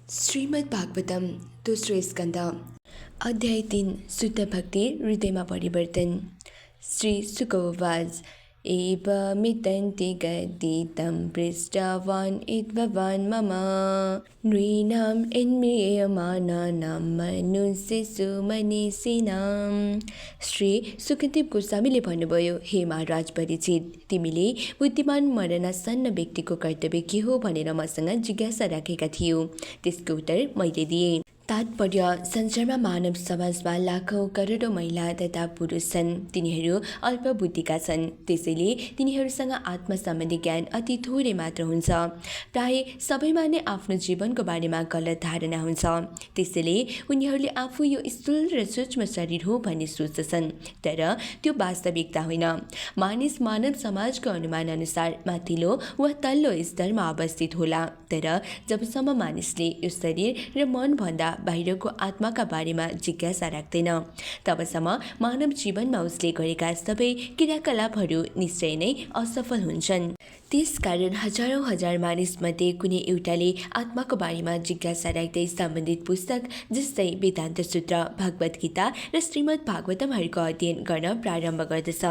श्रीमद् भागवतम दोस्रो स्कन्द अध्याय 3 शुद्ध भक्ति हृदयमा परिवर्तन। श्री शुक उवाच एवमितन्ति गदितं पृष्टवान् इद्भवान् मम नृणाम् एन्म्रियमाणानां मनुष्येषु मनीषिणाम्। श्री सुखदेव गोस्वामीले भन्नुभयो, हे महाराज परीक्षित, तिमीले बुद्धिमान मरणासन्न व्यक्तिको कर्तव्य के हो भनेर मसँग जिज्ञासा राखेका थियौ। त्यसको उत्तर मैले दिएँ। तात्पर्य, संसारमा मानव समाजमा लाखौँ करोडौँ महिला तथा पुरुष छन्। तिनीहरू अल्प बुद्धिका छन्, त्यसैले तिनीहरूसँग आत्मा सम्बन्धी ज्ञान अति थोरै मात्र हुन्छ। प्राय सबैमा नै आफ्नो जीवनको बारेमा गलत धारणा हुन्छ। त्यसैले उनीहरूले आफू यो स्थूल र सूक्ष्म शरीर हो भन्ने सोच्दछन्, तर त्यो वास्तविकता होइन। मानिस मानव समाजको अनुमान अनुसार माथिल्लो वा तल्लो स्तरमा अवस्थित होला, तर जबसम्म मानिसले यो शरीर र मनभन्दा बाहिरको आत्माका बारेमा जिज्ञासा राख्दैन, तबसम्म मानव जीवनमा उसले गरेका सबै क्रियाकलापहरू निश्चय नै असफल हुन्छन्। त्यसकारण हजारौँ हजार मानिसमध्ये कुनै एउटाले आत्माको बारेमा जिज्ञासा राख्दै सम्बन्धित पुस्तक जस्तै वेदान्त सूत्र, भगवत गीता र श्रीमद् भागवतमहरूको अध्ययन गर्न प्रारम्भ गर्दछ।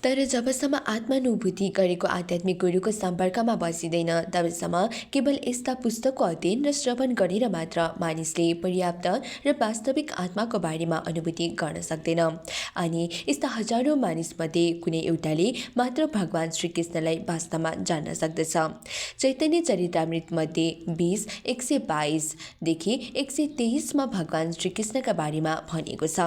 तर जबसम्म आत्मानुभूति गरेको आध्यात्मिक गुरुको सम्पर्कमा बसिँदैन, तबसम्म केवल यस्ता पुस्तकको अध्ययन र श्रवण गरेर मात्र मानिसले पर्याप्त र वास्तविक आत्माको बारेमा अनुभूति गर्न सक्दैन। अनि यस्ता हजारौँ मानिसमध्ये कुनै एउटाले मात्र भगवान श्रीकृष्णलाई वास्तवमा जान्न सक्दछ। चैतन्य चरितामृत मध्ये 20:122 देखि 123 भगवान श्रीकृष्णका बारेमा भनिएको छ।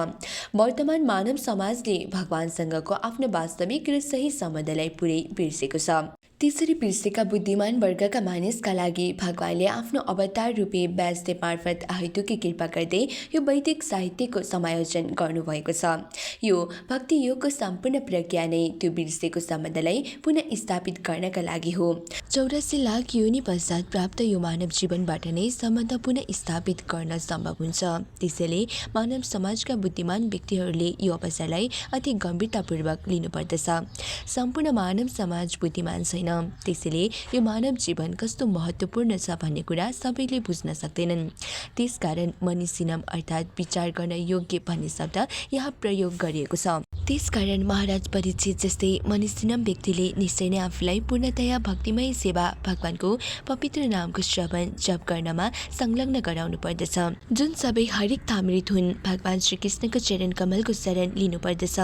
वर्तमान मानव समाजले भगवानसँगको आफ्नो वास्तविक र सही सम्बन्धलाई पुरै बिर्सेको छ। त्यसरी बिर्सेका बुद्धिमान वर्गका मानिसका लागि भगवानले आफ्नो अवतार रूपी व्यासदेव मार्फत अहेतुकी कृपा गर्दै यो वैदिक साहित्यको समायोजन गर्नुभएको छ। यो भक्ति योगको सम्पूर्ण प्रक्रिया नै त्यो बिर्सेको सम्बन्धलाई पुनः स्थापित गर्नका लागि हो। 84 लाख योनि पश्चात प्राप्त यो मानव जीवनबाट नै सम्बन्ध पुनः स्थापित गर्न सम्भव हुन्छ। त्यसैले मानव समाजका बुद्धिमान व्यक्तिहरूले यो अवसरलाई अति गम्भीरतापूर्वक लिनुपर्दछ। सम्पूर्ण मानव समाज बुद्धिमान छैन, त्यसैले यो मानव जीवन कस्तो महत्त्वपूर्ण छ भन्ने कुरा सबैले बुझ्न सक्दैनन्। त्यसकारण मनीषिणम् अर्थात् विचार गर्न योग्य भन्ने शब्द यहाँ प्रयोग गरिएको छ। त्यसकारण महाराज परीक्षित जस्तै मनीषिणम् व्यक्तिले निश्चय नै आफूलाई पूर्णतया भक्तिमय सेवा, भगवानको पवित्र नामको श्रवण जप गर्नमा संलग्न गराउनु पर्दछ। जुन सबै हरिक ताम्रित हुन्, भगवान श्रीकृष्णको चरण कमलको शरण लिनुपर्दछ।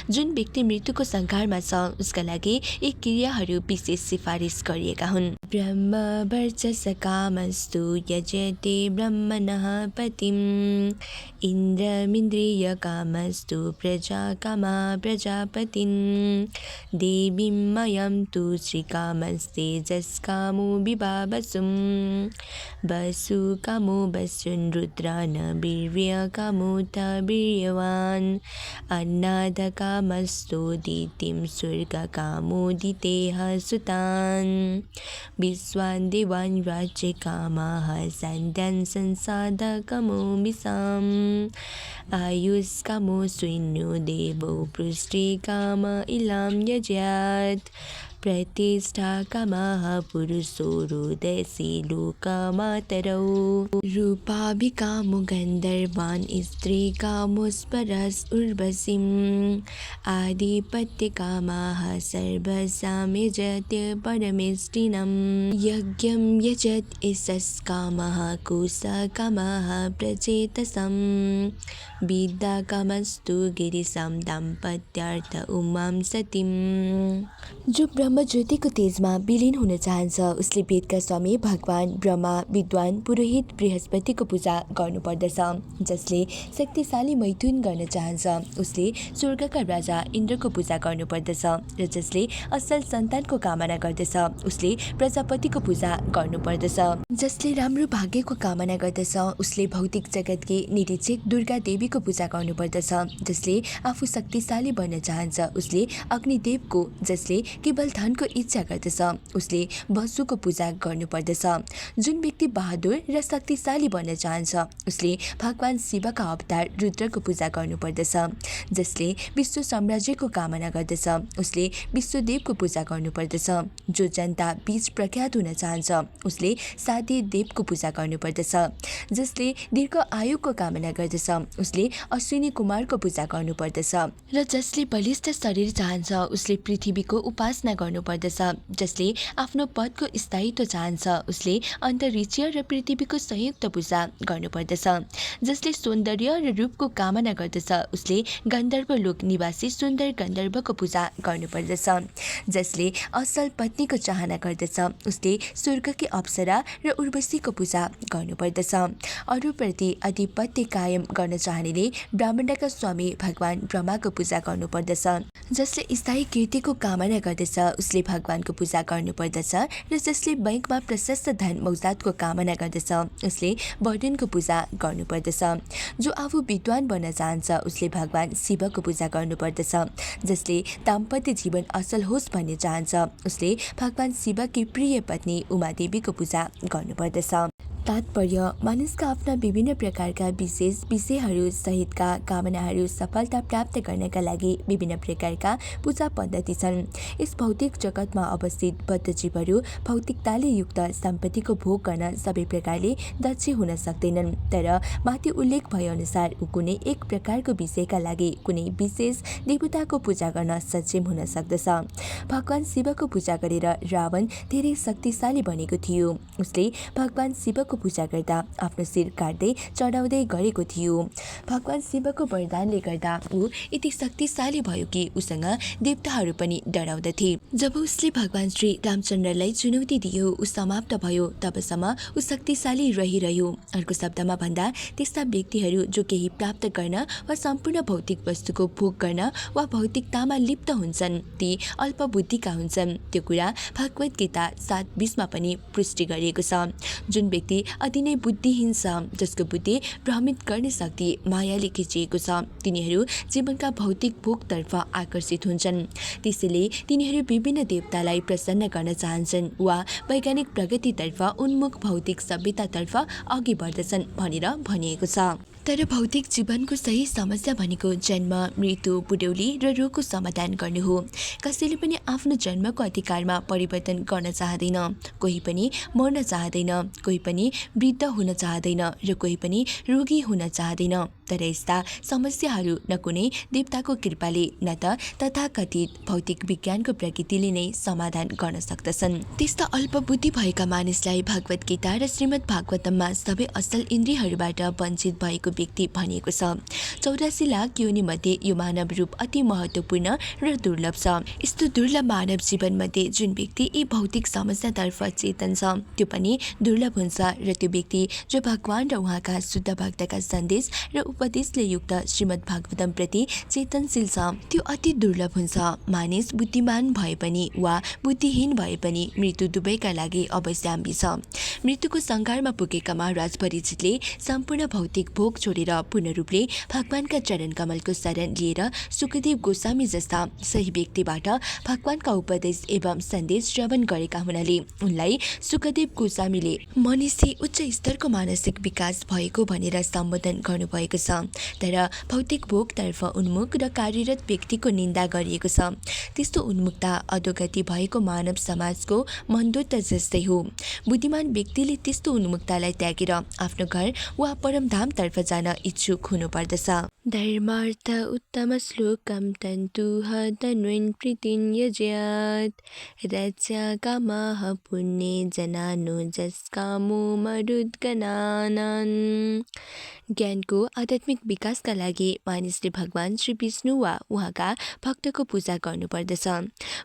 जुन व्यक्ति मृत्युको सङ्घारमा छ, उसका लागि यी क्रियाहरू विशेष सिफारिस गरिएका हुन्। ब्रह्म वर्चस कामस्तु यजते ब्रह्मणः पतिम् इन्द्रमिन्द्रिय कामस्तु प्रजा कामा प्रजापतिम् देवीं मयं तु श्रीकामस्तेजस्कामो विभावसुम् वसुकामो वसुन् रुद्रान् वीर्यकामो त वीर्यवान् अन्नादकामस्तु दितिं स्वर्गकामोदितेह सुतान् विश्वान् देवान् राज्यकामाः सन्तान् संसादकामो मिषाम् आयुष्कामो सैन्यो देवो पृष्ठकाम इलां यज्यात् प्रतिष्ठा कामः पुरुषो रोदसी लोकमातरौ रूपाभिकामो गन्धर्वान् स्त्रीकामोऽस्परस् उर्वशीम् आधिपत्यकामः सर्वसां यजते परमेष्टिनम् यज्ञं यजत् यशस्कामः कुशकामः प्रचेतसम् विद्याकामस्तु गिरिशां दाम्पत्यार्थ उमां सतीम्। जो ब्रह्म ज्योतिको तेजमा विलीन हुन चाहन्छ, उसले वेदका स्वामी भगवान ब्रह्मा, विद्वान पुरोहित बृहस्पतिको पूजा गर्नुपर्दछ। जसले शक्तिशाली मैथुन गर्न चाहन्छ, उसले स्वर्गका राजा इन्द्रको पूजा गर्नुपर्दछ। र जसले असल सन्तानको कामना गर्दछ, उसले प्रजापतिको पूजा गर्नुपर्दछ। जसले राम्रो भाग्यको कामना गर्दछ, उसले भौतिक जगतकी निरीक्षक दुर्गा देवीको पूजा गर्नुपर्दछ। जसले आफू शक्तिशाली बन्न चाहन्छ, उसले अग्निदेवको, जसले केवल धनको इच्छा गर्दछ उसले वसुको पूजा गर्नुपर्दछ। जुन व्यक्ति बहादुर र शक्तिशाली बन्न चाहन्छ उसले भगवान शिवका अवतार रुद्रको पूजा गर्नुपर्दछ। जसले विश्व साम्राज्यको कामना गर्दछ उसले विश्वदेवको पूजा गर्नुपर्दछ। जो जनता बीच प्रख्यात हुन चाहन्छ उसले सादी देवको पूजा गर्नुपर्दछ। जसले दीर्घ आयुको कामना गर्दछ उसले अश्विनी कुमारको पूजा गर्नुपर्दछ। र जसले बलिष्ठ शरीर चाहन्छ उसले पृथ्वीको उपासना गर्नुपर्दछ। जसले आफ्नो पदको स्थायित्व चाहन्छ उसले अन्तरिक्ष र पृथ्वीको संयुक्त पूजा गर्नुपर्दछ। जसले सौन्दर्य र रूपको कामना गर्दछ उसले गन्धर्व लोक निवासी सुन्दर गन्धर्वको पूजा गर्नुपर्दछ। जसले असल पत्नीको चाहना गर्दछ उसले स्वर्गकी अप्सरा र उर्वशीको पूजा गर्नुपर्दछ। अरूप्रति आधिपत्य कायम गर्न चाहनेले ब्रह्माण्डका स्वामी भगवान ब्रह्माको पूजा गर्नुपर्दछ। जसले स्थायी कीर्तिको कामना गर्दछ उसले भगवानको पूजा गर्नुपर्दछ। र जसले बैंकमा प्रशस्त धन मौजादको कामना गर्दछ उसले वर्धनको पूजा गर्नुपर्दछ। जो आफू विद्वान बन्न चाहन्छ उसले भगवान शिवको पूजा गर्नुपर्दछ। जसले दाम्पत्य जीवन असल होस् भन्ने चाहन्छ उसले भगवान शिवकी प्रिय पत्नी उमादेवीको पूजा गर्नुपर्दछ। तात्पर्य मानिसका आफ्ना विभिन्न प्रकारका विशेष विषयहरू सहितका कामनाहरू सफलता प्राप्त गर्नका लागि विभिन्न प्रकारका पूजा पद्धति छन्। यस भौतिक जगतमा अवस्थित बद्ध जीवहरू भौतिकताले युक्त सम्पत्तिको भोग गर्न सबै प्रकारले दक्ष हुन सक्दैनन्। तर माथि उल्लेख भए अनुसार कुनै एक प्रकारको विषयका लागि कुनै विशेष देवताको पूजा गर्न सक्षम हुन सक्दछ। भगवान शिवको पूजा गरेर रावण धेरै शक्तिशाली बनेको थियो। उसले भगवान शिवको पूजा गर्दा आफ्नो शिर काट्दै चढाउँदै गरेको थियो। भगवान शिवको वरदानले गर्दा ऊ यति शक्तिशाली भयो कि उसँग देवताहरू पनि डराउँदथे। जब उसले भगवान श्री रामचन्द्रलाई चुनौती दियो ऊ समाप्त भयो तबसम्म ऊ शक्तिशाली रहिरह्यो। अर्को शब्दमा भन्दा त्यस्ता व्यक्तिहरू जो केही प्राप्त गर्न वा सम्पूर्ण भौतिक वस्तुको भोग गर्न वा भौतिकतामा लिप्त हुन्छन् ती अल्प बुद्धिका हुन्छन्। त्यो कुरा भगवत गीता 7:20मा पनि पुष्टि गरिएको छ। जुन व्यक्ति अति नै बुद्धिहीन छ जसको बुद्धि भ्रमित गर्ने शक्ति मायाले खिचिएको छ तिनीहरू जीवनका भौतिक भोगतर्फ आकर्षित हुन्छन्। त्यसैले तिनीहरू विभिन्न देवतालाई प्रसन्न गर्न चाहन्छन् वा वैज्ञानिक प्रगतितर्फ उन्मुख भौतिक सभ्यतातर्फ अघि बढ्दछन् भनेर भनिएको छ। तर भौतिक जीवनको सही समस्या भनेको जन्म मृत्यु बुढौली र रोगको समाधान गर्नु हो। कसैले पनि आफ्नो जन्मको अधिकारमा परिवर्तन गर्न चाहँदैन। कोही पनि मर्न चाहँदैन, कोही पनि वृद्ध हुन चाहँदैन र कोही पनि रोगी हुन चाहँदैन। तर यस्ता समस्याहरू न कुनै देवताको कृपाले न त तथाकथित भौतिक विज्ञानको प्रगतिले नै समाधान गर्न सक्दछन्। त्यस्ता अल्प बुद्धि भएका मानिसलाई भगवत गीता र श्रीमद् भागवतममा सबै असल इन्द्रियहरूबाट वञ्चित भएको व्यक्ति भनिएको छ। 84 लाख योनि मध्ये यो मानव रूप अति महत्त्वपूर्ण र दुर्लभ छ। यस्तो दुर्लभ मानव जीवन मध्ये जुन व्यक्ति यी भौतिक समस्यातर्फ चेतन छ त्यो पनि दुर्लभ हुन्छ र त्यो व्यक्ति जो भगवान र उहाँका शुद्ध भक्तका सन्देश र उपदेशले युक्त श्रीमद् भागवतम प्रति चेतनशील छ त्यो अति दुर्लभ हुन्छ। मानिस बुद्धिमान भए पनि वा बुद्धिहीन भए पनि मृत्यु दुवैका लागि अवश्याम्बी छ। मृत्युको सङ्घारमा पुगेका महाराज परिचितले सम्पूर्ण भौतिक भोग छोडेर पूर्ण रूपले भगवानका चरण कमलको शरण लिएर सुखदेव गोस्वामी जस्ता सही व्यक्तिबाट भगवानका उपदेश एवं सन्देश श्रवण गरेका हुनाले उनलाई सुखदेव गोस्वामीले मनिषी उच्च स्तरको मानसिक विकास भएको भनेर सम्बोधन गर्नुभएको छ। तर भौतिक भोगतर्फ उन्मुख र कार्यरत व्यक्तिको निन्दा गरिएको छ। त्यस्तो उन्मुखता अधोगति भएको मानव समाजको मन्दोत्त जस्तै हो। बुद्धिमान व्यक्तिले त्यस्तो उन्मुखतालाई त्यागेर आफ्नो घर वा परमधामतर्फ जान इच्छुक हुनुपर्दछ। धर्मार्थ उत्तम श्लोकम तन्तुः तन्वन् प्रीतिं यज्यात् रच्या कामः पुण्ये जनानो जस्कामो मरुद्गणानान्। ज्ञानको आध्यात्मिक विकासका लागि मानिसले भगवान श्री विष्णु वा उहाँका भक्तको पूजा गर्नुपर्दछ।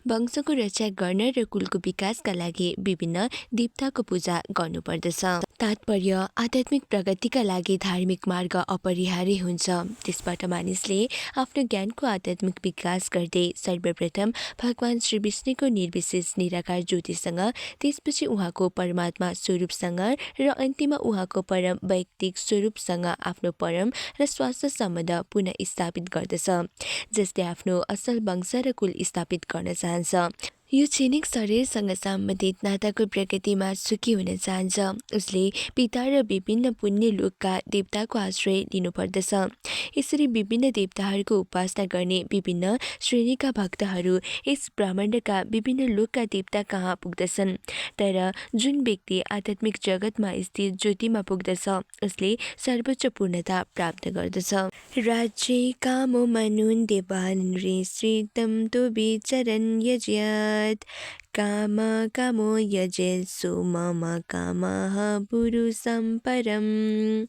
वंशको रक्षा गर्न र कुलको विकासका लागि विभिन्न देवताको पूजा गर्नुपर्दछ। तात्पर्य आध्यात्मिक प्रगतिका लागि धार्मिक मार्ग अपरिहार्य हुन्छ। त्यसबाट मानिसले आफ्नो ज्ञानको आध्यात्मिक विकास गर्दै सर्वप्रथम भगवान श्री विष्णुको निर्विशेष निराकार ज्योतिसँग त्यसपछि उहाँको परमात्मा स्वरूपसँग र अन्त्यमा उहाँको परम वैयक्तिक स्वरूपसँग आफ्नो परम र स्वास्थ्य सम्बन्ध पुनः स्थापित गर्दछ। जसले आफ्नो असल वंश र कुल स्थापित गर्न चाहन्छ यो क्षणिक शरीरसँग सम्बन्धित नाताको प्रकृतिमा सुखी हुन चाहन्छ। उसले पिता र विभिन्न पुण्य लोकका देवताको आश्रय लिनुपर्दछ। यसरी विभिन्न देवताहरूको उपासना गर्ने विभिन्न श्रेणीका भक्तहरू यस ब्रह्माण्डका विभिन्न लोकका देवता कहाँ पुग्दछन्। तर जुन व्यक्ति आध्यात्मिक जगतमा स्थित ज्योतिमा पुग्दछ उसले सर्वोच्च पूर्णता प्राप्त गर्दछ। राज्ये कामो मनुन् देवान् श्रीतं तु विचरन् यज्यात् काम कामो यजेत्सु मम कामः पुरुषं परम्।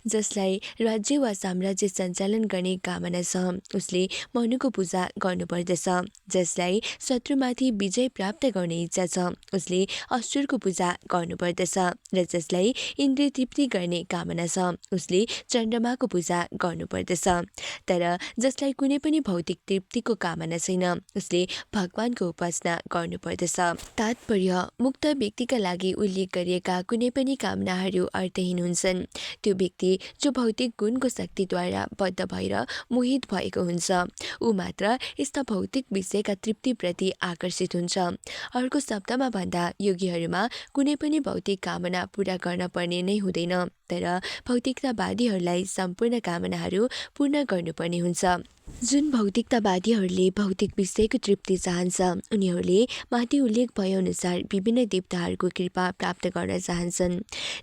जसलाई राज्य वा साम्राज्य सञ्चालन गर्ने कामना छ उसले मनुको पूजा गर्नुपर्दछ। जसलाई शत्रुमाथि विजय प्राप्त गर्ने इच्छा छ उसले असुरको पूजा गर्नुपर्दछ। र जसलाई इन्द्रिय तृप्ति गर्ने कामना छ उसले चन्द्रमाको पूजा गर्नुपर्दछ। तर जसलाई कुनै पनि भौतिक तृप्तिको कामना छैन उसले भगवानको उपासना गर्नुपर्दछ। तात्पर्य मुक्त व्यक्तिका लागि उल्लेख गरिएका कुनै पनि कामनाहरू अर्थहीन हुन्छन्। त्यो व्यक्ति जो भौतिक गुणको शक्तिद्वारा बद्ध भएर मोहित भएको हुन्छ ऊ मात्र यस्ता भौतिक विषयका तृप्तिप्रति आकर्षित हुन्छ। अर्को शब्दमा भन्दा योगीहरूमा कुनै पनि भौतिक कामना पूरा गर्न पर्ने नै हुँदैन। तर भौतिकतावादीहरूलाई सम्पूर्ण कामनाहरू पूर्ण गर्नुपर्ने हुन्छ। जुन भौतिकतावादीहरूले भौतिक विषयको तृप्ति चाहन्छ उनीहरूले माथि उल्लेख भएअनुसार विभिन्न देवताहरूको कृपा प्राप्त गर्न चाहन्छन्।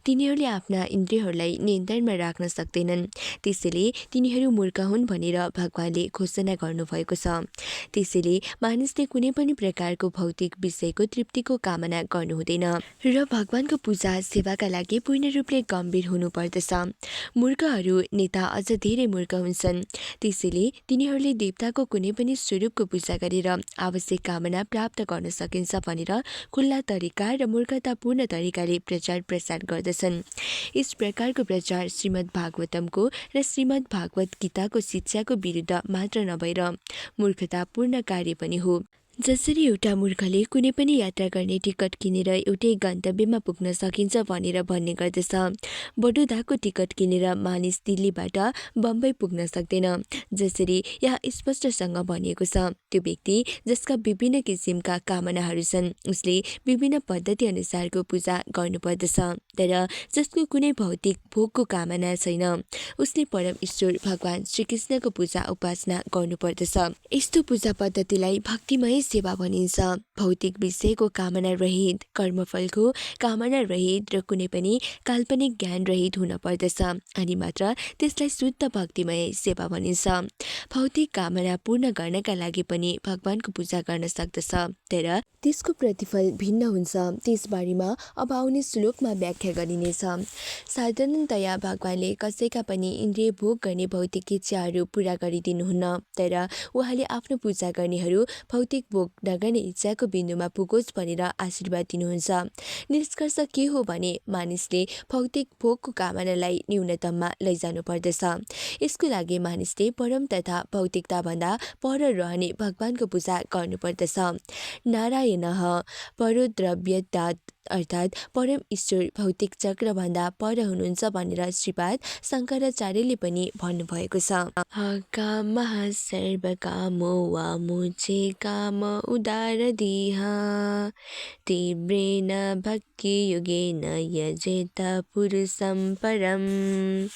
तिनीहरूले आफ्ना इन्द्रियहरूलाई नियन्त्रणमा राख्न सक्दैनन्। त्यसैले तिनीहरू मूर्ख हुन् भनेर भगवानले घोषणा गर्नुभएको छ। त्यसैले मानिसले कुनै पनि प्रकारको भौतिक विषयको तृप्तिको कामना गर्नु हुँदैन र भगवानको पूजा सेवाका लागि पूर्ण रूपले गम्भीर हुनुपर्दछ। मूर्खहरू नेता अझ धेरै मूर्ख हुन्छन्। त्यसैले तिनीहरूले देवताको कुनै पनि स्वरूपको पूजा गरेर आवश्यक कामना प्राप्त गर्न सकिन्छ भनेर खुल्ला तरिका र मूर्खतापूर्ण तरिकाले प्रचार प्रसार गर्दछन्। यस प्रकारको प्रचार श्रीमद् भागवतमको र श्रीमद् भागवत गीताको शिक्षाको विरुद्ध मात्र नभएर मूर्खतापूर्ण कार्य पनि हो। जसरी एउटा मूर्खले कुनै पनि यात्रा गर्ने टिकट किनेर एउटै गन्तव्यमा पुग्न सकिन्छ भनेर भन्ने गर्दछ, बडोदाको टिकट किनेर मानिस दिल्लीबाट बम्बई पुग्न सक्दैन। जसरी यहाँ स्पष्टसँग भनिएको छ त्यो व्यक्ति जसका विभिन्न किसिमका कामनाहरू छन् उसले विभिन्न पद्धति अनुसारको पूजा गर्नुपर्दछ। तर जसको कुनै भौतिक भोगको कामना छैन उसले परम ईश्वर भगवान श्रीकृष्णको पूजा उपासना गर्नुपर्दछ। यस्तो पूजा पद्धतिलाई भक्तिमय सेवा भनिन्छ। भौतिक विषयको कामना रहित, कर्मफलको कामना रहित र कुनै पनि काल्पनिक ज्ञान रहित हुन पर्दछ अनि मात्र त्यसलाई शुद्ध भक्तिमय सेवा भनिन्छ। भौतिक कामना पूर्ण गर्नका लागि पनि भगवानको पूजा गर्न सक्दछ तर त्यसको प्रतिफल भिन्न हुन्छ। त्यसबारेमा अब आउने श्लोकमा व्याख्या गरिनेछ। साधारणतया भगवानले कसैका पनि इन्द्रिय भोग गर्ने भौतिक इच्छाहरू पूरा गरिदिनुहुन्न तर उहाँले आफ्नो पूजा गर्नेहरू भौतिक भोग नगर्ने इच्छाको बिन्दुमा पुगोस् भनेर आशीर्वाद दिनुहुन्छ। निष्कर्ष के हो भने मानिसले भौतिक भोगको कामनालाई न्यूनतममा लैजानु पर्दछ। यसको लागि मानिसले परम तथा भौतिकताभन्दा पर रहने भगवानको पूजा गर्नुपर्दछ। नारायणः परो द्रव्यतात् अर्थात् परम ईश्वर भौतिक चक्रभन्दा पर हुनुहुन्छ भनेर श्रीपाद शङ्कराचार्यले पनि भन्नुभएको छ। कामः सर्वकामो वा मुचे काम उदारदिह तीव्रेण भक्तियोगेन यजेत पुरुषं परम्।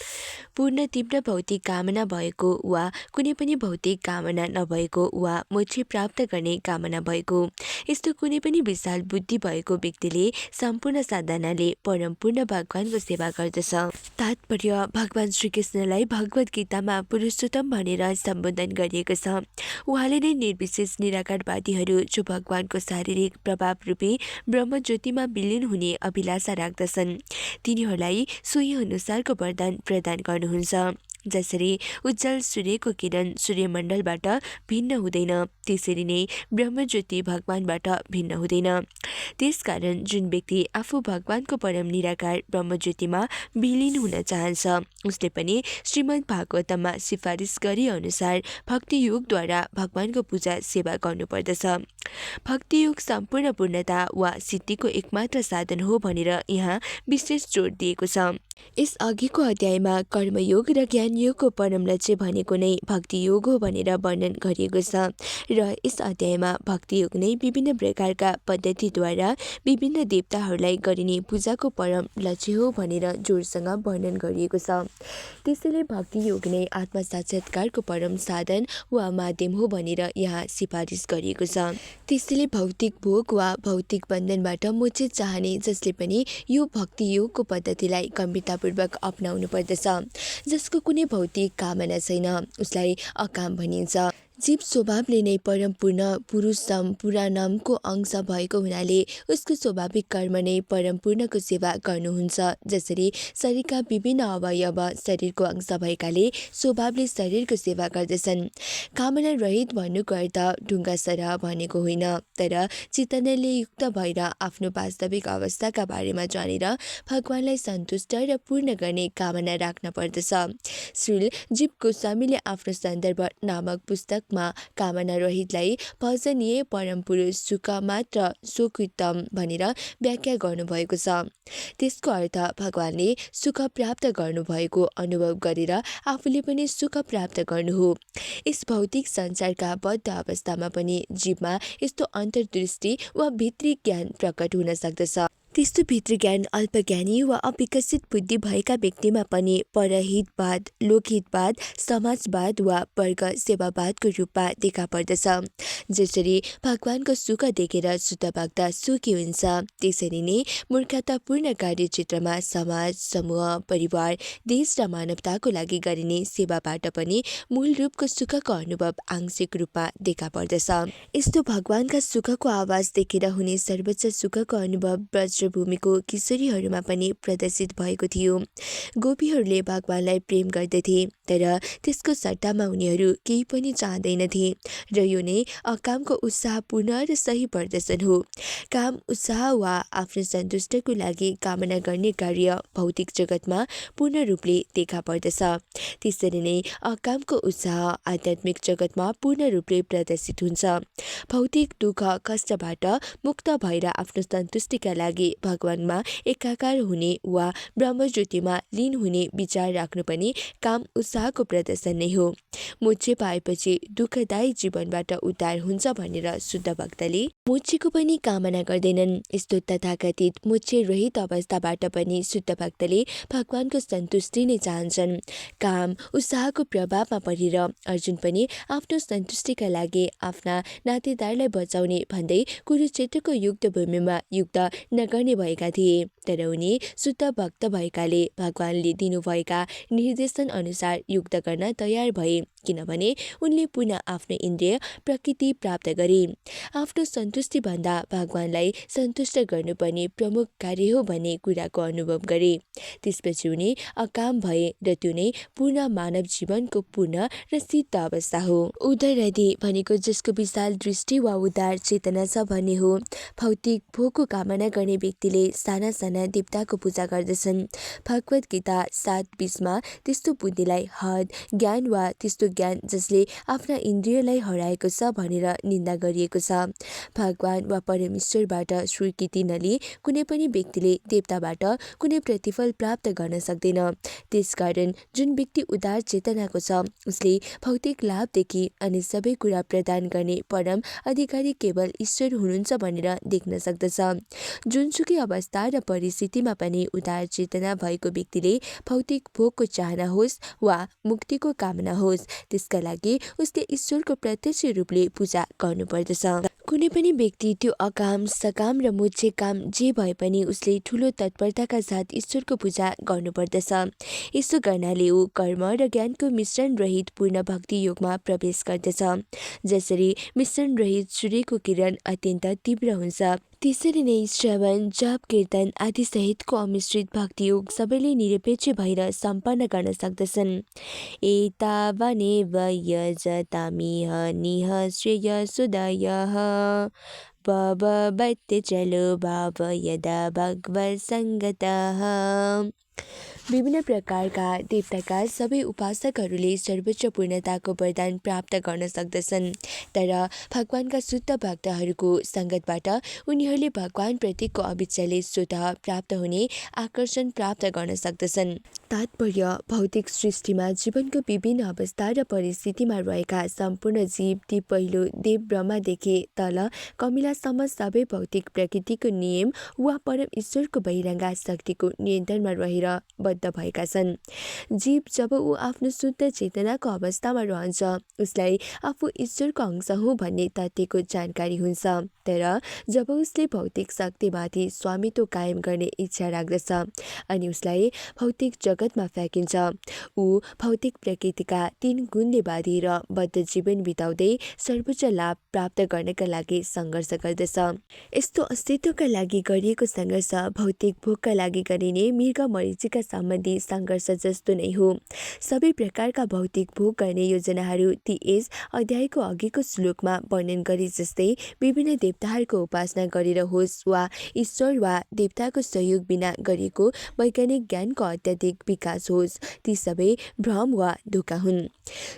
पूर्ण तीव्र भौतिक कामना भएको वा कुनै पनि भौतिक कामना नभएको वा मोक्ष प्राप्त गर्ने कामना भएको यस्तो कुनै पनि विशाल बुद्धि भएको व्यक्तिले सम्पूर्ण साधनाले परमपूर्ण भगवानको सेवा गर्दछ। तात्पर्य भगवान श्रीकृष्णलाई भगवत गीतामा पुरुषोत्तम भनेर सम्बोधन गरिएको छ। उहाँले नै निर्विशेष निराकारवादीहरू जो भगवानको शारीरिक प्रभाव रूपी ब्रह्म ज्योतिमा विलिन हुने अभिलाषा राख्दछन् तिनीहरूलाई सोही अनुसारको वरदान प्रदान गर्नुहुन्छ। जसरी उज्जवल सूर्यको किरण सूर्यमण्डलबाट भिन्न हुँदैन त्यसरी नै ब्रह्मज्योति भगवानबाट भिन्न हुँदैन। त्यसकारण जुन व्यक्ति आफू भगवानको परम निराकार ब्रह्मज्योतिमा विलिन हुन चाहन्छ उसले पनि श्रीमद् भागवतममा सिफारिस गरे अनुसार भक्ति योगद्वारा भगवानको पूजा सेवा गर्नुपर्दछ। भक्ति योग सम्पूर्ण पूर्णता वा सिद्धिको एकमात्र साधन हो भनेर यहाँ विशेष जोड दिएको छ। यस अघिको अध्यायमा कर्मयोग र ज्ञानयोगको परम लक्ष्य भनेको नै भक्ति योग हो भनेर वर्णन गरिएको छ र यस अध्यायमा भक्ति योग नै विभिन्न प्रकारका पद्धतिद्वारा विभिन्न देवताहरूलाई गरिने पूजाको परम लक्ष्य हो भनेर जोडसँग वर्णन गरिएको छ। त्यसैले भक्ति योग नै आत्म साक्षात्कारको परम साधन वा माध्यम हो भनेर यहाँ सिफारिस गरिएको छ। त्यसैले भौतिक भोग वा भौतिक बन्धनबाट मोक्ष चाहने जसले पनि यो भक्ति योगको पद्धतिलाई गम्भीरतापूर्वक अपनाउनु पर्दछ। जसको कुनै भौतिक कामना छैन उसलाई अकाम भनिन्छ। जीव स्वभावले नै परमपूर्ण पुरुषम पुराणमको अंश भएको हुनाले उसको स्वाभाविक कर्म नै परमपूर्णको सेवा गर्नुहुन्छ। जसरी शरीरका विभिन्न अवयव शरीरको अंश भएकाले स्वभावले शरीरको सेवा गर्दछन्। कामना रहित भन्नुको अर्थ ढुङ्गा सरह भनेको होइन, तर चेतनाले युक्त भएर आफ्नो वास्तविक अवस्थाका बारेमा जानेर भगवानलाई सन्तुष्ट र पूर्ण गर्ने कामना राख्न पर्दछ। श्री जीव गोस्वामीले आफ्नो सन्दर्भ नामक पुस्तक कामना रहितलाई भजनीय परम पुरुष सुख मात्र सुखोत्तम भनेर व्याख्या गर्नुभएको छ। त्यसको अर्थ भगवानले सुख प्राप्त गर्नुभएको अनुभव गरेर आफूले पनि सुख प्राप्त गर्नु हो। यस भौतिक संसारका बद्ध अवस्थामा पनि जीवमा यस्तो अन्तर्दृष्टि वा भित्री ज्ञान प्रकट हुन सक्दछ। त्यस्तो भित्री ज्ञान अल्पज्ञानी वा अविकसित बुद्धि भएका व्यक्तिमा पनि परहितवाद, लोकहितवाद, समाजवाद वा वर्ग सेवावादको रूपमा देखा पर्दछ। जसरी भगवानको सुख देखेर शुद्ध भक्त सुखी हुन्छ, त्यसरी नै मूर्खतापूर्ण कार्यक्षेत्रमा समाज, समूह, परिवार, देश र मानवताको लागि गरिने सेवाबाट पनि मूल रूपको सुखको अनुभव आंशिक रूपमा देखा पर्दछ। यस्तो भगवानका सुखको आवाज देखेर हुने सर्वोच्च सुखको अनुभव भूमिको किशोरीहरूमा पनि प्रदर्शित भएको थियो। गोपीहरूले भगवानलाई प्रेम गर्दथे, तर त्यसको सट्टामा उनीहरू केही पनि चाहँदैनथे र यो नै अकामको उत्साहपूर्ण र सही प्रदर्शन हो। काम, उत्साह वा आफ्नो सन्तुष्टिको लागि कामना गर्ने कार्य भौतिक जगतमा पूर्ण रूपले देखा पर्दछ। त्यसरी नै अकामको उत्साह आध्यात्मिक जगतमा पूर्ण रूपले प्रदर्शित हुन्छ। भौतिक दुःख कष्टबाट मुक्त भएर आफ्नो सन्तुष्टिका लागि भगवानमा एकाकार हुने वा ब्रह्मज्योतिमा लीन हुने विचार राख्नु पनि काम उत्साहको प्रदर्शन नै हो। मोक्ष पाएपछि दुःखदायी जीवनबाट उद्धार हुन्छ भनेर शुद्ध भक्तले मोक्षको पनि कामना गर्दैनन्। यस्तो तथाकथित मोक्ष रहित अवस्थाबाट पनि शुद्ध भक्तले भगवानको सन्तुष्टि नै चाहन्छन्। काम उत्साहको प्रभावमा परेर अर्जुन पनि आफ्नो सन्तुष्टिका लागि आफ्ना नातेदारलाई बचाउने भन्दै कुरुक्षेत्रको युद्ध भूमिमा युद्ध नगर्ने भएका थिए, तर उनी शुद्ध भक्त भएकाले भगवानले दिनुभएका निर्देशन अनुसार युद्ध गर्न तयार भए, किनभने उनले पुनः आफ्नो इन्द्रिय प्रकृति प्राप्त गरे। आफ्नो सन्तुष्टिभन्दा भगवानलाई सन्तुष्ट गर्नुपर्ने प्रमुख कार्य हो भन्ने कुराको अनुभव गरे। त्यसपछि उनी अकाम भए र त्यो नै पूर्ण मानव जीवनको पूर्ण र सिद्ध अवस्था हो। उदारहृदय भनेको जसको विशाल दृष्टि वा उदार चेतना छ भन्ने हो। भौतिक भोगको कामना गर्ने व्यक्तिले साना साना देवताको पूजा गर्दछन्। भगवत गीता 7:20 त्यस्तो बुद्धिलाई हद ज्ञान वा त्यस्तो ज्ञान जसले आफ्ना इन्द्रियलाई हराएको छ भनेर निन्दा गरिएको छ। भगवान वा परमेश्वरबाट स्वीकृति नलिई कुनै पनि व्यक्तिले देवताबाट कुनै प्रतिफल प्राप्त गर्न सक्दैन। त्यसकारण जुन व्यक्ति उदार चेतनाको छ उसले भौतिक लाभदेखि अनि सबै कुरा प्रदान गर्ने परम अधिकारी केवल ईश्वर हुनुहुन्छ भनेर देख्न सक्दछ। जुनसुकै अवस्था र परिस्थितिमा पनि उदार चेतना भएको व्यक्तिले भौतिक भोगको चाहना होस् वा मुक्तिको कामना होस्, त्यसका लागि उसले ईश्वरको प्रत्यक्ष रूपले पूजा गर्नुपर्दछ। कुनै पनि व्यक्ति त्यो अकाम, सकाम र मोक्ष काम जे भए पनि उसले ठुलो तत्परताका साथ ईश्वरको पूजा गर्नुपर्दछ। यसो गर्नाले ऊ कर्म र ज्ञानको मिश्रण रहित पूर्ण भक्ति योगमा प्रवेश गर्दछ। जसरी मिश्रण रहित सूर्यको किरण अत्यन्त तीव्र हुन्छ, त्यसरी नै श्रवण, जप, कीर्तन आदि सहितको अमिश्रित भक्ति योग सबैले निरपेक्ष भएर सम्पन्न गर्न सक्दछन्। एतावनेव यजतामिह निह श्रेयसुदयः भवभक्तिचलो भाव यदा भगवत् संगतः। विभिन्न प्रकारका देवताका सबै उपासकहरूले सर्वोच्च पूर्णताको वरदान प्राप्त गर्न सक्दछन्, तर भगवानका शुद्ध भक्तहरूको सङ्गतबाट उनीहरूले भगवान प्रतिको अविचलित स्वतः प्राप्त हुने आकर्षण प्राप्त गर्न सक्दछन्। तात्पर्य: भौतिक सृष्टिमा जीवनको विभिन्न अवस्था र परिस्थितिमा रहेका सम्पूर्ण जीव ती पहिलो देव ब्रह्मादेखि तल कमिलासम्म सबै भौतिक प्रकृतिको नियम वा परम ईश्वरको बहिरङ्गा शक्तिको नियन्त्रणमा रहेर बद्ध भएका छन्। जीव जब ऊ आफ्नो शुद्ध चेतनाको अवस्थामा रहन्छ, उसलाई आफू ईश्वरको अंश हुँ भन्ने तथ्यको जानकारी हुन्छ, तर जब उसले भौतिक शक्तिमाथि स्वामित्व कायम गर्ने इच्छा राख्दछ अनि उसलाई भौतिक जगतमा फ्याँकिन्छ, ऊ भौतिक प्रकृतिका 3 गुणले बाँधिएर बद्ध जीवन बिताउँदै सर्वोच्च लाभ प्राप्त गर्नका लागि सङ्घर्ष गर्दछ। यस्तो अस्तित्वका लागि गरिएको सङ्घर्ष भौतिक भोगका लागि गरिने मृग मरीचिका सम्बन्धी सङ्घर्ष जस्तो नै हो। सबै प्रकारका भौतिक भोग गर्ने योजनाहरू ती यस अध्यायको अघिको श्लोकमा वर्णन गरे जस्तै विभिन्न देवताहरूको उपासना गरेर होस् वा ईश्वर वा देवताको सहयोग बिना गरिएको वैज्ञानिक ज्ञानको अत्याधिक विकास होस्, ती सबै भ्रम वा धोका हुन्।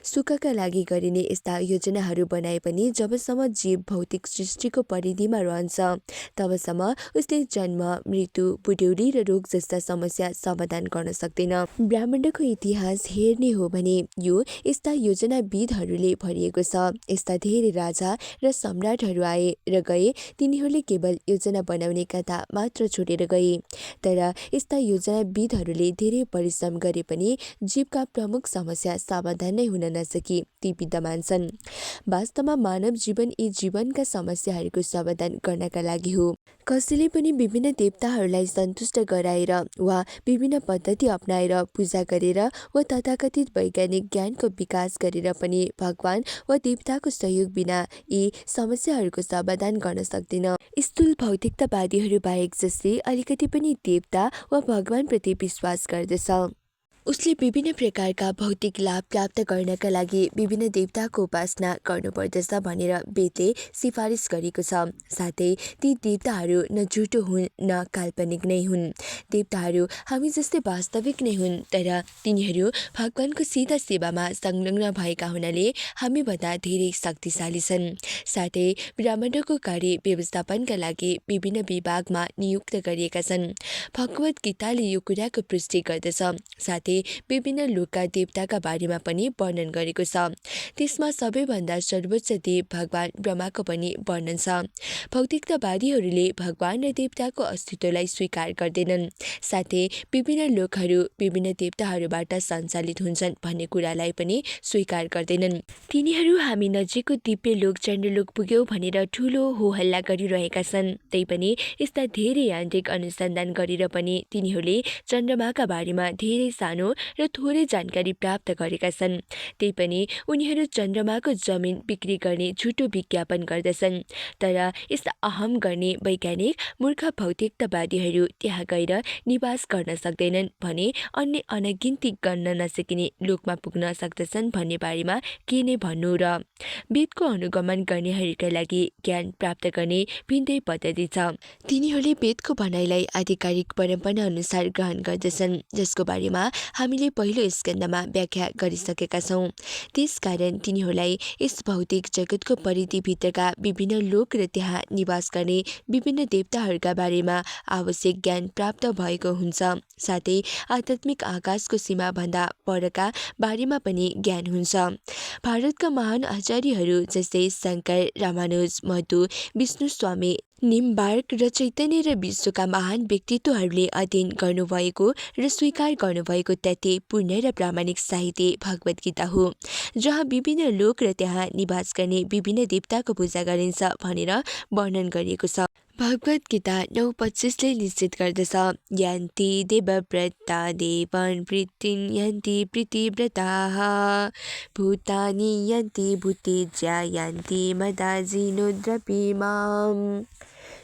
सुखका लागि गरिने यस्ता योजनाहरू बनाए पनि जबसम्म जीव भौतिक सृष्टिको परिधिमा रहन्छ, तबसम्म उसले जन्म, मृत्यु, बुढ्यौली र रोग जस्ता समस्या समाधान गर्न सक्दैन। ब्रह्माण्डको इतिहास हेर्ने हो भने यो यस्ता योजनाविदहरूले भरिएको छ। यस्ता धेरै राजा र सम्राटहरू आए र गए, तिनीहरूले केवल योजना बनाउने कथा मात्र छोडेर गए, तर यस्ता योजनाविदहरूले धेरै परिश्रम गरे पनि जीवका प्रमुख समस्या समाधान नै हुन नसकी ती विद्यमान छन्। वास्तवमा मानव जीवन यी जीवनका समस्याहरूको समाधान गर्नका लागि हो। कसैले पनि विभिन्न देवताहरूलाई सन्तुष्ट गराएर वा विभिन्न पद्धति अपनाएर पूजा गरेर वा तथाकथित वैज्ञानिक ज्ञानको विकास गरेर पनि भगवान वा देवताको सहयोग बिना यी समस्याहरूको समाधान गर्न सक्दैन। स्थूल भौतिकतावादीहरू बाहेक जसले अलिकति पनि देवता वा भगवानप्रति विश्वास गर्दछ, उसले विभिन्न प्रकारका भौतिक लाभ प्राप्त गर्नका लागि विभिन्न देवताको उपासना गर्नुपर्दछ भनेर वेदले सिफारिस गरेको छ। साथै ती देवताहरू न झुटो हुन् न काल्पनिक नै हुन्। देवताहरू हामी जस्तै वास्तविक नै हुन्, तर तिनीहरू भगवानको सिधा सेवामा संलग्न भएका हुनाले हामीभन्दा धेरै शक्तिशाली छन्। साथै ब्रह्माण्डको कार्य व्यवस्थापनका लागि विभिन्न विभागमा नियुक्त गरिएका छन्। भगवत गीताले यो कुराको पुष्टि गर्दछ। साथै विभिन्न लोकका देवताका बारेमा पनि वर्णन गरेको छ। त्यसमा सबैभन्दा सर्वोच्च देव भगवान ब्रह्माको पनि वर्णन छ। भौतिकतावादीहरूले भगवान र देवताको अस्तित्वलाई स्वीकार गर्दैनन्, साथै विभिन्न लोकहरू विभिन्न देवताहरूबाट सञ्चालित हुन्छन् भन्ने कुरालाई पनि स्वीकार गर्दैनन्। तिनीहरू हामी नजिकको दिव्य लोक चन्द्रलोक पुग्यौँ भनेर ठुलो होहल्ला गरिरहेका छन्। तैपनि यस्ता धेरै यान्त्रिक अनुसन्धान गरेर पनि तिनीहरूले चन्द्रमाका बारेमा धेरै सानो र थोरै जानकारी प्राप्त गरेका छन्। त्यही पनि उनीहरू चन्द्रमाको जमिन बिक्री गर्ने झुटो विज्ञापन गर्दछन्, तर यस्ता अहम गर्ने वैज्ञानिक मूर्ख भौतिकतावादीहरू त्यहाँ गएर निवास गर्न सक्दैनन् भने अन्य अनगिन्ती गर्न नसकिने लोकमा पुग्न सक्दछन् भन्ने बारेमा के नै भन्नु र। वेदको अनुगमन गर्नेहरूका लागि ज्ञान प्राप्त गर्ने भिन्दै पद्धति छ। तिनीहरूले वेदको भनाइलाई आधिकारिक परम्परा अनुसार ग्रहण गर्दछन्, जसको बारेमा हामीले पहिलो स्कन्धमा व्याख्या गरिसकेका छौँ। त्यसकारण तिनीहरूलाई यस भौतिक जगतको परिधिभित्रका विभिन्न लोक र त्यहाँ निवास गर्ने विभिन्न देवताहरूका बारेमा आवश्यक ज्ञान प्राप्त भएको हुन्छ। साथै आध्यात्मिक आकाशको सीमाभन्दा परका बारेमा पनि ज्ञान हुन्छ। भारतका महान आचार्यहरू जस्तै शङ्कर, रामानुज, मधु, विष्णुस्वामी, निम्बार्क र चैतन्य र विश्वका महान व्यक्तित्वहरूले अध्ययन गर्नुभएको र स्वीकार गर्नुभएको तथ्य पूर्ण र प्रामाणिक साहित्य भगवत गीता हो, जहाँ विभिन्न लोक र त्यहाँ निवास गर्ने विभिन्न देवताको पूजा गरिन्छ भनेर वर्णन गरिएको छ। भगवत गीता 9:25ले निश्चित गर्दछ, यान्ति देवव्रता देवान् प्रीतिं यान्ति प्रीतिव्रताः भूतानि यान्ति भूतेज्या यान्ति मदाजिनो द्रविमाम्।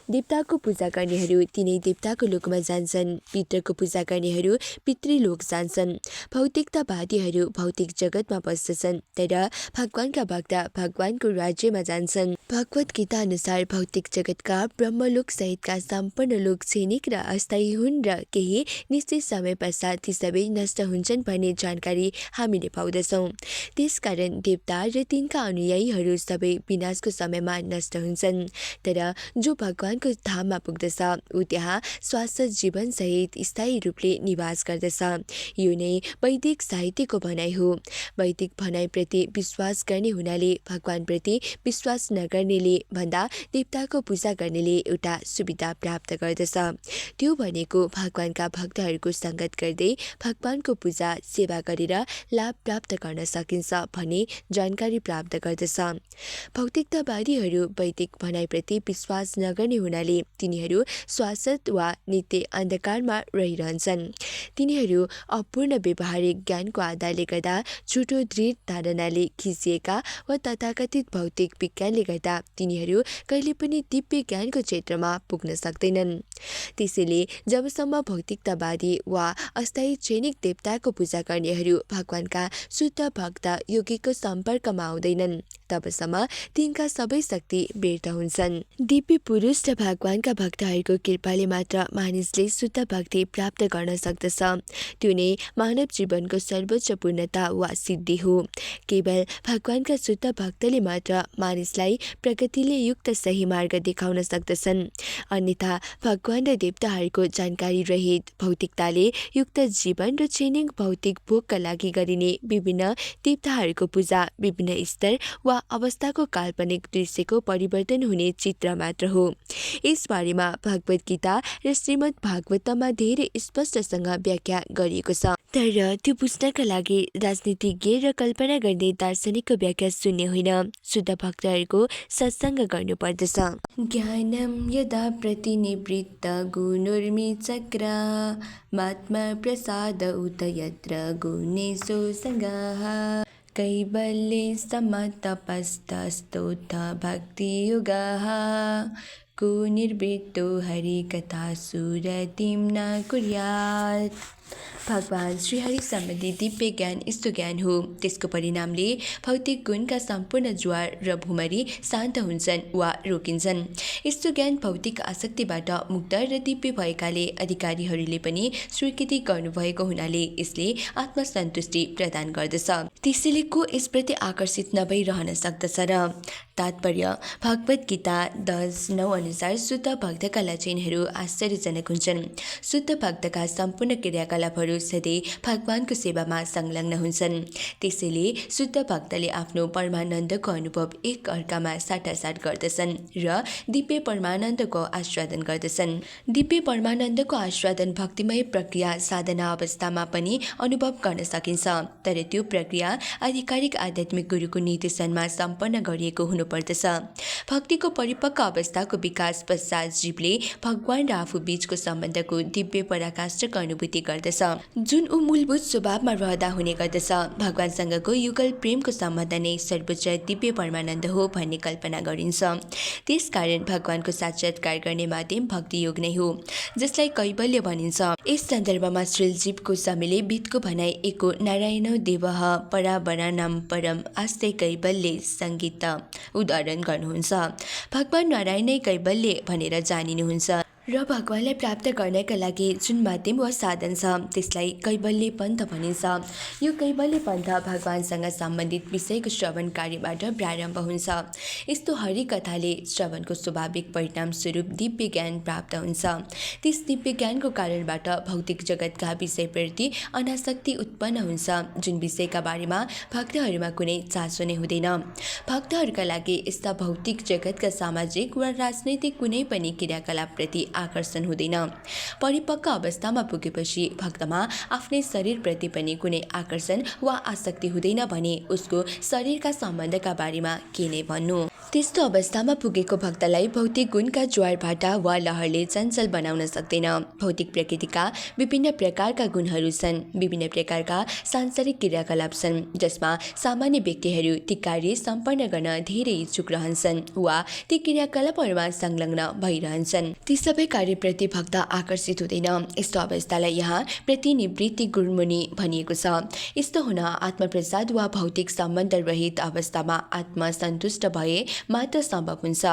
देवताको पूजा गर्नेहरू तिनै देवताको लोकमा जान्छन्। पितृको पूजा गर्नेहरू पितृलोक जान्छन्। भौतिकतावादीहरू भौतिक जगतमा बस्दछन्, तर भगवानका भक्त भगवानको राज्यमा जान्छन्। भगवत गीता अनुसार भौतिक जगतका ब्रह्मलोक सहितका सम्पूर्ण लोक क्षणिक र अस्थायी हुन् र केही निश्चित समय पश्चात ती सबै नष्ट हुन्छन् भन्ने जानकारी हामीले पाउँदछौँ। त्यसकारण देवता र तिनका अनुयायीहरू सबै विनाशको समयमा नष्ट हुन्छन्, तर जो भगवानको धाममा पुग्दछ ऊ त्यहाँ शाश्वत जीवनसहित स्थायी रूपले निवास गर्दछ। यो नै वैदिक साहित्यको भनाइ हो। वैदिक भनाइप्रति विश्वास गर्ने हुनाले भगवानप्रति विश्वास नगर्नेले भन्दा देवताको पूजा गर्नेले एउटा सुविधा प्राप्त गर्दछ। त्यो भनेको भगवानका भक्तहरूको सङ्गत गर्दै भगवानको पूजा सेवा गरेर लाभ प्राप्त गर्न सकिन्छ भन्ने जानकारी प्राप्त गर्दछ। भौतिकतावादीहरू वैदिक भनाइप्रति विश्वास नगर्ने हुनाले तिनीहरू शाश्वत वा नित्य अन्धकारमा रहिरहन्छन्। तिनीहरू अपूर्ण व्यवहारिक ज्ञानको आधारले गर्दा झुटो दृढ धारणाले खिचिएका वा तथाकथित भौतिक विज्ञानले गर्दा तिनीहरू कहिले पनि दिव्य ज्ञानको क्षेत्रमा पुग्न सक्दैनन्। त्यसैले जबसम्म भौतिकतावादी वा अस्थायी क्षणिक देवताको पूजा गर्नेहरू भगवानका शुद्ध भक्त योगीको सम्पर्कमा आउँदैनन् तबसम्म तिनका सबै शक्ति व्यर्थ हुन्छन्। दिव्य पुरुष र भगवानका भक्तहरूको कृपाले मात्र मानिसले शुद्ध भक्ति प्राप्त गर्न सक्दछ। त्यो नै मानव जीवनको सर्वोच्च पूर्णता वा सिद्धि हो। केवल भगवानका शुद्ध भक्तले मात्र मानिसलाई प्रगतिले युक्त सही मार्ग देखाउन सक्दछन्। अन्यथा भगवान र देवताहरूको जानकारी रहित भौतिकताले युक्त जीवन र क्षणिक भौतिक भोगका लागि गरिने विभिन्न देवताहरूको पूजा विभिन्न स्तर वा अवस्थाको काल्पनिक दृश्यको परिवर्तन हुने चित्र मात्र हो। यस बारेमा भगवत गीता र श्रीमद् भागवतमा धेरै स्पष्टसँग व्याख्या गरिएको छ। तर त्यो बुझ्नका लागि राजनीतिज्ञ र कल्पना गर्ने दार्शनिकको व्याख्या शून्य होइन। शुद्ध भक्तहरूको सत्सङ्ग गर्नुपर्दछ। ज्ञानम यदा प्रतिनिवृत्त गुणोर्मी चक्र मात्मा प्रसाद उत यत्र गुणेषु सङ्गः कैवल्ये समतपस्तस्तोथ भक्तियुगः कुनिर्वृत्तो हरिकथासु रतिं न कुर्यात्। भगवान श्रीहरि सम्बन्धी दिव्य ज्ञान यस्तो ज्ञान हो त्यसको परिणामले भौतिक गुणका सम्पूर्ण ज्वार र भुमरी शान्त हुन्छन् वा रोकिन्छन्। यस्तो ज्ञान भौतिक आसक्तिबाट मुक्त र दिव्य भएकाले अधिकारीहरूले पनि स्वीकृति गर्नुभएको हुनाले यसले आत्मसन्तुष्टि प्रदान गर्दछ। त्यसैले को यसप्रति आकर्षित नभइरहन सक्दछ र? तात्पर्य भगवत गीता 10:9 अनुसार शुद्ध भक्तका लक्षणहरू आश्चर्यजनक हुन्छन्। शुद्ध भक्तका सम्पूर्ण क्रियाकलापहरू सधैँ भगवानको सेवामा संलग्न हुन्छन्। त्यसैले शुद्ध भक्तले आफ्नो परमानन्दको अनुभव एक अर्कामा साटासाट गर्दछन् र दिव्य परमानन्दको आस्वादन गर्दछन्। दिव्य परमानन्दको आस्वादन भक्तिमय प्रक्रिया साधना अवस्थामा पनि अनुभव गर्न सकिन्छ, तर त्यो प्रक्रिया आधिकारिक आध्यात्मिक गुरुको निर्देशनमा सम्पन्न गरिएको हुनुपर्दछ। भक्तिको परिपक्व अवस्थाको विकास पश्चात जीवले भगवान र आफू बीचको सम्बन्धको दिव्य पराकाष्ठको अनुभूति गर्दछ, जुन ऊ मूलभूत स्वभावमा रहँदा हुने गर्दछ। भगवानसँगको युगल प्रेमको सम्बन्ध नै सर्वोच्च दिव्य परमानन्द हो भन्ने कल्पना गरिन्छ। त्यसकारण भगवानको साक्षात्कार गर्ने माध्यम भक्ति योग नै हो, जसलाई कैवल्य भनिन्छ। यस सन्दर्भमा श्रील गोस्वामीले भितको भनाइ एको नारायण देवः परावराणां परम आस्ते कैवल्य सङ्गीत उदाहरण गर्नुहुन्छ। भगवान नारायण नै कैवल्य भनेर जानिनुहुन्छ र भगवानलाई प्राप्त गर्नका लागि जुन माध्यम वा साधन छ त्यसलाई कैवल्य पन्थ भनिन्छ। यो कैवल्य पन्थ भगवानसँग सम्बन्धित विषयको श्रवण कार्यबाट प्रारम्भ हुन्छ। यस्तो हरिकथाले श्रवणको स्वाभाविक परिणाम स्वरूप दिव्य ज्ञान प्राप्त हुन्छ। त्यस दिव्य ज्ञानको कारणबाट भौतिक जगतका विषयप्रति अनासक्ति उत्पन्न हुन्छ, जुन विषयका बारेमा भक्तहरूमा कुनै चासो नै हुँदैन। भक्तहरूका लागि यस्ता भौतिक जगतका सामाजिक वा राजनैतिक कुनै पनि क्रियाकलापप्रति आकर्षण हुँदैन। परिपक्व अवस्थामा पुगेपछि भक्तमा आफ्नै शरीरप्रति पनि कुनै आकर्षण वा आसक्ति हुँदैन भने उसको शरीरका सम्बन्धका बारेमा के नै भन्नु। त्यस्तो अवस्थामा पुगेको भक्तलाई भौतिक गुणका ज्वारभाटा वा लहरले चञ्चल बनाउन सक्दैन। भौतिक प्रकृतिका विभिन्न प्रकारका गुणहरू छन्। विभिन्न प्रकारका सांसारिक क्रियाकलाप छन् जसमा सामान्य व्यक्तिहरू ती कार्य सम्पन्न गर्न धेरै इच्छुक रहन्छन् वा ती क्रियाकलापहरूमा संलग्न भइरहन्छन्। ती सबै कार्यप्रति भक्त आकर्षित हुँदैन। यस्तो अवस्थालाई यहाँ प्रतिनिवृत्ति गुणमुनि भनिएको छ। यस्तो हुन आत्मप्रसाद वा भौतिक सम्बन्ध रहित अवस्थामा आत्मा सन्तुष्ट भए मात्र सम्भव हुन्छ।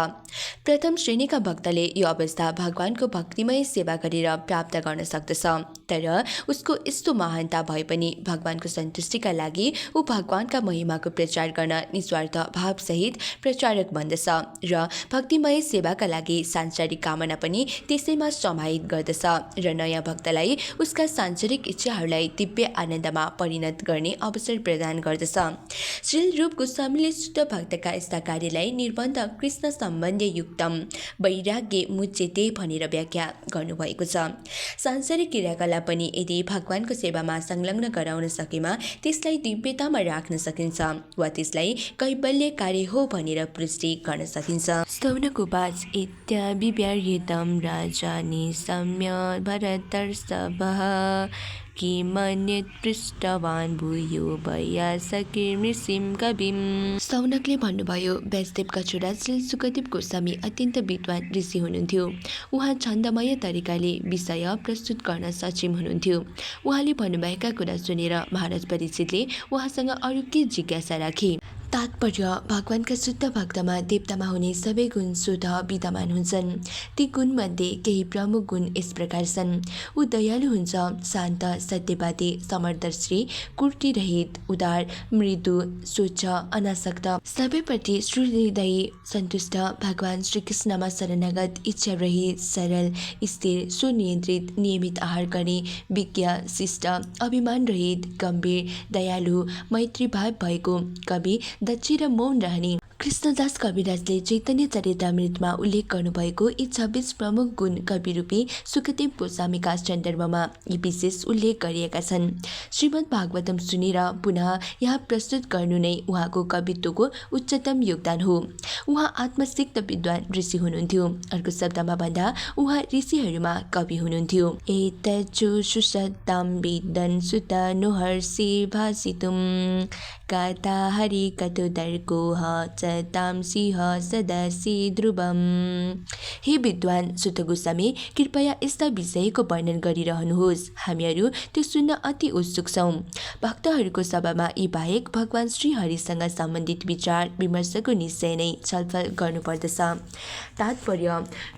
प्रथम श्रेणीका भक्तले यो अवस्था भगवानको भक्तिमय सेवा गरेर प्राप्त गर्न सक्दछ, तर उसको यस्तो महानता भए पनि भगवानको सन्तुष्टिका लागि ऊ भगवानका महिमाको प्रचार गर्न निस्वार्थ भावसहित प्रचारक बन्दछ र भक्तिमय सेवाका लागि सांसारिक कामना पनि त्यसैमा समाहित गर्दछ र नयाँ भक्तलाई उसका सांसारिक इच्छाहरूलाई दिव्य आनन्दमा परिणत गर्ने अवसर प्रदान गर्दछ। श्री रूप गोस्वामीले शुद्ध भक्तका यस्ता कार्यलाई निर्बन्ध कृष्ण सम्बन्धी युक्तम वैराग्य मुच्यते भनेर व्याख्या गर्नुभएको छ। सांसारिक क्रियाकलाप पनि यदि भगवानको सेवामा संलग्न गराउन सकेमा त्यसलाई दिव्यतामा राख्न सकिन्छ वा त्यसलाई कैवल्य कार्य हो भनेर पुष्टि गर्न सकिन्छ। स्तवनकुवाच इत्याभिव्याह्यतं राजानि सम्य भरतर्षभः किमन्यत् पृष्टवान् भूयो वैयासकीर्षिं कविम्। स्तवनकले भन्नुभयो, व्यासदेवका छोरा श्री सुखदेव गोस्वामी अत्यन्त विद्वान ऋषि हुनुहुन्थ्यो। उहाँ छन्दमय तरिकाले विषय प्रस्तुत गर्न सक्षम हुनुहुन्थ्यो। उहाँले भन्नुभएका कुरा सुनेर महाराज परीक्षितले उहाँसँग अरू के जिज्ञासा राखे। तात्पर्य, भगवानका शुद्ध भक्तमा देवतामा हुने सबै गुण स्वतः विद्यमान हुन्छन्। ती गुणमध्ये केही प्रमुख गुण यस प्रकार छन्। ऊ दयालु हुन्छ, शान्त, सत्यवादी, समदर्शी, कुर्तीरहित, उदार, मृदु, स्वच्छ, अनासक्त, सबैप्रति सुहृदयी, सन्तुष्ट, भगवान श्रीकृष्णमा शरणागत, इच्छारहित, सरल, स्थिर, सुनियन्त्रित, नियमित आहार गर्ने, विज्ञ, शिष्ट, अभिमानरहित, गम्भीर, दयालु, मैत्रीभाव भएको, कवि, दक्षी र मौन रहने। कृष्णदास कविराजले चैतन्य चरितामृतमा उल्लेख गर्नुभएको यी 26 प्रमुख गुण कविरूपी सुखदेव गोस्वामीका सन्दर्भमा यी विशेष उल्लेख गरिएका छन्। श्रीमद् भागवतम सुनेर पुनः यहाँ प्रस्तुत गर्नु नै उहाँको कवित्वको उच्चतम योगदान हो। उहाँ आत्मसिक्त विद्वान ऋषि हुनुहुन्थ्यो। अर्को शब्दमा भन्दा उहाँ ऋषिहरूमा कवि हुनुहुन्थ्यो। एतच्चु सुसत्तां वेदन् सुतनुहर्षि भासितुं कथा हरि कतुदर्कोह ताम सिंह सदसि ध्रुवम। हे विद्वान सुत गोस्वामी, कृपया यस्ता विषयको वर्णन गरिरहनुहोस्। हामीहरू त्यो सुन्न अति उत्सुक छौँ। भक्तहरूको सभामा यी बाहेक भगवान श्री हरिसँग सम्बन्धित विचार विमर्शको निश्चय नै छलफल गर्नुपर्दछ। तात्पर्य,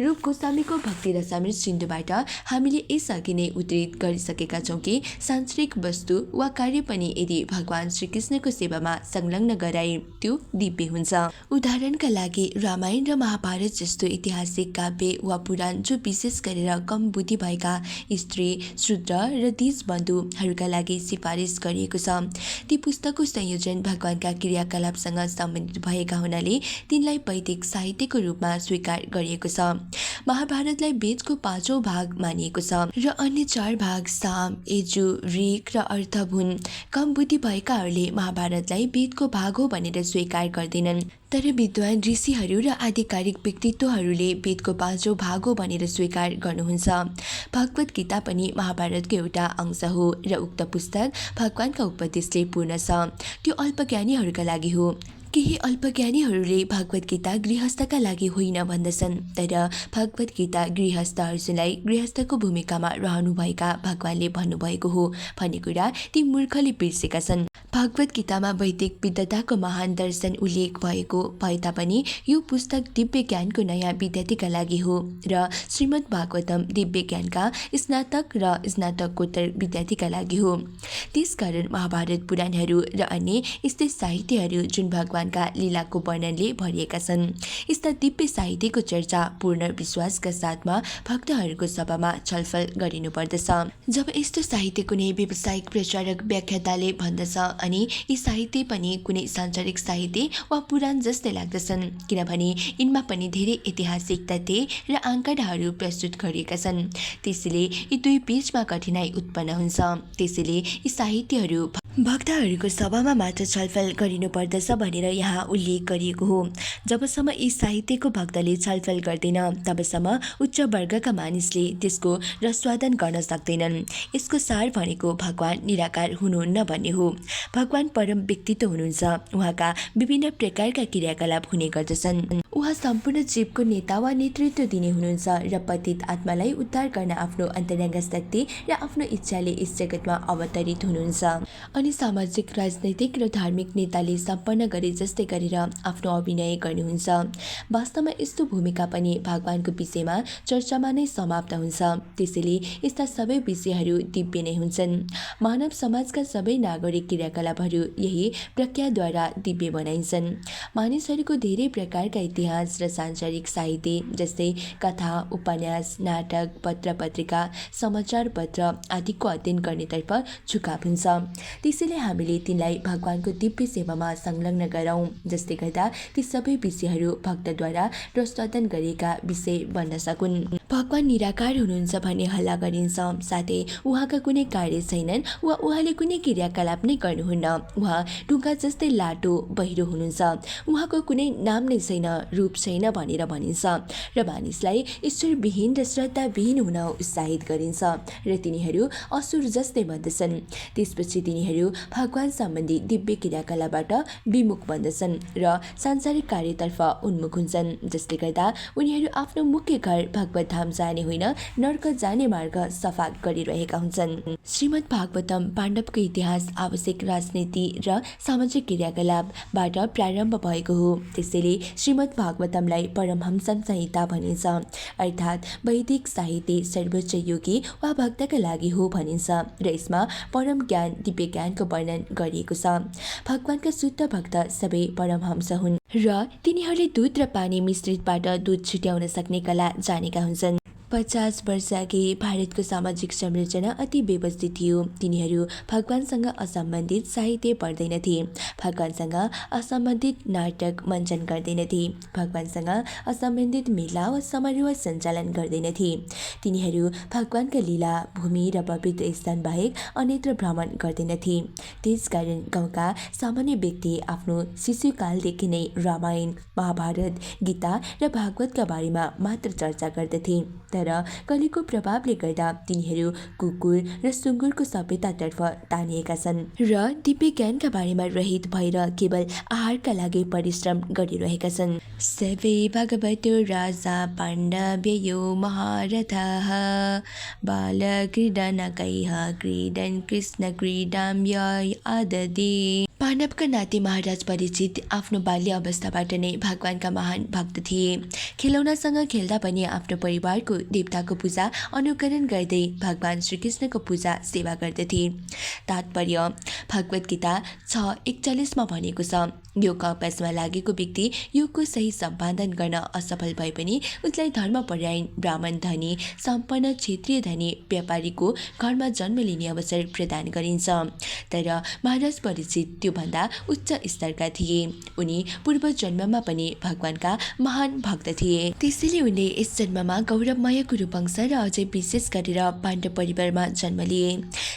रूप गोस्वामीको भक्ति रसामृत सिन्धुबाट हामीले यसअघि नै उद्धृत गरिसकेका छौँ कि सांसारिक वस्तु वा कार्य पनि यदि भगवान श्रीकृष्णको सेवामा संलग्न गराए त्यो दिव्य हुन्छ। उदाहरणका लागि रामायण र महाभारत जस्तो ऐतिहासिक काव्य वा पुराण जो विशेष गरेर कम बुद्धि भएका स्त्री, शूद्र र दिज बन्धुहरूका लागि सिफारिस गरिएको छ। ती पुस्तकको संयोजन भगवानका क्रियाकलापसँग सम्बन्धित भएका हुनाले तिनलाई वैदिक साहित्यको रूपमा स्वीकार गरिएको छ। महाभारतलाई वेदको 5औं भाग मानिएको छ र अन्य 4 भाग साम, यजु, ऋग र अर्थव हुन्। कम बुद्धि भएकाहरूले महाभारतलाई वेदको भाग हो भनेर स्वीकार गर्दैनन्, तर विद्वान ऋषिहरू र आधिकारिक व्यक्तित्वहरूले वेदको 5औं भाग हो भनेर स्वीकार गर्नुहुन्छ। भगवत गीता पनि महाभारतको एउटा अंश हो र उक्त पुस्तक भगवानका उपदेशले पूर्ण छ। त्यो अल्पज्ञानीहरूका लागि हो। केही अल्पज्ञानीहरूले भगवत गीता गृहस्थका लागि होइन भन्दछन्, तर भगवत गीता गृहस्थ अर्जुनलाई गृहस्थको भूमिकामा रहनुभएका भगवानले भन्नुभएको हो भन्ने कुरा ती मूर्खले बिर्सेका छन्। भगवत गीतामा वैदिक विद्वताको महान दर्शन उल्लेख भएको भए तापनि यो पुस्तक दिव्य ज्ञानको नयाँ विद्यार्थीका लागि हो र श्रीमद् भागवतम दिव्य ज्ञानका स्नातक र स्नातकोत्तर विद्यार्थीका लागि हो। त्यसकारण महाभारत पुराणहरू र अन्य यस्तै साहित्यहरू जुन भगवानका लीलाको वर्णनले भरिएका छन्, यस्ता दिव्य साहित्यको चर्चा पूर्ण विश्वासका साथमा भक्तहरूको सभामा छलफल गरिनुपर्दछ। जब यस्तो साहित्य कुनै व्यावसायिक प्रचारक व्याख्याताले भन्दछ अनि यी साहित्य पनि कुनै सांसारिक साहित्य वा पुराण जस्तै लाग्दछन्, किनभने यिनमा पनि धेरै ऐतिहासिक तथ्य र आँकडाहरू प्रस्तुत गरिएका छन्। त्यसैले यी दुई बीचमा कठिनाई उत्पन्न हुन्छ। त्यसैले यी साहित्यहरू भक्तहरूको सभामा मात्र छलफल गरिनुपर्दछ भनेर यहाँ उल्लेख गरिएको हो। जबसम्म यी साहित्यको भक्तले छलफल गर्दैन तबसम्म उच्च वर्गका मानिसले त्यसको रसवादन गर्न सक्दैनन्। यसको सार भनेको भगवान निराकार हुनुहुन्न भन्ने हो। भगवान परम व्यक्तित्व हुनुहुन्छ। उहाँका विभिन्न प्रकारका क्रियाकलाप हुने गर्दछन्। उहाँ सम्पूर्ण जीवको नेता वा नेतृत्व दिने हुनुहुन्छ र पतित आत्मालाई उद्धार गर्न आफ्नो अन्तरङ्ग शक्ति र आफ्नो इच्छाले यस जगतमा अवतरित हुनुहुन्छ। अनि सामाजिक, राजनैतिक र धार्मिक नेताले सम्पन्न गरे जस्तै गरेर आफ्नो अभिनय गर्नुहुन्छ। वास्तवमा यस्तो भूमिका पनि भगवानको विषयमा चर्चामा नै समाप्त हुन्छ। त्यसैले यस्ता सबै विषयहरू दिव्य नै हुन्छन्। मानव समाजका सबै नागरिक क्रियाकलापहरू यही प्रक्रियाद्वारा दिव्य बनाइन्छन्। मानिसहरूको धेरै प्रकारका इतिहास र सांसारिक साहित्य जस्तै कथा, उपन्यास, नाटक, पत्र पत्रिका, समाचार पत्र आदिको अध्ययन गर्नेतर्फ झुकाव हुन्छ। त्यसैले हामीले तिनलाई भगवानको दिव्य सेवामा संलग्न गरौँ, जसले गर्दा ती सबै विषयहरू भक्तद्वारा प्रस्तुत गरिएका विषय बन्न सकुन्। भगवान निराकार हुनुहुन्छ भन्ने हल्ला गरिन्छ, साथै उहाँका कुनै कार्य छैनन् वा उहाँले कुनै क्रियाकलाप नै गर्नुहुन्न। उहाँ ढुङ्गा जस्तै लाटो, बहिरो हुनुहुन्छ। उहाँको कुनै नाम नै छैन, रूप छैन भनेर भनिन्छ र मानिसलाई ईश्वरविहीन र श्रद्धाविहीन हुन उत्साहित गरिन्छ र तिनीहरू असुर जस्तै बन्दछन्। त्यसपछि तिनीहरू भगवान सम्बन्धी दिव्य क्रियाकलापबाट विमुख बन्दछन् र सांसारिक कार्यतर्फ उन्मुख हुन्छन्, जसले गर्दा उनीहरू आफ्नो मुख्य घर भगवत धाम जाने होइन, नर्क जाने मार्ग सफा गरिरहेका हुन्छन्। श्रीमद् भागवतम पाण्डवको इतिहास आवश्यक राजनीति र सामाजिक क्रियाकलापबाट प्रारम्भ भएको हो। त्यसैले श्रीमद् भागवतमलाई परमहंस संहिता भनिन्छ, अर्थात् वैदिक साहित्य सर्वोच्च योगी वा भक्तका लागि हो भनिन्छ र यसमा परम ज्ञान, दिव्य ज्ञानको वर्णन गरिएको छ। भगवानका शुद्ध भक्त सबै परमहंस हुन् र तिनीहरूले दूध र पानी मिश्रितबाट दूध छुट्याउन सक्ने कला जानेका हुन्छन्। 50 वर्ष अघि भारतको सामाजिक संरचना अति व्यवस्थित थियो। तिनीहरू भगवानसँग असम्बन्धित साहित्य पढ्दैनथे, भगवानसँग असम्बन्धित नाटक मञ्चन गर्दैनथे, भगवानसँग असम्बन्धित मेला वा समारोह सञ्चालन गर्दैनथे। तिनीहरू भगवानका लीला, भूमि र पवित्र स्थान बाहेक अन्यत्र भ्रमण गर्दैनथे। त्यसकारण गाउँका सामान्य व्यक्ति आफ्नो शिशुकालदेखि नै रामायण, महाभारत, गीता र भागवतका बारेमा मात्र चर्चा गर्दथे। तर कलिको प्रभावले गर्दा तिनीहरू कुकुर र सुँगुरको सभ्यतातर्फ तानिएका छन् र दिव्य ज्ञानका बारेमा रहित भएर केवल आहारका लागि परिश्रम गरिरहेका छन्। सबै भगवतो राजा पाण्डव्यो महारथः बालक्रीडनकैः क्रीडन् कृष्ण क्रीडां आददे। पाण्डवका नाति महाराज परीक्षित आफ्नो बाल्य अवस्थाबाट नै भगवानका महान भक्त थिए। खेलौनासँग खेल्दा पनि आफ्नो परिवारको देवताको पूजा अनुकरण गर्दै भगवान श्रीकृष्णको पूजा सेवा गर्दथे। तात्पर्य भगवत गीता 6:41 भनेको छ, योग अभ्यासमा लागेको व्यक्ति योगको सही सम्पादन गर्न असफल भए पनि उसलाई धर्मपरायण, ब्राह्मण, धनी, सम्पन्न, क्षेत्रीय धनी व्यापारीको घरमा जन्म लिने अवसर प्रदान गरिन्छ। तर महाराज परीक्षित त्योभन्दा उच्च स्तरका थिए। उनी पूर्व जन्ममा पनि भगवानका महान भक्त थिए। त्यसैले उनले यस जन्ममा गौरवमय कुरुवंश र अझै विशेष गरेर पाण्डव परिवारमा जन्म लिए।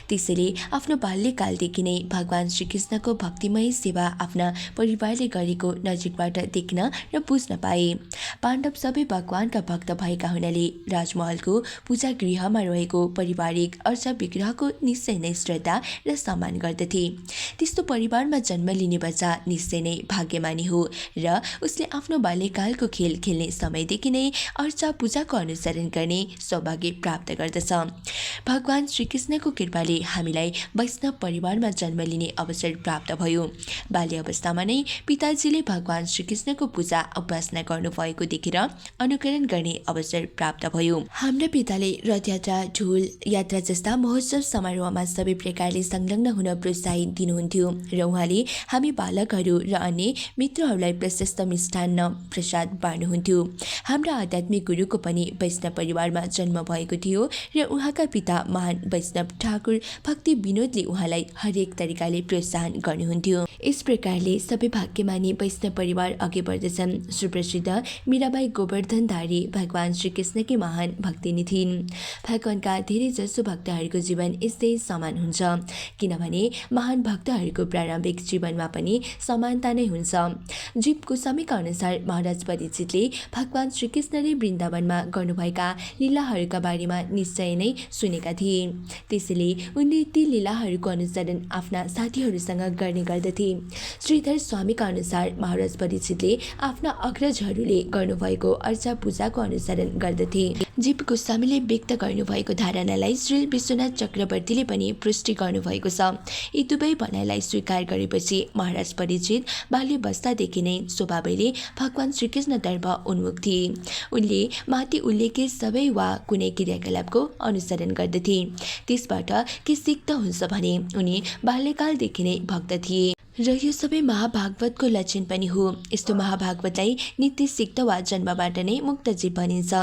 त्यसैले आफ्नो बाल्यकालदेखि नै भगवान श्रीकृष्णको भक्तिमय सेवा आफ्ना परिवारले गरेको नजिकबाट देख्न र बुझ्न पाए। पाण्डव सबै भगवानका भक्त भएका हुनाले राजमहलको पूजा गृहमा रहेको पारिवारिक अर्चा विग्रहको निश्चय नै श्रद्धा र सम्मान गर्दथे। त्यस्तो परिवारमा जन्म लिने बच्चा निश्चय नै भाग्यमानी हो र उसले आफ्नो बाल्यकालको खेल खेल्ने समयदेखि नै अर्चा पूजाको अनुसरण गर्ने सौभाग्य प्राप्त गर्दछ। भगवान श्रीकृष्णको कृपाले हामीलाई वैष्णव परिवारमा जन्म लिने अवसर प्राप्त भयो। बाल्य अवस्थामा नै पिताजीले भगवान श्रीकृष्णको पूजा उपासना गर्नुभएको देखेर अनुकरण गर्ने अवसर प्राप्त भयो। हाम्रा पिताले रथयात्रा, ढोल यात्रा जस्ता महोत्सव समारोहमा सबै प्रकारले संलग्न हुन प्रोत्साहित दिनुहुन्थ्यो र उहाँले हामी बालकहरू र अन्य मित्रहरूलाई प्रशस्त मिष्टान्न प्रसाद बाँड्नुहुन्थ्यो। हाम्रा आध्यात्मिक गुरुको पनि वैष्णव परिवारमा जन्म भएको थियो र उहाँका पिता महान वैष्णव ठाकुर भक्ति विनोदले उहाँलाई हरेक तरिकाले प्रोत्साहन गर्नुहुन्थ्यो। यस प्रकारले सबै भाग्यमानी वैष्णव परिवार अघि बढ्दछन्। सुप्रसिद्ध मीराबाई गोवर्धनधारी भगवान श्रीकृष्णकी महान भक्तिनी थिइन्। भगवानका धेरै जसो भक्तहरूको जीवन यस्तै समान हुन्छ, किनभने महान भक्तहरूको प्रारम्भिक जीवनमा पनि समानता नै हुन्छ। जीव गोस्वामीका अनुसार महाराज परीक्षितले भगवान श्रीकृष्णले वृन्दावनमा गर्नुभएका लीलाहरूका बारेमा निश्चय नै सुनेका थिए। त्यसैले उनले ती लीलाहरूको अनुसरण आफ्ना साथीहरूसँग गर्ने गर्दथे। श्रीधर स्वामीका अनुसार महाराज परीक्षितले आफ्ना अग्रजहरूले गर्नुभएको अर्चा पूजाको अनुसरण गर्दथे। जीव गोस्वामीले व्यक्त गर्नुभएको धारणालाई श्री विश्वनाथ चक्रवर्तीले पनि पुष्टि गर्नुभएको छ। यी दुवै भनाइलाई स्वीकार गरेपछि महाराज परीक्षित बाल्यवस्थादेखि नै स्वभावैले भगवान श्रीकृष्णतर्फ उन्मुख थिए। उनले माथि उल्लेखित सबै वा कुनै क्रियाकलापको अनुसरण गर्दथे। त्यसबाट के सिद्ध हुन्छ भने उनी बाल्यकालदेखि नै भक्त थिए र यो सबै महाभागवतको लक्षण पनि हो। यस्तो महाभागवतलाई नित्य सिक्त वा जन्मबाट नै मुक्त जीव भनिन्छ।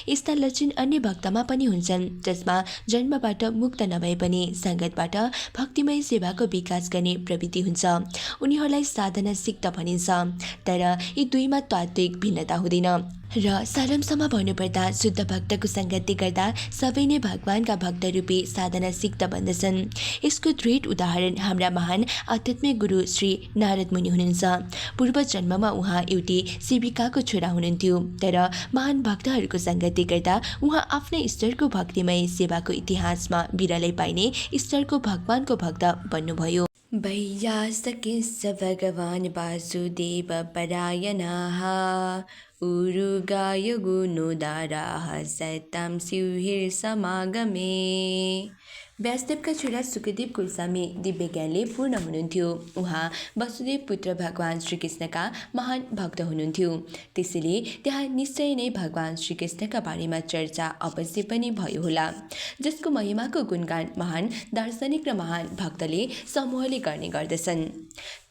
यस्ता लक्षण अन्य भक्तमा पनि हुन्छन्, जसमा जन्मबाट मुक्त नभए पनि सङ्गतबाट भक्तिमय सेवाको विकास गर्ने प्रवृत्ति हुन्छ। उनीहरूलाई साधना सिक्त भनिन्छ। तर यी दुईमा तात्विक भिन्नता हुँदैन र सारांशमा भन्नुपर्दा शुद्ध भक्तको सङ्गति गर्दा सबै नै भगवानका भक्त रूपी साधना सिक्त बन्दछन्। यसको दृढ उदाहरण हाम्रा महान आध्यात्मिक गुरु श्री नारद मुनि हुनुहुन्छ। पूर्व जन्ममा उहाँ एउटी सेविकाको छोरा हुनुहुन्थ्यो, तर महान भक्तहरूको सङ्गति गर्दा उहाँ आफ्नै ईश्वरको भक्तिमय सेवाको इतिहासमा बिरलै पाइने ईश्वरको भगवानको भक्त बन्नुभयो। वैयासकेश भगवान वासुदेव परायणाः उरुगाय गुणोदाराः सतां सिंहिर समागमे। व्यासदेवका छोरा सुखदेव गोस्वामी दिव्य ज्ञानले पूर्ण हुनुहुन्थ्यो। उहाँ वसुदेव पुत्र भगवान श्रीकृष्णका महान भक्त हुनुहुन्थ्यो। त्यसैले त्यहाँ निश्चय नै भगवान श्रीकृष्णका बारेमा चर्चा अवश्य पनि भयो होला, जसको महिमाको गुणगान महान दार्शनिक र महान भक्तले समूहले गर्ने गर्दछन्।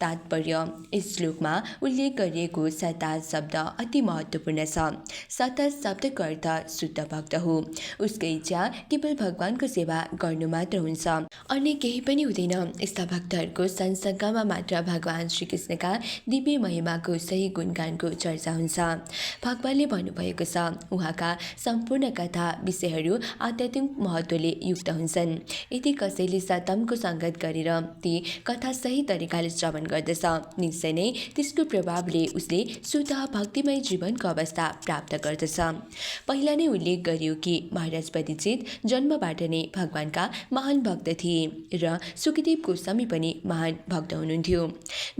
तात्पर्य: यस श्लोकमा उल्लेख गरिएको सता शब्द अति महत्त्वपूर्ण छ। सता शब्दको अर्थ शुद्ध भक्त हो। उसको इच्छा केवल भगवानको सेवा गर्नु मात्र हुन्छ, अन्य केही पनि हुँदैन। यस्ता भक्तहरूको संसर्गमा मात्र भगवान श्रीकृष्णका दिव्य महिमाको सही गुणगानको चर्चा हुन्छ। भगवानले भन्नुभएको छ, उहाँका सम्पूर्ण कथा विषयहरू आध्यात्मिक महत्त्वले युक्त हुन्छन्। यदि कसैले सतमको सङ्गत गरेर ती कथा सही तरिकाले श्रवण गर्दछ, निश्चय नै त्यसको प्रभावले उसले शुद्ध भक्तिमय जीवनको अवस्था प्राप्त गर्दछ। पहिला नै उल्लेख गरियो कि महाराज परीक्षित जन्मबाट नै भगवानका महान भक्त थिए र सुखदेव गोस्वामी पनि महान भक्त हुनुहुन्थ्यो।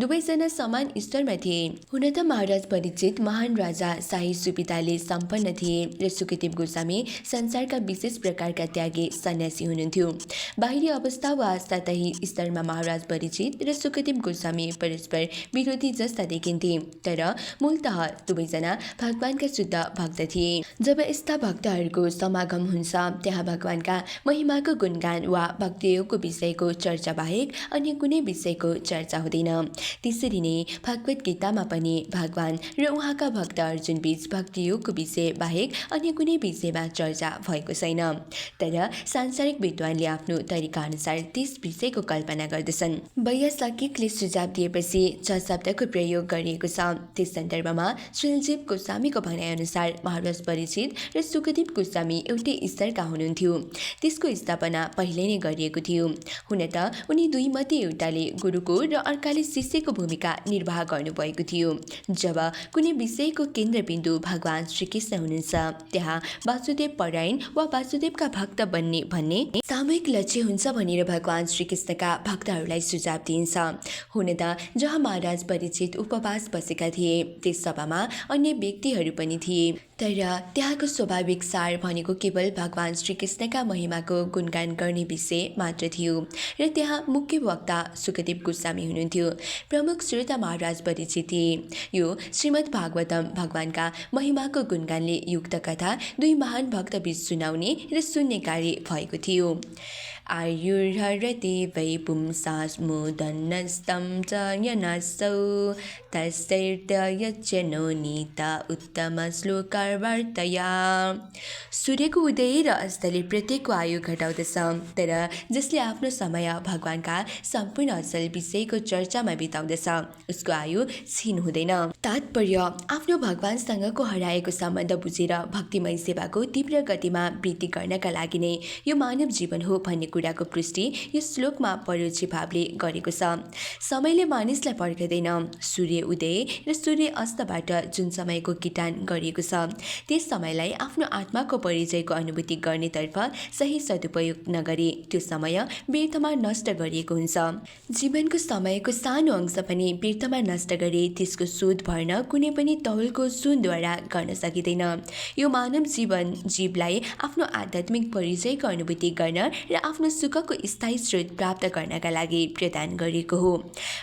दुवैजना समान स्तरमा थिए। हुन त महाराज परीक्षित महान राजा शाही सुविधाले सम्पन्न थिए र सुखदेव गोस्वामी संसारका विशेष प्रकारका त्यागी सन्यासी हुनुहुन्थ्यो। बाहिरी अवस्था वा सतही स्तरमा महाराज परीक्षित र सुखदेव गोस्वामी परस्पर विरोधी जस्ता देखिन्थे, तर मूलतः दुवैजना भगवानका शुद्ध भक्त थिए। जब यस्ता भक्तहरूको समागम हुन्छ, त्यहाँ भगवानका महिमाको गुणगान वा भक्तियोगको विषयको चर्चा बाहेक अन्य कुनै विषयको चर्चा हुँदैन। त्यसरी नै भगवत गीतामा पनि भगवान र उहाँका भक्त अर्जुन बीच भक्तियोगको विषय बाहेक अन्य कुनै विषयमा चर्चा भएको छैन। तर सांसारिक विद्वानले आफ्नो तरिका अनुसार त्यस विषयको कल्पना गर्दछन्। वैयासकिकले सुझाव दिएपछि 6 शब्दको प्रयोग गरिएको छ। त्यस सन्दर्भमा श्रीजीव गोस्वामीको भनाइअनुसार महाराज परीक्षित र सुखदेव गोस्वामी एउटै स्तरका हुनुहुन्थ्यो। त्यसको स्थापना पहिले नै गरिएको थियो। हुन त उनी दुई मध्ये एउटाले गुरुको र अर्काले शिष्यको भूमिका निर्वाह गर्नुभएको थियो। जब कुनै विषयको केन्द्रबिन्दु भगवान श्रीकृष्ण हुनुहुन्छ, त्यहाँ वासुदेव परायण वा वासुदेवका भक्त बन्ने भन्ने सामूहिक लक्ष्य हुन्छ भनेर भगवान श्रीकृष्णका भक्तहरूलाई सुझाव दिइन्छ। हुन त जहाँ महाराज परीक्षित उपवास बसेका थिए, त्यस सभामा अन्य व्यक्तिहरू पनि थिए, तर त्यहाँको स्वाभाविक सार भनेको केवल भगवान श्रीकृष्णका महिमाको गुणगान गर्ने विषय मात्र थियो र त्यहाँ मुख्य वक्ता सुखदेव गोस्वामी हुनुहुन्थ्यो। प्रमुख श्रोता महाराज परीक्षित थिए। यो श्रीमद् भागवतम भगवानका महिमाको गुणगानले युक्त कथा दुई महान भक्तबीच सुनाउने र सुन्ने कार्य भएको थियो। आयुर्हरति वै पुंसास्मुदन्नस्तं च यनसौ तस्यैर्त्ययच्यनो नीता उत्तमश्लोकर्वर्तया। सूर्यको उदय र अस्तले प्रत्येकको आयु घटाउँदछ, तर जसले आफ्नो समय भगवानका सम्पूर्ण असल विषयको चर्चामा बिताउँदछ उसको आयु क्षीण हुँदैन। तात्पर्य, आफ्नो भगवानसँगको हराएको सम्बन्ध बुझेर भक्तिमय सेवाको तीव्र गतिमा वृद्धि गर्नका लागि नै यो मानव जीवन हो भन्ने कुराको पुष्टि यो श्लोकमा परोक्ष भावले गरेको छ। समयले मानिसलाई पर्खदैन। सूर्य उदय र सूर्य अस्तबाट जुन समयको किटान गरिएको छ त्यस समयलाई आफ्नो आत्माको परिचयको अनुभूति गर्नेतर्फ सही सदुपयोग नगरी त्यो समय व्यर्थमा नष्ट गरिएको हुन्छ। जीवनको समयको सानो अंश पनि व्यर्थमा नष्ट गरे त्यसको शोध भर्न कुनै पनि तौलको सुनद्वारा गर्न सकिँदैन। यो मानव जीवलाई आफ्नो आध्यात्मिक परिचयको अनुभूति गर्न र आफ्नो सुखको स्थायी स्रोत प्राप्त गर्नका लागि प्रदान गरिएको हो।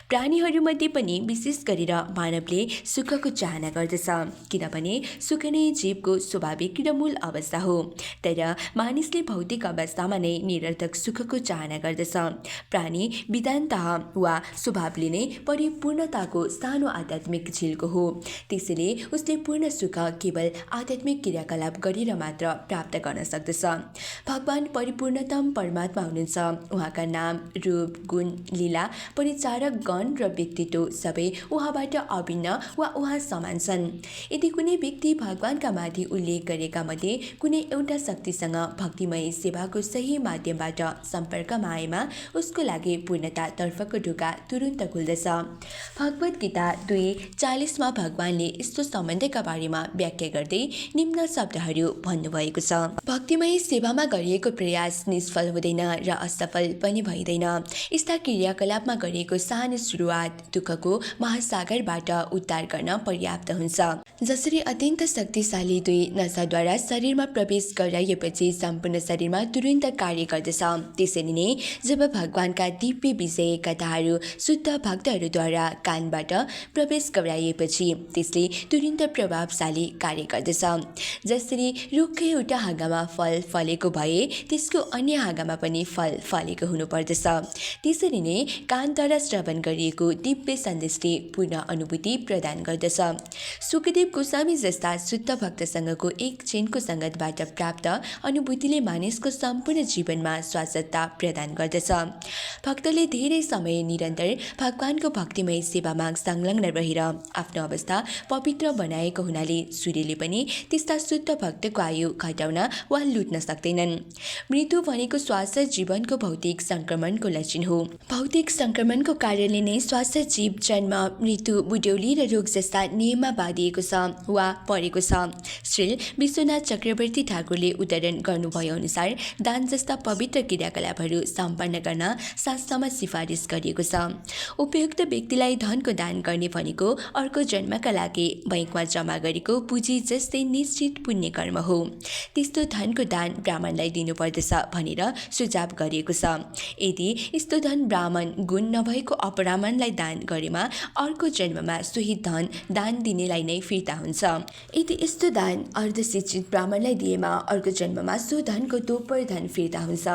प्राणीहरूमध्ये पनि विशेष गरेर मानवले सुखको चाहना गर्दछ, किनभने सुख नै जीवको स्वाभाविक र मूल अवस्था हो। तर मानिसले भौतिक अवस्थामा नै निरर्थक सुखको चाहना गर्दछ। प्राणी विधान्तः वा स्वभावले नै परिपूर्णताको सानो आध्यात्मिक झिल्को हो। त्यसैले उसले पूर्ण सुख केवल आध्यात्मिक क्रियाकलाप गरेर मात्र प्राप्त गर्न सक्दछ। भगवान परिपूर्णतम परमात्मा हुनुहुन्छ। उहाँका नाम, रूप, गुण, लीला, परिचारक गण र व्यक्तित्व सबै उहाँबाट अभिन्न वा उहाँ समान छन्। यदि कुनै व्यक्ति भगवानका माथि उल्लेख गरेका मध्ये कुनै एउटा शक्तिसँग भक्तिमय सेवाको सही माध्यमबाट सम्पर्कमा आएमा उसको लागि पूर्णतातर्फको ढोका तुरुन्त खुल्दछ। भगवत गीता 2:40मा भगवानले यस्तो सम्बन्धका बारेमा व्याख्या गर्दै निम्न शब्दहरू भन्नुभएको छ। भक्तिमय सेवामा गरिएको प्रयास निष्फल हुँदैन र असफल पनि भइँदैन। यस्ता क्रियाकलापमा गरिएको सानो सुरुवात दुःखको महासागरबाट उद्धार गर्न पर्याप्त हुन्छ। जसरी अत्यन्त शक्तिशाली दुई नशाद्वारा शरीरमा प्रवेश गराइएपछि सम्पूर्ण शरीरमा तुरुन्त कार्य गर्दछ, त्यसरी नै जब भगवानका दिव्य विषय कथाहरू शुद्ध भक्तहरूद्वारा कानबाट प्रवेश गराइएपछि त्यसले तुरुन्त प्रभावशाली कार्य गर्दछ। जसरी रुखकै एउटा हाँगामा फल फलेको भए त्यसको अन्य हाँगामा पनि फल फलेको हुनुपर्दछ, त्यसरी नै कानद्वारा श्रवण गरिएको दिव्य सन्देशले पूर्ण अनुभूति प्रदान गर्दछ। सुखदेव गोस्वामी जस्ता शुद्ध भक्तसँगको एक क्षणको सङ्गतबाट प्राप्त अनुभूतिले मानिसको सम्पूर्ण जीवनमा शाश्वतता प्रदान गर्दछ। भक्तले धेरै समय निरन्तर भगवानको भक्तिमय सेवामा संलग्न रहेर आफ्नो अवस्था पवित्र बनाएको हुनाले सूर्यले पनि त्यस्ता शुद्ध भक्तको आयु घटाउन वा लुट्न सक्दैनन्। मृत्यु भनेको स्वास्थ्य जीवनको भौतिक सङ्क्रमणको लक्षण हो। भौतिक सङ्क्रमणको कारणले नै स्वास्थ्य जीव जन्म, मृत्यु, बुढ्यौली र रोग जस्ता नियममा बाँधिएको छ वा परेको छ। श्री विश्वनाथ चक्रवर्ती ठाकुरले उदाहरण गर्नुभयो अनुसार दान जस्ता पवित्र क्रियाकलापहरू सम्पन्न गर्न शास्त्रमा सिफारिस गरिएको छ। उपयुक्त व्यक्तिलाई धनको दान गर्ने भनेको अर्को जन्मका लागि बैंकमा जम्मा गरेको पुँजी जस्तै निश्चित पुण्य कर्म हो। त्यस्तो धनको दान ब्राह्मणलाई दिनुपर्दछ भनेर सुझाव गरिएको छ। यदि यस्तो धन ब्राह्मण गुण नभएको अब्राह्मणलाई दान गरेमा अर्को जन्ममा सोही धन दान दिनेलाई नै फिर्ता हुन्छ। यदि यस्तो दान अर्धशिक्षित ब्राह्मणलाई दिएमा अर्को जन्ममा सो धनको दोब्बर धन फिर्ता हुन्छ।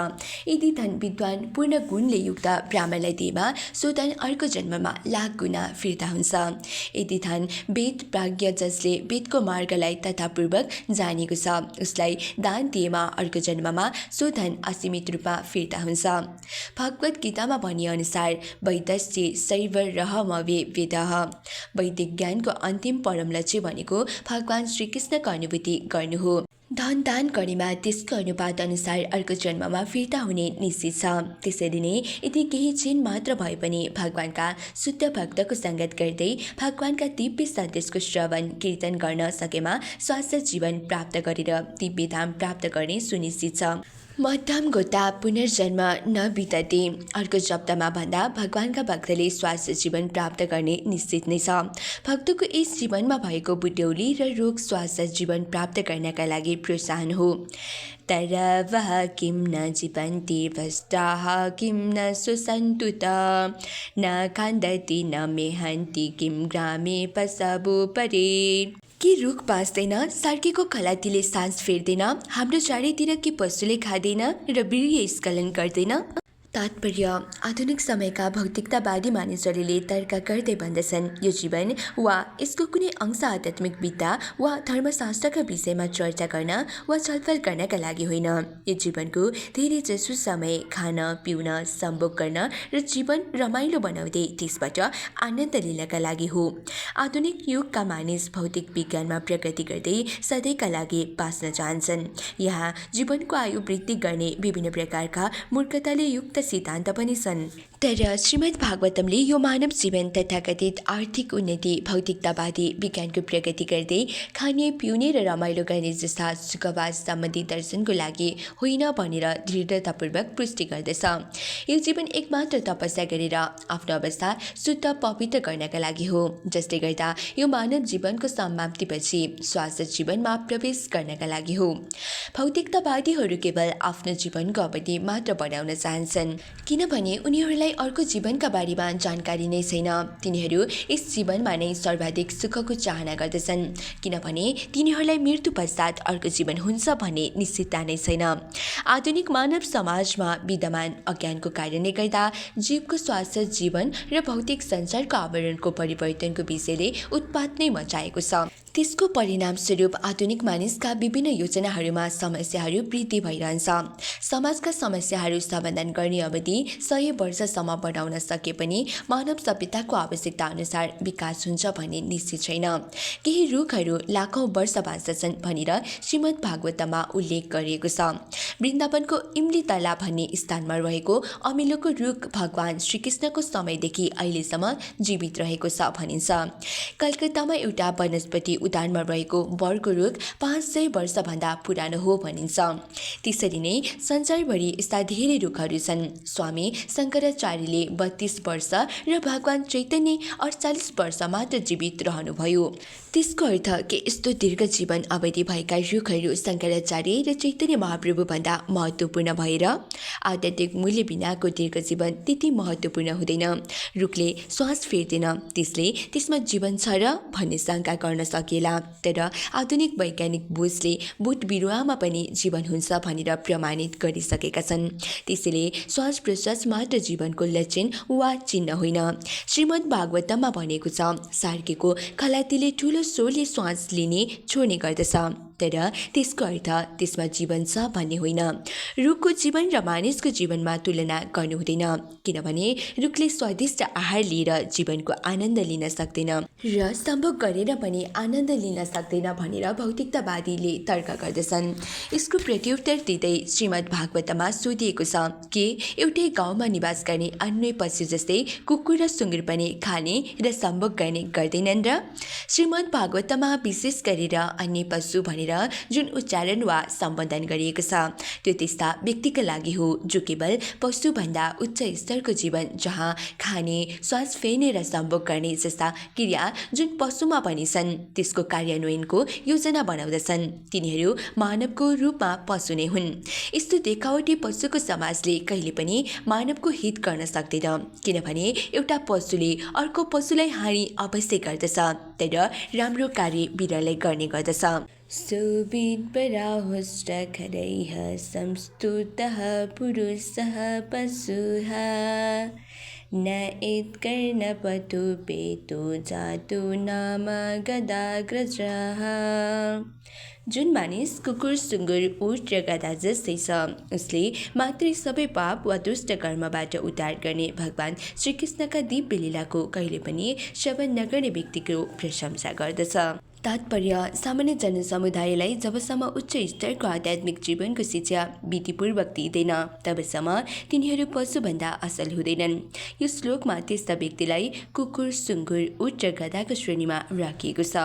यदि धन विद्वान पूर्ण गुणले युक्त ब्राह्मणलाई दिएमा सो धन अर्को जन्ममा लाख गुणा फिर्ता हुन्छ। यदि धन वेद प्राज्ञ जसले वेदको मार्गलाई तथापूर्वक जानेको छ उसलाई दान दिएमा अर्को जन्ममा सो धन असीमित रूपमा फिर्ता हुन्छ। भगवत गीतामा भनिएअनुसार वैदश्च सर्वरहमवे वेदः। वैदिक ज्ञानको अन्तिम परम लक्ष्य भनेको भगवान श्रीकृष्णको अनुभूति गर्नु हो। धन दान गरेमा त्यसको अनुपात अनुसार अर्को जन्ममा फिर्ता हुने निश्चित छ। त्यसरी नै यदि केही क्षण मात्र भए पनि भगवानका शुद्ध भक्तको सङ्गत गर्दै भगवानका दिव्य सन्देशको श्रवण कीर्तन गर्न सकेमा स्वास्थ्य जीवन प्राप्त गरेर दिव्य धाम प्राप्त गर्ने सुनिश्चित छ। मध्यम गोता पुनर्जन्म नबितते। अर्को शब्दमा भन्दा भगवानका भक्तले स्वास्थ्य जीवन प्राप्त गर्ने निश्चित नै छ। भक्तको यस जीवनमा भएको बुढ्यौली र रोग स्वास्थ्य जीवन प्राप्त गर्नका लागि प्रोत्साहन हो। तर वह किं न जीवन्ति भ्रष्टाः किं न सुसन्तु त न खान्दति न मेहन्ति किं ग्रामे पशवो परे। के रुख बाँच्दैन, सार्केको खलातीले सास फेर्दैन, हाम्रो चारैतिर के पशुले खाँदैन र वीर्य स्खलन गर्दैन। तात्पर्य: आधुनिक समयका भौतिकतावादी मानिसहरूले तर्क गर्दै भन्दछन् यो जीवन वा यसको कुनै अंश आध्यात्मिक विद्या वा धर्मशास्त्रका विषयमा चर्चा गर्न वा छलफल गर्नका लागि होइन। यो जीवनको धेरै जसो समय खान, पिउन, सम्भोग गर्न र जीवन रमाइलो बनाउँदै त्यसबाट आनन्द लिनका लागि हो। आधुनिक युगका मानिस भौतिक विज्ञानमा प्रगति गर्दै सधैँका लागि बाँच्न चाहन्छन्। यहाँ जीवनको आयु वृद्धि गर्ने विभिन्न प्रकारका मूर्खताले युक्त सिद्धान्त पनि छन्। तर श्रीमद् भागवतमले यो मानव जीवन तथाकथित आर्थिक उन्नति, भौतिकतावादी विज्ञानको प्रगति गर्दै खाने, पिउने र रमाइलो गर्ने जस्ता सुखवाद सम्बन्धी दर्शनको लागि होइन भनेर दृढतापूर्वक पुष्टि गर्दछ। यो जीवन एकमात्र तपस्या गरेर आफ्नो अवस्था शुद्ध पवित्र गर्नका लागि हो, जसले गर्दा यो मानव जीवनको समाप्तिपछि स्वास्थ्य जीवनमा प्रवेश गर्नका लागि हो। भौतिकतावादीहरू केवल आफ्नो जीवनको अवधि मात्र बढाउन चाहन्छन्, किनभने उनीहरूलाई अर्को जीवनका बारेमा जानकारी नै छैन। तिनीहरू यस जीवनमा नै सर्वाधिक सुखको चाहना गर्दछन्, किनभने तिनीहरूलाई मृत्यु पश्चात अर्को जीवन हुन्छ भन्ने निश्चितता नै छैन। आधुनिक मानव समाजमा विद्यमान अज्ञानको कारणले गर्दा जीवको स्वास्थ्य जीवन र भौतिक संसारको आवरणको परिवर्तनको विषयले उत्पात नै मचाएको छ। त्यसको परिणामस्वरूप आधुनिक मानिसका विभिन्न योजनाहरूमा समस्याहरू वृद्धि भइरहन्छ। समाजका समस्याहरू समाधान गर्ने अवधि 100 वर्षसम्म बढाउन सके पनि मानव सभ्यताको आवश्यकता अनुसार विकास हुन्छ भन्ने निश्चित छैन। केही रुखहरू लाखौँ वर्ष बाँच्दछन् भनेर श्रीमद् भागवतमा उल्लेख गरिएको छ। वृन्दावनको इमलीतला भन्ने स्थानमा रहेको अमिलोको रुख भगवान श्रीकृष्णको समयदेखि अहिलेसम्म जीवित रहेको छ भनिन्छ। कलकत्तामा एउटा वनस्पति उद्यानमा रहेको बरको रुख 500 वर्षभन्दा पुरानो हो भनिन्छ। त्यसरी नै संसारभरि यस्ता धेरै रुखहरू छन्। स्वामी शङ्कराचार्यले 32 वर्ष र भगवान चैतन्य 48 वर्ष मात्र जीवित रहनुभयो। त्यसको अर्थ के यस्तो दीर्घ जीवन अवधि भएका रुखहरू शङ्कराचार्य र चैतन्य महाप्रभुभन्दा महत्त्वपूर्ण भएर? आध्यात्मिक मूल्य बिनाको दीर्घ जीवन त्यति महत्त्वपूर्ण हुँदैन। रुखले श्वास फेर्दैन, त्यसमा जीवन छ र भन्ने शङ्का गर्न सकिएला। तर आधुनिक वैज्ञानिक बुझले बोट बिरुवामा पनि जीवन हुन्छ भनेर प्रमाणित गरिसकेका छन्। त्यसैले श्वास प्रश्वास मात्र जीवनको लक्षण वा चिन्ह होइन। श्रीमद् भागवतममा भनेको छ, सार्केको खलातीले ठुलो स्वरले श्वास लिने छोड्ने गर्दछ, तर त्यसको अर्थ त्यसमा जीवन छ भन्ने होइन। रुखको जीवन र मानिसको जीवनमा तुलना गर्नु हुँदैन, किनभने रुखले स्वादिष्ट आहार लिएर जीवनको आनन्द लिन सक्दैन र सम्भोग गरेर पनि आनन्द लिन सक्दैन भनेर भौतिकतावादीले तर्क गर्दछन्। यसको प्रत्युत्तर दिँदै श्रीमद् भागवतमा सोधिएको छ कि एउटै गाउँमा निवास गर्ने अन्य पशु जस्तै कुकुर र सुँगुर पनि खाने र सम्भोग गर्ने गर्दैनन् र? श्रीमद् भागवतमा विशेष गरेर अन्य पशु भनेर जुन उच्चारण वा सम्बोधन गरिएको छ त्यो त्यस्ता व्यक्तिका लागि हो जो केवल पशुभन्दा उच्च स्तरको जीवन, जहाँ खाने, श्वास फेर्ने र सम्भोग गर्ने जस्ता क्रिया जुन पशुमा पनि छन् त्यसको कार्यान्वयनको योजना बनाउँदछन्। तिनीहरू मानवको रूपमा पशु नै हुन्। यस्तो देखावटी पशुको समाजले कहिले पनि मानवको हित गर्न सक्दैन, किनभने एउटा पशुले अर्को पशुलाई हानि अवश्य गर्दछ, तर राम्रो कार्य बिरलै गर्ने गर्दछ। सुविद्पराहुष्टखरैः संस्तुतः पुरुषः पशुः न एत्कर्णपतु पेतु जातु नाम गदाग्रजः। जुन मानिस कुकुर, सुँगुर, ऊँट र गधा जस्तै छ उसले मात्रै सबै पाप वा दुष्ट कर्मबाट उद्धार गर्ने भगवान श्रीकृष्णका दिव्य लीलाको कहिले पनि श्रवण नगर्ने व्यक्तिको प्रशंसा गर्दछ। तात्पर्य: सामान्य जनसमुदायलाई जबसम्म उच्च स्तरको आध्यात्मिक जीवनको शिक्षा विधिपूर्वक दिइँदैन तबसम्म तिनीहरू पशुभन्दा असल हुँदैनन्। यो श्लोकमा त्यस्ता व्यक्तिलाई कुकुर, सुँगुर, ऊँट र गधाको श्रेणीमा राखिएको छ।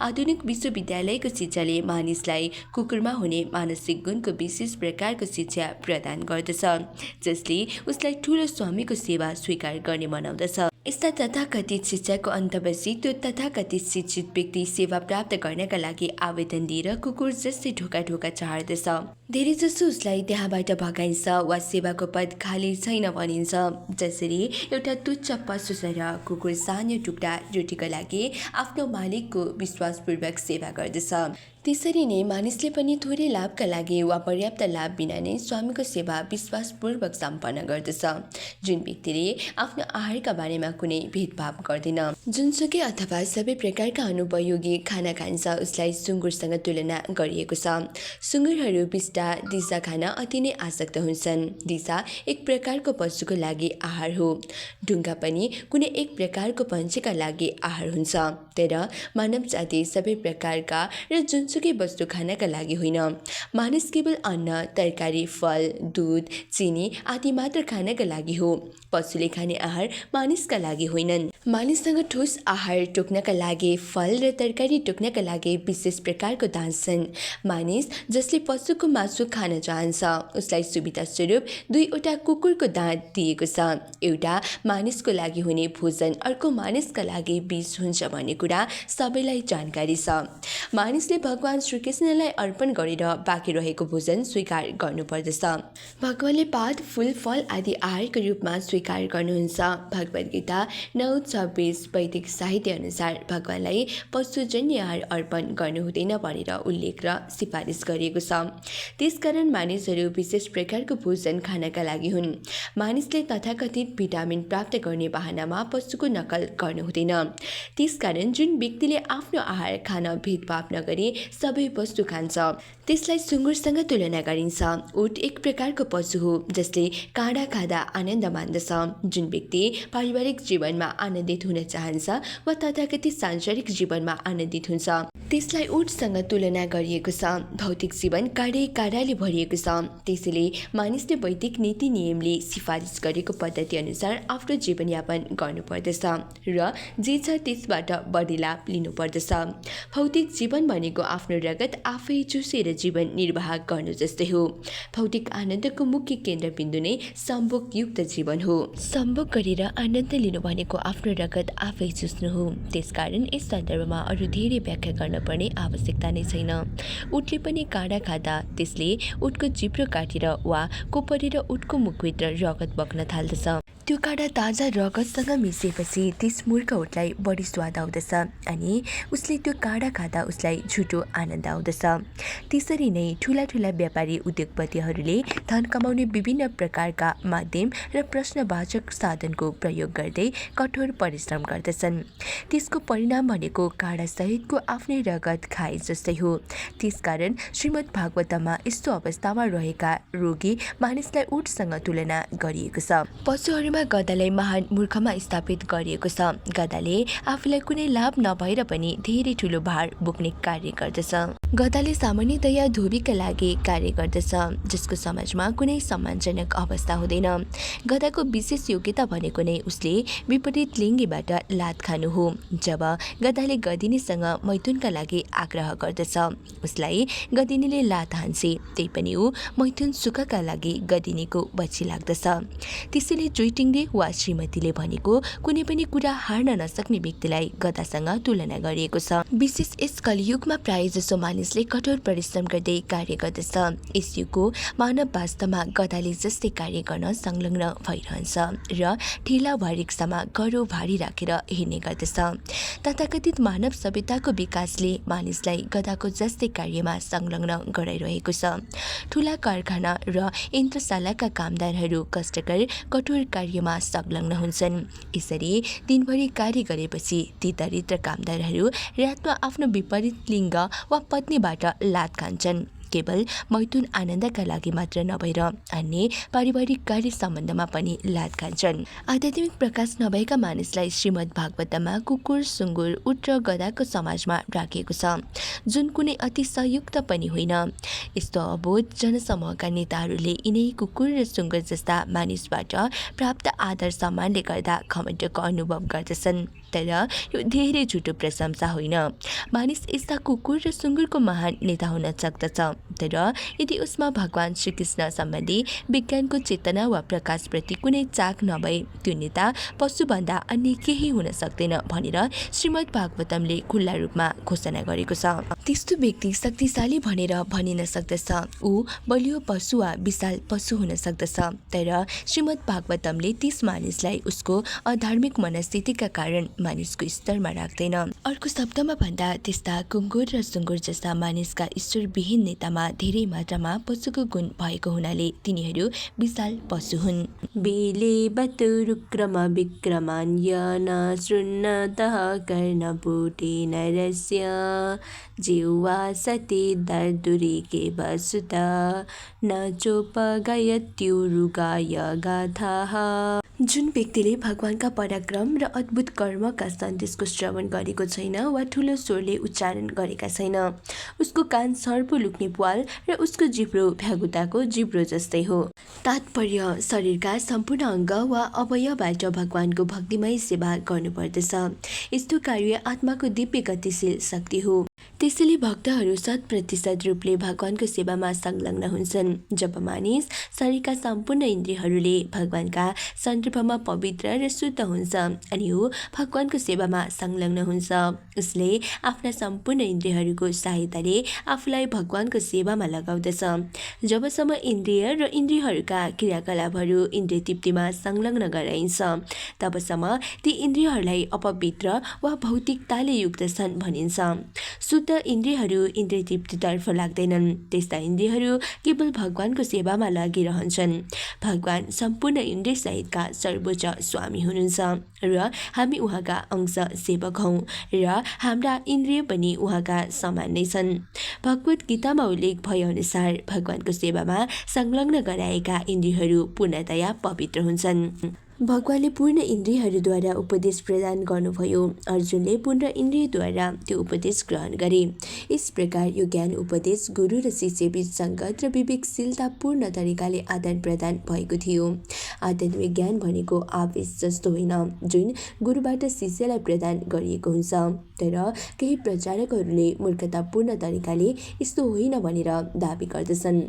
आधुनिक विश्वविद्यालयको शिक्षाले मानिसलाई कुकुरमा हुने मानसिक गुणको विशेष प्रकारको शिक्षा प्रदान गर्दछ, जसले उसलाई ठुलो स्वामीको सेवा स्वीकार गर्ने बनाउँदछ। यस्ता तथाकथित शिक्षाको अन्तपछि त्यो तथाकथित शिक्षित व्यक्ति सेवा प्राप्त गर्नका लागि आवेदन दिएर कुकुर जस्तै ढोका ढोका चढ्दछ। धेरैजसो उसलाई त्यहाँबाट भगाइन्छ वा सेवाको पद खाली छैन भनिन्छ। जसरी एउटा तुच्छ पशु सरह कुकुर सानो टुक्रा रोटीका लागि आफ्नो मालिकको विश्वासपूर्वक सेवा गर्दछ, त्यसरी नै मानिसले पनि थोरै लाभका लागि वा पर्याप्त लाभ बिना नै स्वामीको सेवा विश्वासपूर्वक सम्पन्न गर्दछ। जुन व्यक्तिले आफ्नो आहारका बारेमा कुनै भेदभाव गर्दैन, जुनसुकै अथवा सबै प्रकारका अनुपयोगी खाना खान्छ, उसलाई सुँगुरसँग तुलना गरिएको छ। सुँगुरहरू बिस्टा दिसा खान अति नै आसक्त हुन्छन्। दिसा एक प्रकारको पशुको लागि आहार हो। ढुङ्गा पनि कुनै एक प्रकारको पन्छीका लागि आहार हुन्छ। तर मानव जाति सबै प्रकारका र जुनसुकै वस्तु खानका लागि होइन। मानिस केवल अन्न, तरकारी, फल, दूध, चिनी आदि मात्र खानका लागि हो। पशुले खाने आहार मानिसका लागि होइनन्। मानिससँग ठोस आहार टोक्नका लागि फल र तरकारी टोक्नका लागि विशेष प्रकारको दाँत छन्। मानिस जसले पशुको मासु खान चाहन्छ, उसलाई सुविधा स्वरूप दुईवटा कुकुरको दाँत दिएको छ। एउटा मानिसको लागि हुने भोजन, अर्को मानिसका लागि विष हुन्छ भन्ने कुरा सबैलाई जानकारी छ। मानिसले भगवान श्रीकृष्णलाई अर्पण गरेर बाँकी रहेको भोजन स्वीकार गर्नुपर्दछ। भगवानले पात, फूल, फल आदि आहारको रूपमा स्वीकार गर्नुहुन्छ। भगवद् गीता 9:26 वैदिक साहित्य अनुसार भगवानलाई पशुजन्य आहार अर्पण गर्नु हुँदैन भनेर उल्लेख र सिफारिस गरिएको छ। त्यसकारण मानिसहरू विशेष प्रकारको भोजन खानका लागि हुन्। मानिसले तथाकथित भिटामिन प्राप्त गर्ने बहानामा पशुको नकल गर्नु हुँदैन। त्यसकारण जुन व्यक्तिले आफ्नो आहार खान भेदभाव नगरी सबै वस्तु खान्छ, त्यसलाई सुँगुरसँग तुलना गरिन्छ। ऊँट एक प्रकारको पशु हो जसले काँडा खाँदा आनन्द मान्दछ। जुन व्यक्ति पारिवारिक जीवनमा आनन्दित हुन चाहन्छ वा तथाकथित सांसारिक जीवनमा आनन्दित हुन्छ, त्यसलाई ऊँटसँग तुलना गरिएको छ। भौतिक जीवन काँडाले भरिएको छ। त्यसैले मानिसले वैदिक नीति नियमले सिफारिस गरेको पद्धति अनुसार आफ्नो जीवनयापन गर्नुपर्दछ र जे छ त्यसबाट बढी लाभ लिनुपर्दछ। भौतिक जीवन भनेको आफ्नो रगत आफै चुसेर जीवन निर्वाह गर्नु जस्तै हो। भौतिक आनन्दको मुख्य केन्द्रबिन्दु नै सम्भोगयुक्त जीवन हो। सम्भोग गरेर आनन्द लिनु भनेको आफ्नो रगत आफै चुस्नु हो। त्यसकारण यस सन्दर्भमा अरू धेरै व्याख्या गर्न पर्ने आवश्यकता नै छैन। ऊँटले पनि काँडा खाँदा त्यसले ऊँटको जिब्रो काटेर वा कोपरेर ऊँटको मुखभित्र रगत बग्न थाल्दछ। त्यो काँडा ताजा रगतसँग मिसिएपछि त्यस मूर्ख ऊँटलाई बढी स्वाद आउँदछ अनि उसले त्यो काँडा खाँदा उसलाई झुटो आनन्द आउँदछ। त्यसरी नै ठुला ठुला व्यापारी उद्योगपतिहरूले धन कमाउने विभिन्न प्रकारका माध्यम र प्रश्नवाचक साधनको प्रयोग गर्दै कठोर परिश्रम गर्दछन्। त्यसको परिणाम भनेको काँडा सहितको आफ्नै रगत खाए जस्तै हो। त्यसकारण श्रीमद् भागवतमा यस्तो अवस्थामा रहेका रोगी मानिसलाई ऊँटसँग तुलना गरिएको छ। पशुहरूमा गधालाई महान मूर्खमा स्थापित गरिएको छ। गधाले आफूलाई कुनै लाभ नभएर पनि धेरै ठुलो भार बोक्ने कार्य गर्दछ। गधाले सामान्यतया धोबीका लागि कार्य गर्दछ, जसको समाजमा कुनै सम्मानजनक अवस्था हुँदैन। गधाको विशेष योग्यता भनेको नै उसले विपरीत लिङ्गीबाट लात खानु हो। जब गधाले गधिनीसँग मैथुनका लागि आग्रह गर्दछ, उसलाई गधिनीले लात हान्छे, त्यही पनि ऊ मैथुन सुखका लागि गधिनीको पछि लाग्दछ। त्यसैले जोइटिङले वा श्रीमतीले भनेको कुनै पनि कुरा हार्न नसक्ने व्यक्तिलाई गधासँग तुलना गरिएको छ। विशेष यस कलियुगमा प्राय जसो मानिसले कठोर परिश्रम गर्दै कार्य गर्दछ। यस युगको मानव वास्तवमा गधाले जस्तै कार्य गर्न संलग्न भइरहन्छ र ठेला वा रिक्सामा गह्रो भारी राखेर हिँड्ने गर्दछ। तथाकथित मानव सभ्यताको विकासले मानिसलाई गधाको जस्तै कार्यमा संलग्न गराइरहेको छ। ठुला कारखाना र यन्त्रशालाका कामदारहरू कष्टकर कठोर कार्यमा संलग्न हुन्छन्। यसरी दिनभरि कार्य गरेपछि ती दरिद्र कामदारहरू रातमा आफ्नो विपरीत लिङ्ग वा पत्नीबाट लात खान्छन्। केवल मैथुन आनन्दका लागि मात्र नभएर अन्य पारिवारिक कार्य सम्बन्धमा पनि लात खान्छन्। आध्यात्मिक प्रकाश नभएका मानिसलाई श्रीमद् भागवतमा कुकुर, सुँगुर, ऊँट र गधाको समाजमा राखिएको छ, जुन कुनै अति संयुक्त पनि होइन। यस्तो अबोध जनसमूहका नेताहरूले यिनै कुकुर र सुँगुर जस्ता मानिसबाट प्राप्त आदर सम्मानले गर्दा घमण्डको अनुभव गर्दछन्। तर यो धेरै झुटो प्रशंसा होइन। मानिस यस्ता कुकुर र सुँगुरको महान नेता हुन सक्दछ, तर यदि उसमा भगवान श्रीकृष्ण सम्बन्धी विज्ञानको चेतना वा प्रकाशप्रति कुनै चाख नभए त्यो नेता पशुभन्दा अन्य केही हुन सक्दैन भनेर श्रीमद् भागवतमले खुल्ला रूपमा घोषणा गरेको छ। त्यस्तो व्यक्ति शक्तिशाली भनेर भनिन सक्दछ, ऊ बलियो पशु वा विशाल पशु हुन सक्दछ, तर श्रीमद् भागवतमले त्यस मानिसलाई उसको अधार्मिक मनस्थितिका कारण मानिसको स्तरमा राख्दैन। अर्को शब्दमा भन्दा त्यस्ता कुङ्गुर र सुँगुर जस्ता मानिसका ईश्वरविहीन नेतामा धेरै मात्रामा पशुको गुण भएको हुनाले तिनीहरू विशाल पशु हुन्। बेले बतुरुक्रम विक्रमान्य न शृण्वतः कर्णपुटे नरस्य जिह्वा सति दर्दुरिके वसुत न चोपगयत्युरुगाय गाथाः। जुन व्यक्तिले भगवानका पराक्रम र अद्भुत कर्मका सन्देशको श्रवण गरेको छैन वा ठुलो स्वरले उच्चारण गरेका छैन, उसको कान सर्प लुक्ने प्वाल र उसको जिब्रो भ्यागुताको जिब्रो जस्तै हो। तात्पर्य शरीरका सम्पूर्ण अङ्ग वा अवयवबाट भगवानको भक्तिमय सेवा गर्नुपर्दछ। यस्तो कार्य आत्माको दिव्य गतिशील शक्ति हो। त्यसैले भक्तहरू 100% रूपले भगवानको सेवामा संलग्न हुन्छन्। जब मानिस शरीरका सम्पूर्ण इन्द्रियहरूले भगवानका सन्दर्भमा पवित्र र शुद्ध हुन्छ अनि ऊ भगवानको सेवामा संलग्न हुन्छ, उसले आफ्ना सम्पूर्ण इन्द्रियहरूको सहायताले आफूलाई भगवानको सेवामा लगाउँदछ। जबसम्म इन्द्रिय र इन्द्रियहरूका क्रियाकलापहरू इन्द्रिय तृप्तिमा संलग्न गराइन्छ तबसम्म ती इन्द्रियहरूलाई अपवित्र वा भौतिकताले युक्त छन् भनिन्छ। शुद्ध इन्द्रियहरू इन्द्रिय तृप्तितर्फ लाग्दैनन्, त्यस्ता इन्द्रियहरू केवल भगवानको सेवामा लागिरहन्छन्। भगवान सम्पूर्ण इन्द्रिय सहितका सर्वोच्च स्वामी हुनुहुन्छ र हामी उहाँका अंश सेवक हौँ र हाम्रा इन्द्रिय पनि उहाँका समान नै छन्। भगवत गीतामा उल्लेख भए अनुसार भगवानको सेवामा संलग्न गराएका इन्द्रियहरू पूर्णतया पवित्र हुन्छन्। भगवानले पूर्ण इन्द्रियहरूद्वारा उपदेश प्रदान गर्नुभयो। अर्जुनले पूर्ण इन्द्रियद्वारा त्यो उपदेश ग्रहण गरे। यस प्रकार यो ज्ञान उपदेश गुरु र शिष्यबीच सङ्गत र विवेकशीलता पूर्ण तरिकाले आदान प्रदान भएको थियो। आध्यात्मिक ज्ञान भनेको आवेश जस्तो होइन जुन गुरुबाट शिष्यलाई प्रदान गरिएको हुन्छ, तर केही प्रचारकहरूले मूर्खतापूर्ण तरिकाले यस्तो होइन भनेर दाबी गर्दछन्।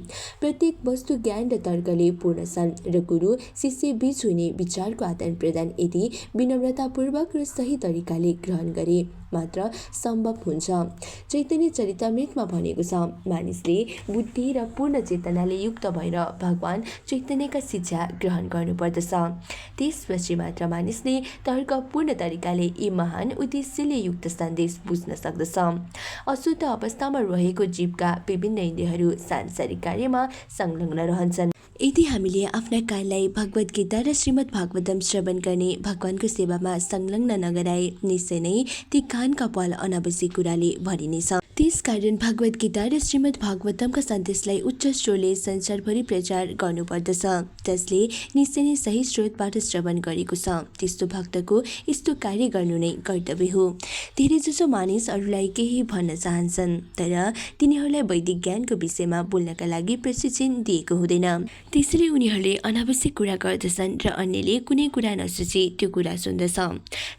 प्रत्येक वस्तु ज्ञान र तर्कले पूर्ण छन् र गुरु शिष्य बीच हुने विचारको आदान प्रदान यदि विनम्रतापूर्वक र सही तरिकाले ग्रहण गरे मात्र सम्भव हुन्छ। चैतन्य चरितामृतमा भनेको छ, मानिसले बुद्धि र पूर्ण चेतनाले युक्त भएर भगवान चैतन्यका शिक्षा ग्रहण गर्नुपर्दछ। त्यसपछि मात्र मानिसले तर्कपूर्ण तरिकाले यी महान उद्देश्यले युक्त सन्देश बुझ्न सक्दछ। अशुद्ध अवस्थामा रहेको जीवका विभिन्न इन्द्रियहरू सांसारिक कार्यमा संलग्न रहन्छन्। यदि हामीले आफ्ना कानलाई भगवत गीता र श्रीमद् भागवतम श्रवण गर्ने भगवानको सेवामा संलग्न नगराए निश्चय नै ती कानका पाल अनावश्यक कुराले भरिनेछ। त्यसकारण भगवत गीता र श्रीमद् भागवतमका सन्देशलाई उच्च स्वरले संसारभरि प्रचार गर्नुपर्दछ। जसले निश्चय नै सही स्रोतबाट श्रवण गरेको छ त्यस्तो भक्तको यस्तो कार्य गर्नु नै कर्तव्य हो। धेरैजसो मानिस अरूलाई केही भन्न चाहन्छन् तर तिनीहरूलाई वैदिक ज्ञानको विषयमा बोल्नका लागि प्रशिक्षण दिएको हुँदैन। त्यसैले उनीहरूले अनावश्यक कुरा गर्दछन् र अन्यले कुनै कुरा नसोची त्यो कुरा सुन्दछ।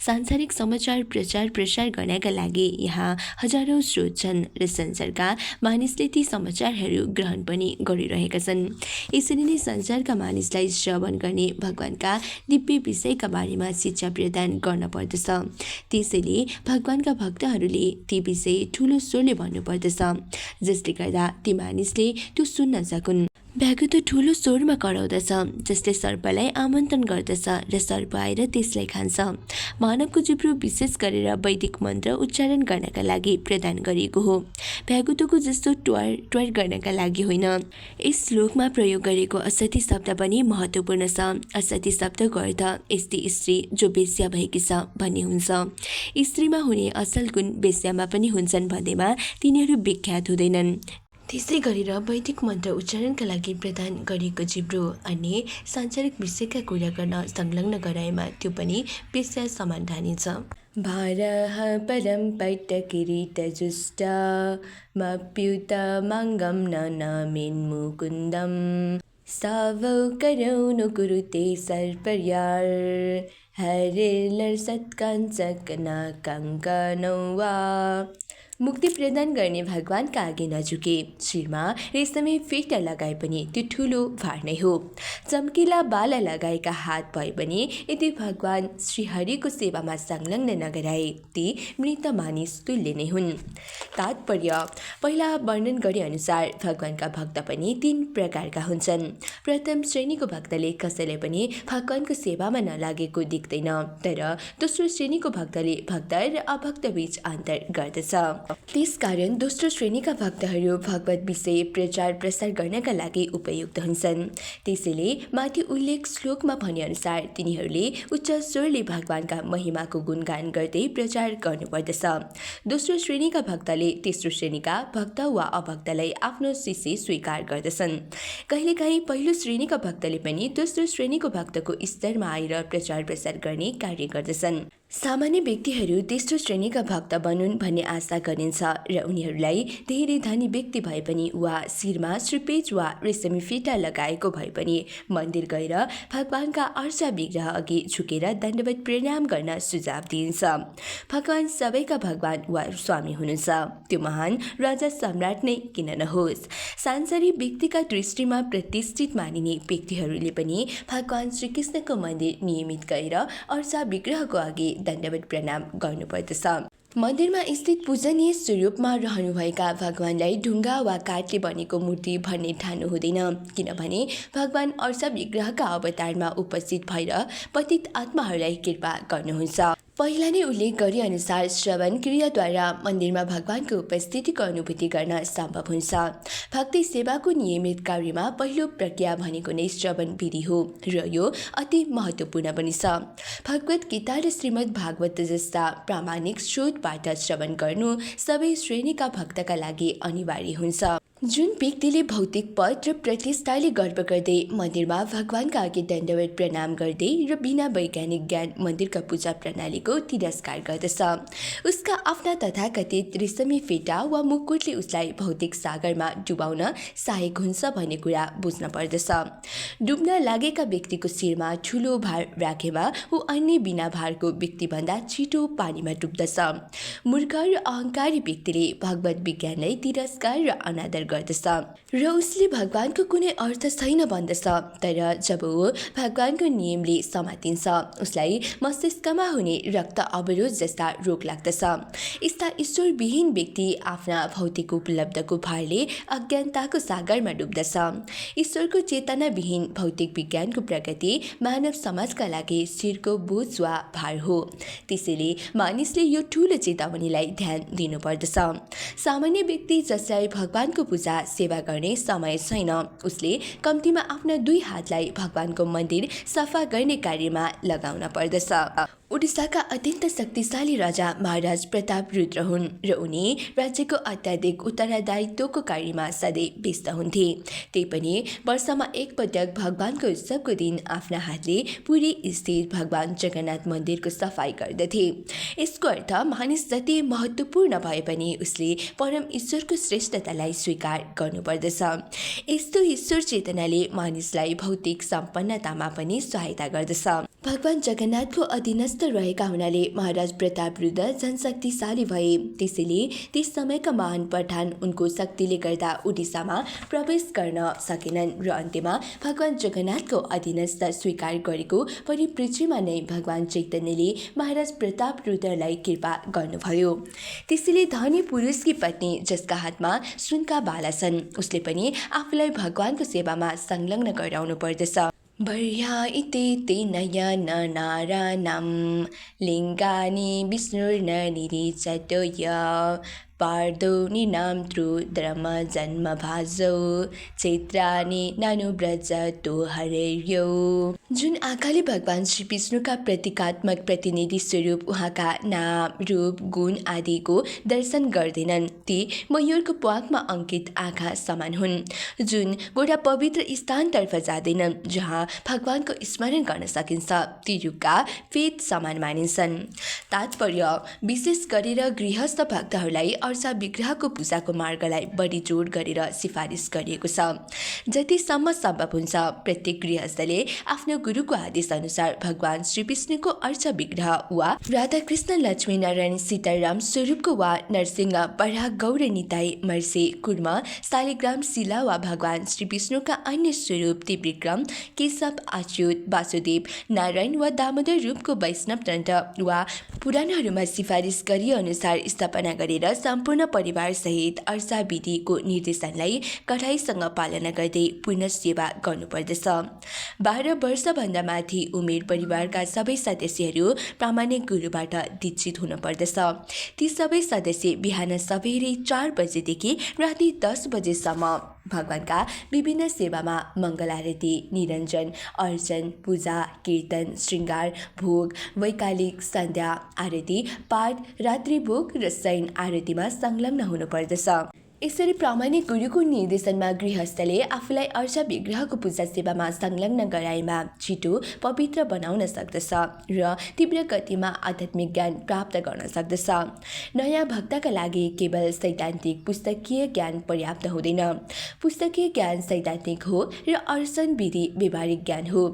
सांसारिक समाचार प्रचार प्रसार गर्नका लागि यहाँ हजारौं स्रोत छन् र संसारका मानिसले ती समाचारहरू ग्रहण पनि गरिरहेका छन्। यसरी नै संसारका मानिसलाई श्रवण गर्ने भगवानका दिव्य विषयका बारेमा शिक्षा प्रदान गर्न पर्दछ। त्यसैले भगवानका भक्तहरूले ती विषय ठुलो स्वरले भन्नुपर्दछ जसले गर्दा ती मानिसले त्यो सुन्न सकुन्। भ्यागुतो ठुलो स्वरमा कराउँदछ जसले सर्पलाई आमन्त्रण गर्दछ र सर्प आएर त्यसलाई खान्छ। मानवको जिब्रो विशेष गरेर वैदिक मन्त्र उच्चारण गर्नका लागि प्रदान गरिएको हो, भ्यागुतोको जस्तो ट्वार गर्नका लागि होइन। यस श्लोकमा प्रयोग गरेको असती शब्द पनि महत्त्वपूर्ण छ। असती शब्दको अर्थ यस्ती स्त्री जो वेश्या भएकी छ भन्ने हुन्छ। स्त्रीमा हुने असल गुण वेश्यामा पनि हुन्छन् भन्नेमा तिनीहरू विख्यात हुँदैनन्। त्यसै गरेर वैदिक मन्त्र उच्चारणका लागि प्रदान गरिएको जिब्रो अन्य सांसारिक विषयका कुरा गर्न संलग्न गराएमा त्यो पनि वेश्या समान ठानिन्छ। भारः परं पैट्टकिरीटजुष्ट मप्युत माङ्गं नमेन्मुकुन्दं सावौ करौ नु कुरुते सर्पर्यार् हरिर्लसत्काञ्चकनकङ्कणौ वा मुक्ति प्रदान गर्ने भगवानका आगे नझुके, शिरमा रेशमी फेटा लगाए पनि त्यो ठुलो भार नै हो। चम्किला बाला लगाएका हात भए पनि यदि भगवान श्रीहरिको सेवामा संलग्न नगराए ती मृत मानिस तुल्य नै हुन्। तात्पर्य, पहिला वर्णन गरे अनुसार भगवानका भक्त पनि 3 प्रकारका हुन्छन्। प्रथम श्रेणीको भक्तले कसैले पनि भगवानको सेवामा नलागेको देख्दैन, तर दोस्रो श्रेणीको भक्तले भक्त र अभक्त बीच अन्तर गर्दछ। त्यसकारण दोस्रो श्रेणीका भक्तहरू भगवत विषय प्रचार प्रसार गर्नका लागि उपयुक्त हुन्छन्। त्यसैले माथि उल्लेख श्लोकमा भनेअनुसार तिनीहरूले उच्च स्वरले भगवानका महिमाको गुणगान गर्दै प्रचार गर्नुपर्दछ। दोस्रो श्रेणीका भक्तले तेस्रो श्रेणीका भक्त वा अभक्तलाई आफ्नो शिष्य स्वीकार गर्दछन्। कहिलेकाहीँ पहिलो श्रेणीका भक्तले पनि दोस्रो श्रेणीको भक्तको स्तरमा आएर प्रचार प्रसार गर्ने कार्य गर्दछन्। सामान्य व्यक्तिहरू तेस्रो श्रेणीका भक्त बनुन् भन्ने आशा गरिन्छ र उनीहरूलाई धेरै धनी व्यक्ति भए पनि वा शिरमा श्रीपेच वा रेशमी फेटा लगाएको भए पनि मन्दिर गएर भगवानका अर्चा विग्रह अघि झुकेर दण्डवत प्रणाम गर्न सुझाव दिइन्छ। भगवान सबैका भगवान वा स्वामी हुनुहुन्छ, त्यो महान राजा सम्राट नै किन नहोस्। सांसारिक व्यक्तिका दृष्टिमा प्रतिष्ठित मानिने व्यक्तिहरूले पनि भगवान श्रीकृष्णको मन्दिर नियमित गएर अर्चा विग्रहको अघि दण्डवत प्रणाम गर्नुपर्दछ। मन्दिरमा स्थित पूजनीय स्वरूपमा रहनुभएका भगवानलाई ढुङ्गा वा काठले बनेको मूर्ति भन्ने ठान्नु हुँदैन, किनभने भगवान अर्चा विग्रहका अवतारमा उपस्थित भएर पतित आत्माहरूलाई कृपा गर्नुहुन्छ। पहिला नै उल्लेख गरे अनुसार श्रवण क्रियाद्वारा मन्दिरमा भगवानको उपस्थितिको अनुभूति गर्न सम्भव हुन्छ। भक्ति सेवाको नियमित कार्यमा पहिलो प्रक्रिया भनेको नै श्रवण विधि हो र यो अति महत्त्वपूर्ण पनि छ। भगवत गीता र श्रीमद् भागवत जस्ता प्रामाणिक स्रोतबाट श्रवण गर्नु सबै श्रेणीका भक्तका लागि अनिवार्य हुन्छ। जुन व्यक्तिले भौतिक पद र प्रतिष्ठाले गर्व गर्दै मन्दिरमा भगवानका अघि दण्डवत प्रणाम गर्दै र बिना वैज्ञानिक ज्ञान मन्दिरका पूजा प्रणालीको तिरस्कार गर्दछ, उसका आफ्ना तथाकथित रेशमी फेटा वा मुकुटले उसलाई भौतिक सागरमा डुबाउन सहायक हुन्छ भन्ने कुरा बुझ्न पर्दछ। डुब्न लागेका व्यक्तिको शिरमा ठुलो भार राखेमा ऊ अन्य बिना भारको व्यक्तिभन्दा छिटो पानीमा डुब्दछ। मूर्ख र अहङ्कारी व्यक्तिले भगवत विज्ञानलाई तिरस्कार र अनादर गर्दछ र उसले भगवानको कुनै अर्थ छैन भन्दछ। तर जब ऊ भगवानको नियमले समातिन्छ, उसलाई मस्तिष्कमा हुने रक्त अवरोध जस्ता रोग लाग्दछ। यस्ता ईश्वरविहीन व्यक्ति आफ्ना भौतिक उपलब्धको भारले अज्ञानताको सागरमा डुब्दछ। ईश्वरको चेतनाविहीन भौतिक विज्ञानको प्रगति मानव समाजका लागि शिरको बोझ वा भार हो। त्यसैले मानिसले यो ठुलो चेतावनीलाई ध्यान दिनुपर्दछ। सामान्य व्यक्ति जसलाई भगवानको पूजा सेवा गर्ने समय छैन, उसले कम्तीमा आफ्ना 2 हातलाई भगवानको मन्दिर सफा गर्ने कार्यमा लगाउन पर्दछ। ओडिसाका अत्यन्त शक्तिशाली राजा महाराज प्रताप रुद्र हुन् र उनी राज्यको अत्याधिक उत्तरदायित्वको कार्यमा सधैँ व्यस्त हुन्थे। त्यही पनि वर्षमा एक पटक भगवानको उत्सवको दिन आफ्ना हातले पुरी स्थित भगवान जगन्नाथ मन्दिरको सफाई गर्दथे। यसको अर्थ मानिस जति महत्त्वपूर्ण भए पनि उसले परम ईश्वरको श्रेष्ठतालाई स्वीकार गर्नुपर्दछ। यस्तो ईश्वर चेतनाले मानिसलाई भौतिक सम्पन्नतामा पनि सहायता गर्दछ। भगवान जगन्नाथको अधीनस्थ रहेका हुनाले महाराज प्रताप रुद्र जनशक्तिशाली भए। त्यसैले त्यस समयका महान पठान उनको शक्तिले गर्दा उडिसामा प्रवेश गर्न सकेनन् र अन्त्यमा भगवान जगन्नाथको अधीनस्थ स्वीकार गरेको परिप्रेक्ष्यमा नै भगवान चैतन्यले महाराज प्रताप रुद्रलाई कृपा गर्नुभयो। त्यसैले धनी पुरुषकी पत्नी जसका हातमा सुनका बाला छन्, उसले पनि आफूलाई भगवानको सेवामा संलग्न गराउनु पर्दछ। वर्याइते तेनयन नारायणं लिङ्गानि विष्णुर्न निरीचतोय पार्दोनिनां त्रुद्रम जन्म भाजौ चैत्रानि नानुव्रजतो हरेर्यौ। जुन आँखाले भगवान श्री विष्णुका प्रतीकात्मक प्रतिनिधि स्वरूप उहाँका नाम रूप गुण आदिको दर्शन गर्दैनन्, ती मयूरको प्वाखमा अङ्कित आँखा समान हुन्, जुन गोडा पवित्र स्थानतर्फ जाँदैनन् जहाँ भगवानको स्मरण गर्न सकिन्छ। ती युगका वेद समान मानिन्छन्। तात्पर्य, विशेष गरेर गृहस्थ भक्तहरूलाई अर्चा विग्रहको पूजाको मार्गलाई बढी जोड गरेर सिफारिस गरिएको छ। जतिसम्म सम्भव हुन्छ प्रत्येक गृहस्थले आफ्नो गुरुको आदेश अनुसार भगवान श्री विष्णुको अर्चा विग्रह वा राधाकृष्ण लक्ष्मी नारायण सीताराम स्वरूपको वा नरसिंह बराह गौर निताई मर्से कुर्म शालिग्राम शिला वा भगवान श्री विष्णुका अन्य स्वरूप त्रिविक्रम केशव अच्युत वासुदेव नारायण वा दामोदर रूपको वैष्णव तन्त्र वा पुराणहरूमा सिफारिस गरिए अनुसार स्थापना गरेर सम्पूर्ण परिवारसहित अर्चा विधिको निर्देशनलाई कडाइसँग पालना गर्दै पूर्ण सेवा गर्नुपर्दछ। 12 वर्षभन्दा माथि उमेर परिवारका सबै सदस्यहरू प्रामाणिक गुरुबाट दीक्षित हुनुपर्दछ। ती सबै सदस्य बिहान सबेरै 4 बजेदेखि राति 10 बजेसम्म भगवानका विभिन्न सेवामा मङ्गल आरती, निरञ्जन, अर्चन, पूजा, कीर्तन, श्रृङ्गार, भोग, वैकालिक, सन्ध्या आरती, पाठ, रात्रि भोग र शयन आरतीमा संलग्न हुनुपर्दछ। यसरी प्रामाणिक गुरुको निर्देशनमा गृहस्थले आफूलाई अर्चा विग्रहको पूजा सेवामा संलग्न गराएमा छिटो पवित्र बनाउन सक्दछ र तीव्र गतिमा आध्यात्मिक ज्ञान प्राप्त गर्न सक्दछ। नयाँ भक्तका लागि केवल सैद्धान्तिक पुस्तकीय ज्ञान पर्याप्त हुँदैन। पुस्तकीय ज्ञान सैद्धान्तिक हो र अर्चन विधि व्यवहारिक ज्ञान हो।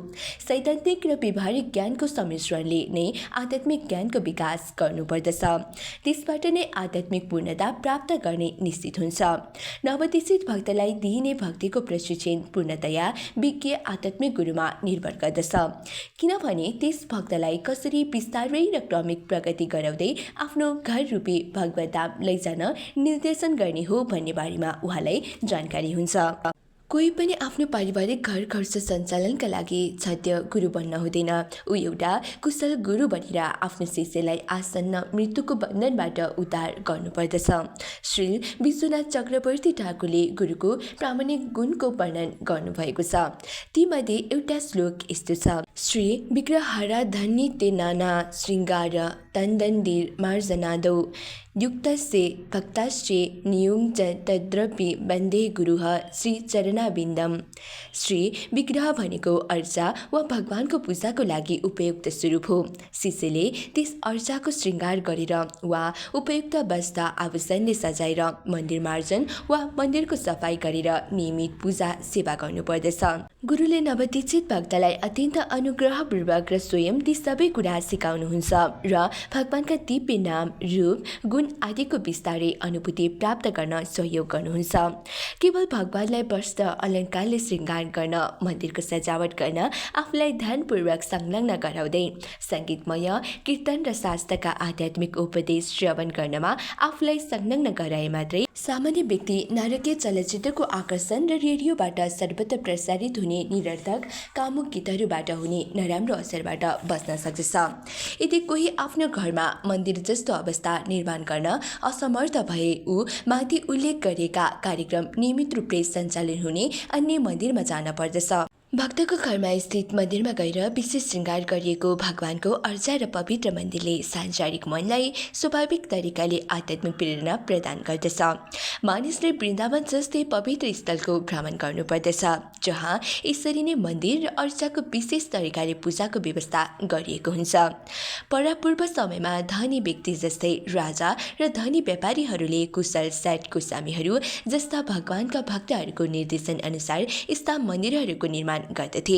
सैद्धान्तिक र व्यवहारिक ज्ञानको सम्मिश्रणले नै आध्यात्मिक ज्ञानको विकास गर्नुपर्दछ। त्यसबाट नै आध्यात्मिक पूर्णता प्राप्त गर्ने निश्चित हुन्छ। नवदीक्षित भक्तलाई दिइने भक्तिको प्रशिक्षण पूर्णतया विज्ञ आध्यात्मिक गुरुमा निर्भर गर्दछ, किनभने त्यस भक्तलाई कसरी बिस्तारै र क्रमिक प्रगति गराउँदै आफ्नो घर रूपी भगवत धाम लैजान निर्देशन गर्ने हो भन्ने बारेमा उहाँलाई जानकारी हुन्छ। कोही पनि आफ्नो पारिवारिक घर खर्च सञ्चालनका लागि छाद्य गुरु बन्न हुँदैन। ऊ एउटा कुशल गुरु बनेर आफ्नो शिष्यलाई आसन्न मृत्युको बन्धनबाट उद्धार गर्नुपर्दछ। श्री विश्वनाथ चक्रवर्ती ठाकुरले गुरुको प्रामाणिक गुणको वर्णन गर्नुभएको छ। तीमध्ये एउटा श्लोक यस्तो छ: श्री विग्रहाराधन्य ते नाना श्रृङ्गार तन्दन्दिर मार्जनादौ युक्तस्य भक्तस्य नियुञ्ज तद्रपि वन्दे गुरुः श्री चरणाबिन्दम। श्री विग्रह भनेको अर्चा वा भगवानको पूजाको लागि उपयुक्त स्वरूप हो। शिष्यले त्यस अर्चाको श्रृङ्गार गरेर वा उपयुक्त वस्त्र आभूषणले सजाएर मन्दिर मार्जन वा मन्दिरको सफाई गरेर नियमित पूजा सेवा गर्नुपर्दछ। गुरुले नवदीक्षित भक्तलाई अत्यन्त अनुग्रहपूर्वक र स्वयं ती सबै कुरा सिकाउनुहुन्छ र भगवानका दिव्य नाम, रूप, गुण आदिको बिस्तारै अनुभूति प्राप्त गर्न सहयोग गर्नुहुन्छ। केवल भगवानलाई वस्त्र अलङ्कारले श्रृङ्गार गर्न, मन्दिरको सजावट गर्न, आफूलाई ध्यानपूर्वक संलग्न गराउँदै सङ्गीतमय कीर्तन र शास्त्रका आध्यात्मिक उपदेश श्रवण गर्नमा आफूलाई संलग्न गराए मात्रै सामान्य व्यक्ति नारकीय चलचित्रको आकर्षण र रेडियोबाट सर्वत्र प्रसारित हुने निरर्थक कामुक गीतहरूबाट हुने नराम्रो असरबाट बच्न सक्दछ। यदि कोही आफ्नो घरमा मन्दिर जस्तो अवस्था निर्माण गर्न असमर्थ भए ऊ माथि उल्लेख गरिएका कार्यक्रम नियमित रूपले सञ्चालन हुने अन्य मन्दिरमा जान पर्दछ। भक्तको घरमा स्थित मन्दिरमा गएर विशेष श्रृङ्गार गरिएको भगवानको अर्चा र पवित्र मन्दिरले सांसारिक मनलाई स्वाभाविक तरिकाले आध्यात्मिक प्रेरणा प्रदान गर्दछ। मानिसले वृन्दावन जस्तै पवित्र स्थलको भ्रमण गर्नुपर्दछ, जहाँ यसरी नै मन्दिर र अर्चाको विशेष तरिकाले पूजाको व्यवस्था गरिएको हुन्छ। परापूर्व समयमा धनी व्यक्ति जस्तै राजा र धनी व्यापारीहरूले कुशल सेठ गोस्वामीहरू जस्ता भगवानका भक्तहरूको निर्देशन अनुसार यस्ता मन्दिरहरूको निर्माण गर्दथे।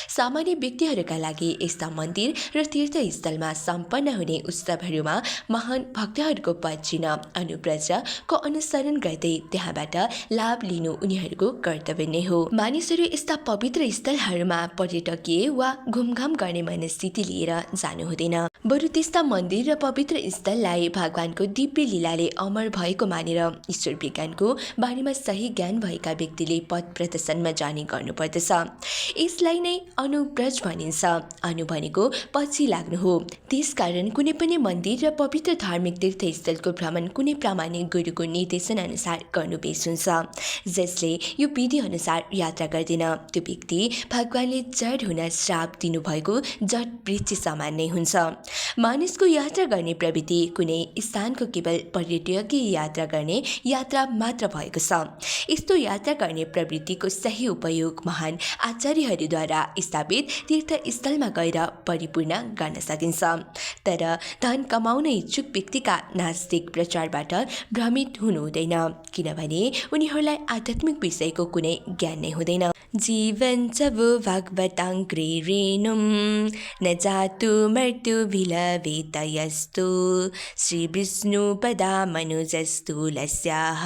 सामान्य व्यक्तिहरूका लागि यस्ता मन्दिर र तीर्थस्थलमा सम्पन्न हुने उत्सवहरूमा महान भक्तहरूको पद चिन्ह अनुव्रजको अनुसरण गर्दै त्यहाँबाट लाभ लिनु उनीहरूको कर्तव्य नै हो। मानिसहरू यस्ता पवित्र स्थलहरूमा पर्यटकीय वा घुमघाम गर्ने मनस्थिति लिएर जानु हुँदैन, बरु त्यस्ता मन्दिर र पवित्र स्थललाई भगवानको दिव्य लीलाले अमर भएको मानेर ईश्वर विज्ञानको बारेमा सही ज्ञान भएका व्यक्तिले पथ प्रदर्शनमा जाने गर्नुपर्दछ। यसलाई नै अनुव्रज भनिन्छ। अनु भनेको पछि लाग्नु हो। त्यसकारण कुनै पनि मन्दिर र पवित्र धार्मिक तीर्थस्थलको भ्रमण कुनै प्रामाणिक गुरुको निर्देशन अनुसार गर्नु बेस हुन्छ। जसले यो विधि अनुसार यात्रा गर्दैन त्यो व्यक्ति भगवानले जड हुन श्राप दिनुभएको जड वृक्ष समान नै हुन्छ। मानिसको यात्रा गर्ने प्रवृत्ति कुनै स्थानको केवल पर्यटकीय यात्रा गर्ने यात्रा मात्र भएको छ। यस्तो यात्रा गर्ने प्रवृत्तिको सही उपयोग महान आचार्यहरूद्वारा स्थापित तीर्थस्थलमा गएर परिपूर्ण गर्न सकिन्छ। तर धन कमाउन इच्छुक व्यक्तिका नास्तिक प्रचारबाट भ्रमित हुनु हुँदैन, किनभने उनीहरूलाई आध्यात्मिक विषयको कुनै ज्ञान नै हुँदैन। जीवन च वो भगवताङ्ग्रे रेणुं न जातु मृत्यु भिलवेत यस्तु श्री विष्णु पदा मनुजस्तु लस्याः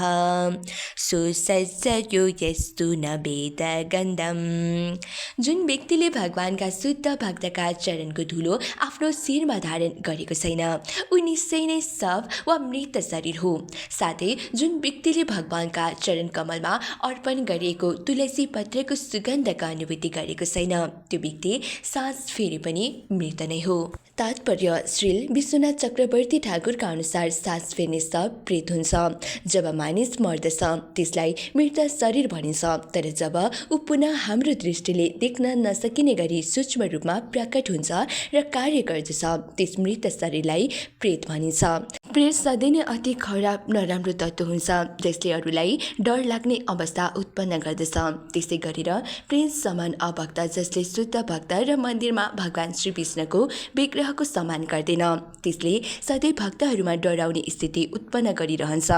सुसज्जयो यस्तु न वेद गन्धम्। जुन व्यक्तिले भगवानका शुद्ध भक्तका चरणको धुलो आफ्नो शिरमा धारण गरेको छैन, ऊ निश्चय नै शव वा मृत शरीर हो। साथै जुन व्यक्तिले भगवानका चरण कमलमा अर्पण गरिएको तुलसी पत्रको सुगन्धका अनुभूति गरेको छैन, त्यो व्यक्ति सास फेरि पनि मृत नै हो। तात्पर्य श्री विश्वनाथ चक्रवर्ती ठाकुरका अनुसार सास फेर्ने शव प्रेत हुन्छ। जब मानिस मर्दछ त्यसलाई मृत शरीर भनिन्छ, तर जब ऊ पुनः हाम्रो दृष्टिले देख्न नसकिने गरी सूक्ष्म रूपमा प्रकट हुन्छ र कार्य गर्दछ, त्यस मृत शरीरलाई प्रेत भनिन्छ। प्रेत सधैँ नै अति खराब नराम्रो तत्त्व हुन्छ जसले अरूलाई डर लाग्ने अवस्था उत्पन्न गर्दछ। त्यसै गरेर प्रेत समान अभक्त जसले शुद्ध भक्त र मन्दिरमा भगवान श्री विष्णुको विग्रहको सम्मान गर्दैन, त्यसले सधैँ भक्तहरूमा डराउने स्थिति उत्पन्न गरिरहन्छ।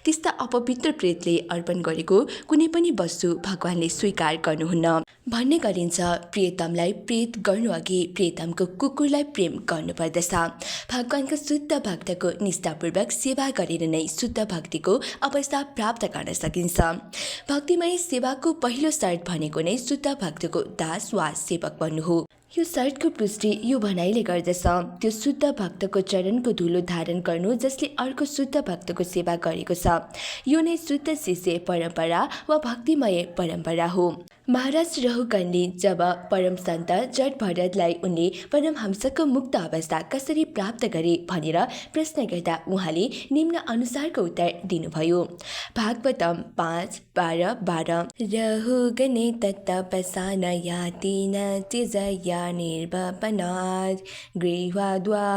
त्यस्ता अपवित्र प्रेतले अर्पण गरेको कुनै पनि वस्तु भगवानले स्वीकार गर्नुहुन्न। भन्ने गरिन्छ, प्रियतमलाई प्रेत गर्नु अघि प्रियतमको कुकुरलाई प्रेम गर्नुपर्दछ। भगवानका शुद्ध भक्तको निष्ठापूर्वक सेवा गरेर नै शुद्ध भक्तिको अवस्था प्राप्त गर्न सकिन्छ। भक्तिमय सेवाको पहिलो शर्त भनेको नै शुद्ध भक्तको दास वा सेवक बन्नु हो। यो शर्तको पुष्टि यो भनाइले गर्दछ, त्यो शुद्ध भक्तको चरणको धुलो धारण गर्नु जसले अर्को शुद्ध भक्तको सेवा गरेको छ। यो नै शुद्ध शिष्य परम्परा वा भक्तिमय परम्परा हो। महाराज रहुगणले जब परम सन्त जड भरतलाई उनले परमहंसको मुक्त अवस्था कसरी प्राप्त गरे भनेर प्रश्न गर्दा उहाँले निम्न अनुसारको उत्तर दिनुभयो। भागवतम 5:12 रहुगणे तत्तपसा न याति न त्यजया निर्वपनात् गृह्वाद्वा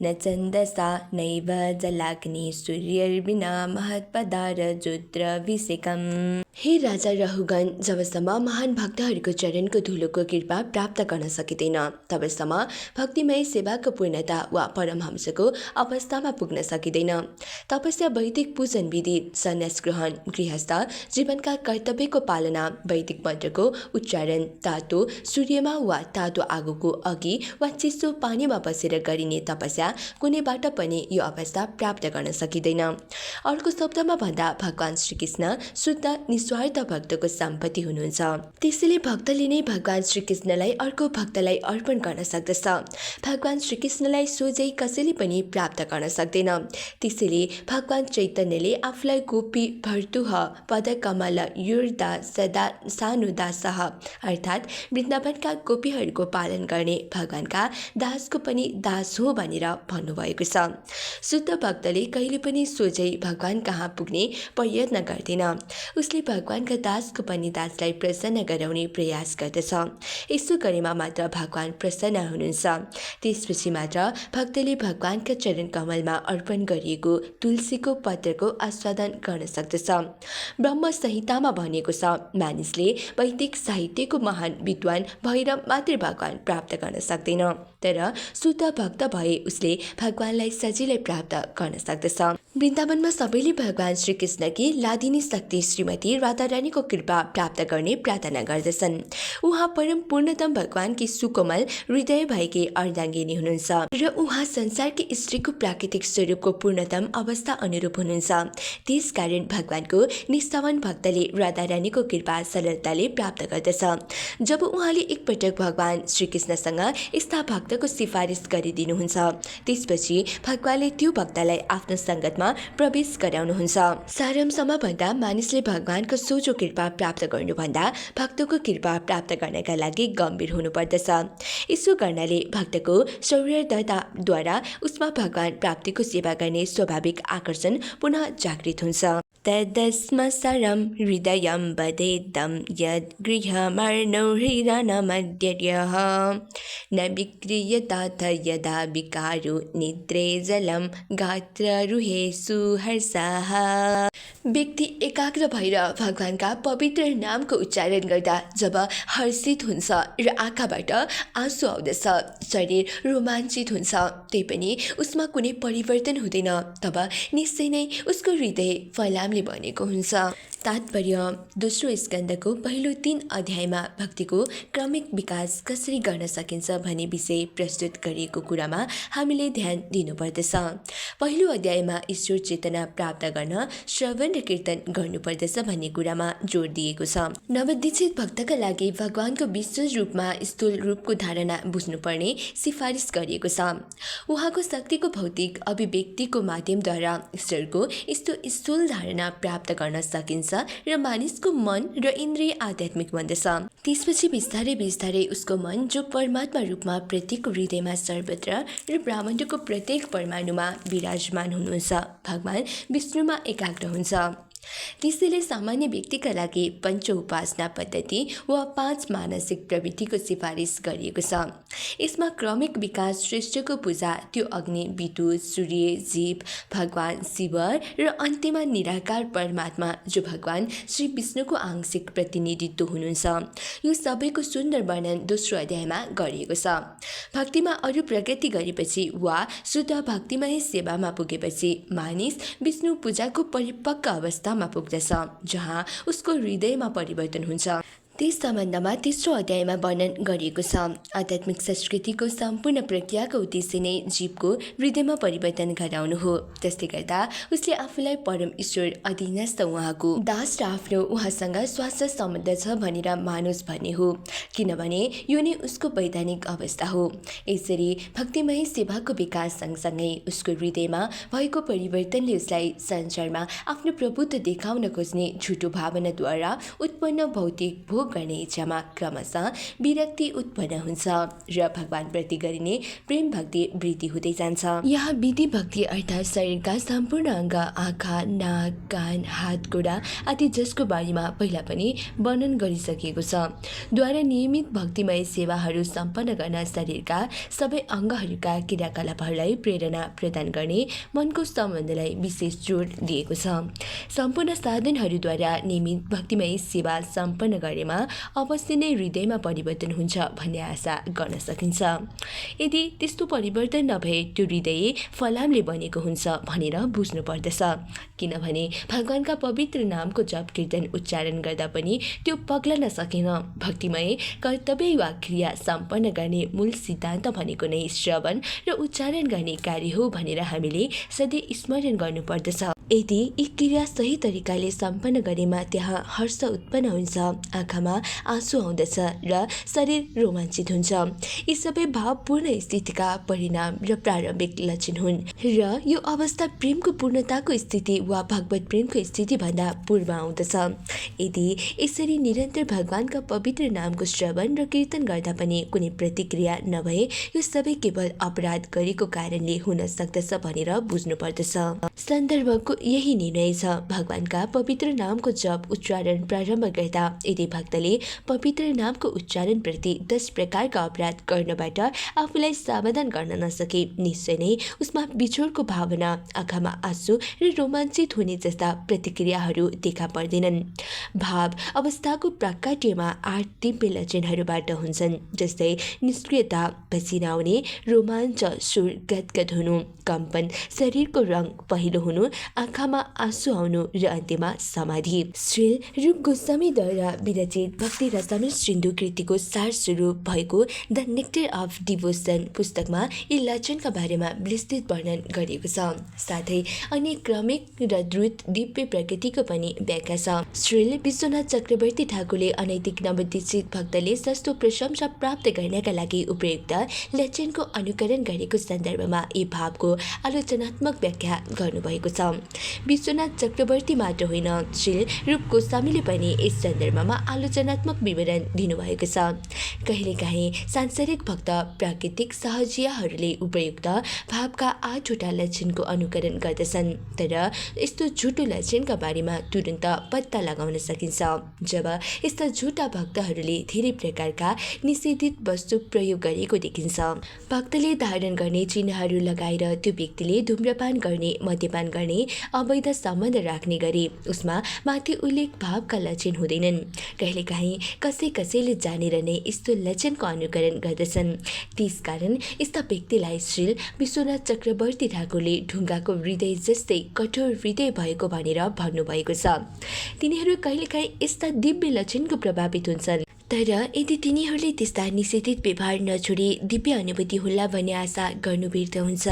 न छन्दसा नैव जलाग्नि सूर्यर्विना महत्पदारजुद्रभिषेकम्। हे राजा रहुगण, जबसम्म महान भक्तहरूको चरणको धुलोको कृपा प्राप्त गर्न सकिँदैन तबसम्म भक्तिमय सेवाको पूर्णता वा परमहंसको अवस्थामा पुग्न सकिँदैन। तपस्या, वैदिक पूजन विधि, सन्यास ग्रहण, गृहस्थ जीवनका कर्तव्यको पालना, वैदिक मन्त्रको उच्चारण, तातो सूर्यमा वा तातो आगोको अघि वा चिसो पानीमा बसेर गरिने तपस्या कुनैबाट पनि यो अवस्था प्राप्त गर्न सकिँदैन। अर्को शब्दमा भन्दा भगवान श्रीकृष्ण शुद्ध निस्वार्थ भक्तको सम्पत्ति हुनुहुन्छ। त्यसैले भक्तले नै भगवान श्रीकृष्णलाई अर्को भक्तलाई अर्पण गर्न सक्दछ। भगवान श्रीकृष्णलाई सोझै कसैले पनि प्राप्त गर्न सक्दैन। त्यसैले भगवान चैतन्यले आफूलाई गोपी भर्तुह पदकमल युर्दा सदा सानुदासः अर्थात् वृन्दावनका गोपीहरूको पालन गर्ने भगवानका दासको पनि दास हो भनेर भन्नुभएको छ। शुद्ध भक्तले कहिले पनि सोझै भगवान कहाँ पुग्ने प्रयत्न गर्दैन। उसले भगवानका दासको पनि दासलाई प्रसन्न गराउने प्रयास गर्दछ। यसो गरेमा मात्र भगवान प्रसन्न हुनुहुन्छ। त्यसपछि मात्र भक्तले भगवानका चरण कमलमा अर्पण गरिएको तुलसीको पत्रको आस्वादन गर्न सक्दछ। ब्रह्म संहितामा भनिएको छ, मानिसले वैदिक साहित्यको महान विद्वान भएर मात्रै भगवान प्राप्त गर्न सक्दैन, तर शुद्ध भक्त भए उसले भगवानलाई सजिलै प्राप्त गर्न सक्दछ। वृन्दावनमा सबैले भगवान श्रीकृष्णकी लादिनी शक्ति श्रीमती राधारानीको कृपा प्राप्त गर्ने प्रार्थना गर्दछन्। उहाँ परम पूर्णतम भगवानकी सुकोमल हृदय भएकी अर्धाङ्गिनी हुनुहुन्छ र उहाँ संसारकी स्त्रीको प्राकृतिक स्वरूपको पूर्णतम अवस्था अनुरूप हुनुहुन्छ। त्यसकारण भगवानको निष्ठावान भक्तले राधारानीको कृपा सरलताले प्राप्त गर्दछ। जब उहाँले एकपटक भगवान श्रीकृष्णसँग यस्ता भक्तको सिफारिस गरिदिनुहुन्छ, त्यसपछि भगवानले त्यो भक्तलाई आफ्नो सङ्गतमा प्रवेश गराउनुहुन्छ। सारांशमा भन्दा मानिसले भगवानको सोझो कृपा प्राप्त गर्नुभन्दा भक्तको कृपा प्राप्त गर्नका लागि गम्भीर हुनुपर्दछ। यसो गर्नाले भक्तको सौहृदताद्वारा उसमा भगवान प्राप्तिको सेवा गर्ने स्वाभाविक आकर्षण पुनः जागृत हुन्छ। तदस्मसरं हृदयं वदेतं यद् गृहमर्णो हृदनमद्यर्यः न विक्रियताथ यदा विकारो निद्रे जलं गात्ररुहे सुहर्षः। व्यक्ति एकाग्र भएर भगवानका पवित्र नामको उच्चारण गर्दा जब हर्षित हुन्छ र आँखाबाट आँसु आउँदछ, शरीर रोमाञ्चित हुन्छ, त्यही पनि उसमा कुनै परिवर्तन हुँदैन, तब निश्चय नै उसको हृदय फलामले बनेको हुन्छ। तात्पर्य: दोस्रो स्कन्धको पहिलो 3 अध्यायमा भक्तिको क्रमिक विकास कसरी गर्न सकिन्छ भन्ने विषय प्रस्तुत गरिएको कुरामा हामीले ध्यान दिनुपर्दछ। पहिलो अध्यायमा ईश्वर चेतना प्राप्त गर्न श्रवण र कीर्तन गर्नुपर्दछ भन्ने कुरामा जोड दिएको छ। नवदीक्षित भक्तका लागि भगवानको विशेष रूपमा स्थूल रूपको धारणा बुझ्नुपर्ने सिफारिस गरिएको छ। उहाँको शक्तिको भौतिक अभिव्यक्तिको माध्यमद्वारा ईश्वरको यस्तो स्थूल धारणा प्राप्त गर्न सकिन्छ र मानिसको मन र इन्द्रिय आध्यात्मिक बन्दछ। त्यसपछि बिस्तारै बिस्तारै उसको मन, जो परमात्मा रूपमा प्रत्येकको हृदयमा सर्वत्र र ब्रह्माण्डको प्रत्येक परमाणुमा विराजमान हुनुहुन्छ, भगवान विष्णुमा एकाग्र हुन्छ। त्यसैले सामान्य व्यक्तिका लागि पञ्च उपासना पद्धति वा 5 मानसिक प्रवृत्तिको सिफारिस गरिएको छ। यसमा क्रमिक विकास श्रेष्ठको पूजा, त्यो अग्नि, विद्युत, सूर्य, जीव, भगवान शिव र अन्त्यमा निराकार परमात्मा, जो भगवान श्री विष्णुको आंशिक प्रतिनिधित्व हुनुहुन्छ, यो सबैको सुन्दर वर्णन दोस्रो अध्यायमा गरिएको छ। भक्तिमा अरू प्रगति गरेपछि वा शुद्ध भक्तिमय सेवामा पुगेपछि मानिस विष्णु पूजाको परिपक्व अवस्थामा पुग्दछ, जहाँ उसको हृदयमा परिवर्तन हुन्छ। त्यस सम्बन्धमा तेस्रो अध्यायमा वर्णन गरिएको छ। आध्यात्मिक संस्कृतिको सम्पूर्ण प्रक्रियाको उद्देश्य नै जीवको हृदयमा परिवर्तन गराउनु हो। त्यसले गर्दा उसले आफूलाई परम ईश्वर, अधीनस्थ, उहाँको दास र आफ्नो उहाँसँग स्वास्थ्य सम्बन्ध छ भनेर मानोस् भन्ने हो, किनभने यो नै उसको वैधानिक अवस्था हो। यसरी भक्तिमय सेवाको विकास सँगसँगै उसको हृदयमा भएको परिवर्तनले उसलाई संसारमा आफ्नो प्रभुत्व देखाउन खोज्ने झुटो भावनाद्वारा उत्पन्न भौतिक भोग गर्ने इच्छामा क्रमशः विरक्ति उत्पन्न हुन्छ र भगवानप्रति गरिने प्रेम भक्ति वृद्धि हुँदै जान्छ। यहाँ विधि भक्ति अर्थात् शरीरका सम्पूर्ण अङ्ग, आँखा, नाक, कान, हात, गोडा आदि जसको बारेमा पहिला पनि वर्णन गरिसकिएको छ, द्वारा नियमित भक्तिमय सेवाहरू सम्पन्न गर्न शरीरका सबै अङ्गहरूका क्रियाकलापहरूलाई प्रेरणा प्रदान गर्ने मनको सम्बन्धलाई विशेष जोड दिएको छ। सम्पूर्ण साधनहरूद्वारा नियमित भक्तिमय सेवा सम्पन्न गरेमा अवश्य नै हृदयमा परिवर्तन हुन्छ भन्ने आशा गर्न सकिन्छ। यदि त्यस्तो परिवर्तन नभए त्यो हृदय फलामले बनेको हुन्छ भनेर बुझ्नु पर्दछ, किनभने भगवानका पवित्र नामको जप कीर्तन उच्चारण गर्दा पनि त्यो पग्लन सकेन। भक्तिमय कर्तव्य वा क्रिया सम्पन्न गर्ने मूल सिद्धान्त भनेको नै श्रवण र उच्चारण गर्ने कार्य हो भनेर हामीले सधैँ स्मरण गर्नुपर्दछ। यदि यी क्रिया सही तरिकाले सम्पन्न गरेमा त्यहाँ हर्ष उत्पन्न हुन्छ, आँखामा आँसु आउँदछ र शरीर रोमाञ्चित हुन्छ। यी सबै भावपूर्ण स्थितिका परिणाम र प्रारम्भिक लक्षण हुन् र यो अवस्था प्रेमको पूर्णताको स्थिति वा भगवत प्रेमको स्थितिभन्दा पूर्व आउँदछ। यदि यसरी निरन्तर भगवानका पवित्र नामको श्रवण र कीर्तन गर्दा पनि कुनै प्रतिक्रिया नभए यो सबै केवल अपराध गरेको कारणले हुन सक्दछ भनेर बुझ्नुपर्दछ। सन्दर्भको यही निर्णय छ। भगवानका पवित्र नामको जप उच्चारण प्रारम्भ गर्दा यदि भक्तले पवित्र नामको उच्चारण प्रति 10 प्रकारका अपराध गर्नबाट आफूलाई सावधान गर्न नसके, निश्चय नै उसमा बिछोडको भावना, आँखामा आँसु र रोमाञ्चित हुने जस्ता प्रतिक्रियाहरू देखा पर्दैनन्। भाव अवस्थाको प्राकट्यमा 8 दिव्य लक्षणहरूबाट हुन्छन्, जस्तै निष्क्रियता, पसिना आउने, रोमाञ्च, सुर गदगद हुनु, कम्पन, शरीरको रङ पहेँलो हुनु, आँखामा आँसु आउनु र अन्त्यमा समाधि। श्री रूप गोस्वामीद्वारा विरचित भक्ति रसामृत सिन्धु कृतिको सार स्वरूप भएको द नेक्टर अफ डिभोसन पुस्तकमा यी लक्षणका बारेमा विस्तृत वर्णन गरिएको छ। साथै अन्य क्रमिक र द्रुत दिव्य प्रकृतिको पनि व्याख्या छ। श्री विश्वनाथ चक्रवर्ती ठाकुरले अनैतिक नवदीक्षित भक्तले सस्तो प्रशंसा प्राप्त गर्नका लागि उपयुक्त लक्षणको अनुकरण गरेको सन्दर्भमा यी भावको आलोचनात्मक व्याख्या गर्नुभएको छ। विश्वनाथ चक्रवर्ती मात्र होइन, श्री रूप गोस्वामीले पनि यस सन्दर्भमा प्रवचनात्मक विवरण दिनुभएको छ। कहिलेकाहीँ सांसारिक भक्त प्राकृतिक सहजियाहरूले उपयुक्त भावका 8वटा लक्षणको अनुकरण गर्दछन्, तर यस्तो झुटो लक्षणका बारेमा तुरुन्त पत्ता लगाउन सकिन्छ जब यस्ता झुटा भक्तहरूले धेरै प्रकारका निषेधित वस्तु प्रयोग गरेको देखिन्छ। भक्तले धारण गर्ने चिन्हहरू लगाएर त्यो व्यक्तिले धूम्रपान गर्ने, मद्यपान गर्ने, अवैध सम्बन्ध राख्ने गरे उसमा माथि उल्लेख भावका लक्षण हुँदैनन्। कहिलेकाहीँ कसैले जानेर नै यस्तो लक्षणको अनुकरण गर्दछन्। त्यसकारण यस्ता व्यक्तिलाई श्री विश्वनाथ चक्रवर्ती ठाकुरले ढुङ्गाको हृदय जस्तै कठोर हृदय भएको भनेर भन्नुभएको छ। तिनीहरू कहिलेकाहीँ यस्ता दिव्य लक्षणको प्रभावित हुन्छन्, तर यदि तिनीहरूले त्यस्ता निषेधित व्यवहार नछोडी दिव्य अनुभूति होला भन्ने आशा गर्नु व्यर्थ हुन्छ।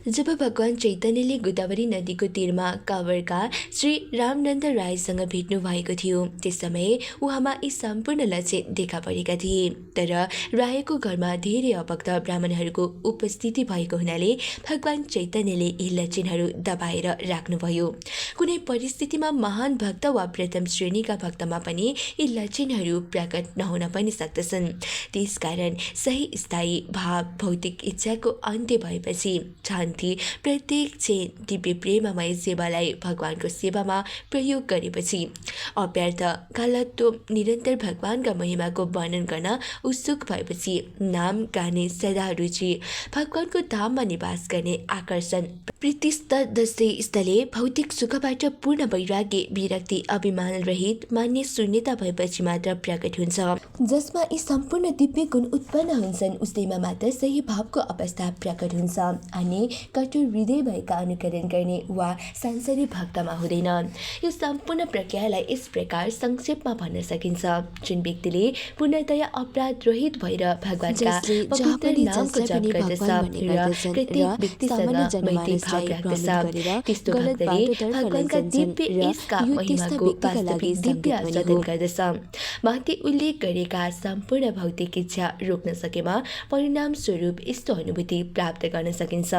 जब भगवान चैतन्यले गोदावरी नदीको तीरमा काँवरका श्री रामनन्द रायसँग भेट्नु भएको थियो, त्यस समय उहाँमा यी सम्पूर्ण लक्षण देखा परेका थिए। तर रायको घरमा धेरै अभक्त ब्राह्मणहरूको उपस्थिति भएको हुनाले भगवान चैतन्यले यी लक्षणहरू दबाएर राख्नुभयो। कुनै परिस्थितिमा महान भक्त वा प्रथम श्रेणीका भक्तमा पनि यी लक्षणहरू प्रकट हुन पनि सक्दछन्। त्यसकारण सही स्थायी भाव भौतिक इच्छाको अन्त्य भएपछि शान्ति प्रत्येक क्षण दिव्य प्रेममय सेवालाई भगवानको सेवामा प्रयोग गरेपछि अव्यर्थ कालत्व निरन्तर भगवानका महिमाको वर्णन गर्न उत्सुक भएपछि नाम गाने सदा रुचि भगवानको धाममा निवास गर्ने आकर्षण प्रीतिस्तदस्ते स्थले भौतिक सुखबाट पूर्ण वैराग्य विरक्ति अभिमान रहित मान्य शून्यता भएपछि मात्र प्रकट हुन्छ। जसमा यी सम्पूर्ण दिव्य गुण उत्पन्न हुन्छन् उसैमा मात्र सही भावको अवस्था प्रकट हुन्छ। अनि कठोर हृदय भएका अनुकरण गर्ने वा सांसारिक भक्तमा हुँदैन। यो सम्पूर्ण प्रक्रियालाई यस प्रकार संक्षेपमा भन्न सकिन्छ। जुन व्यक्तिले पूर्णतया अपराध रहित भएर भगवानका पवित्र नामको जप गर्दछ र प्रत्येक व्यक्तिसँग मैत्री भाव राख्दछ, त्यस्तो भक्तले भगवानका दिव्य यसका महिमाको वास्तविक दिव्य आस्वादन गर्दछ। माथि उल्लेख गरेका सम्पूर्ण भौतिक इच्छा रोक्न सकेमा परिणाम स्वरूप यस्तो अनुभूति प्राप्त गर्न सकिन्छ।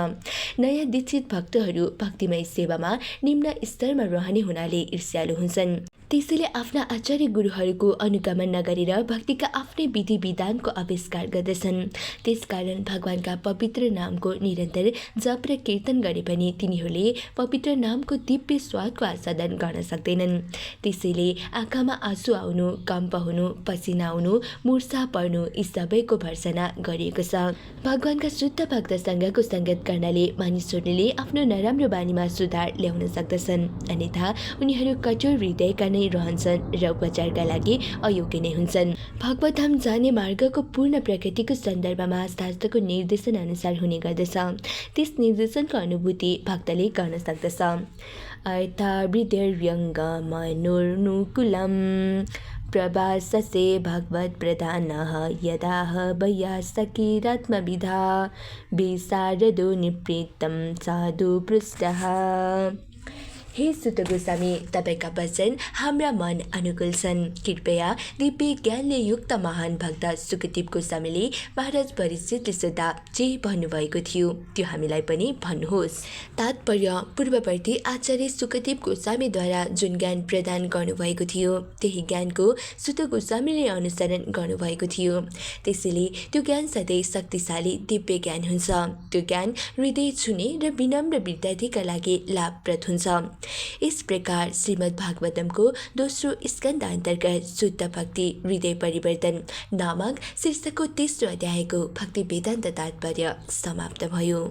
नयाँ दीक्षित भक्तहरू भक्तिमय सेवामा निम्न स्तरमा रहने हुनाले ईर्ष्यालु हुन्छन्। त्यसैले आफ्ना आचार्य गुरुहरूको अनुगमन नगरेर भक्तिका आफ्नै विधि विधानको आविष्कार गर्दछन्। त्यसकारण भगवानका पवित्र नामको निरन्तर जप र कीर्तन गरे पनि तिनीहरूले पवित्र नामको दिव्य स्वादको आस्वादन गर्न सक्दैनन्। त्यसैले आँखामा आँसु आउनु, कम्प हुनु, पसिना आउनु, मुर्छा पर्नु यी सबैको भर्सना गरिएको छ। भगवानका शुद्ध भक्तसँगको सङ्गत गर्नाले मानिसहरूले आफ्नो नराम्रो बानीमा सुधार ल्याउन सक्दछन्, अन्यथा उनीहरू कठोर हृदयका रहन्छन् र उपचारका लागि अयोग्य नै हुन्छन्। भगवतधाम जाने मार्गको पूर्ण प्रकृतिको सन्दर्भमा शास्त्रको निर्देशन अनुसार हुने गर्दछ। त्यस निर्देशनको अनुभूति भक्तले गर्न सक्दछ। अर्थावृद्धिर्यङ्ग मनोनुकूलं प्रभाससे भगवत प्रधानः यदाह वैयासकीरात्मविधा विशारदो निवृत्तं साधु पृष्ठः। हे सुत गोस्वामी, तपाईँका वचन हाम्रा मन अनुकूल छन्। कृपया दिव्य ज्ञानले युक्त महान भक्त सुकदेव गोस्वामीले महाराज परीक्षितले सोद्धा जे भन्नुभएको थियो त्यो हामीलाई पनि भन्नुहोस्। तात्पर्य पूर्ववर्ती आचार्य सुकदेव गोस्वामीद्वारा जुन ज्ञान प्रदान गर्नुभएको थियो त्यही ज्ञानको सुत गोस्वामीले अनुसरण गर्नुभएको थियो। त्यसैले त्यो ज्ञान सधैँ शक्तिशाली दिव्य ज्ञान हुन्छ। त्यो ज्ञान हृदय छुने र विनम्र विद्यार्थीका लागि लाभप्रद हुन्छ। इस प्रकार श्रीमद् भागवतमको दोस्रो स्कन्द अन्तर्गत शुद्ध भक्ति हृदय परिवर्तन नामक शीर्षकको तेस्रो अध्यायको भक्ति वेदान्त तात्पर्य समाप्त भयो।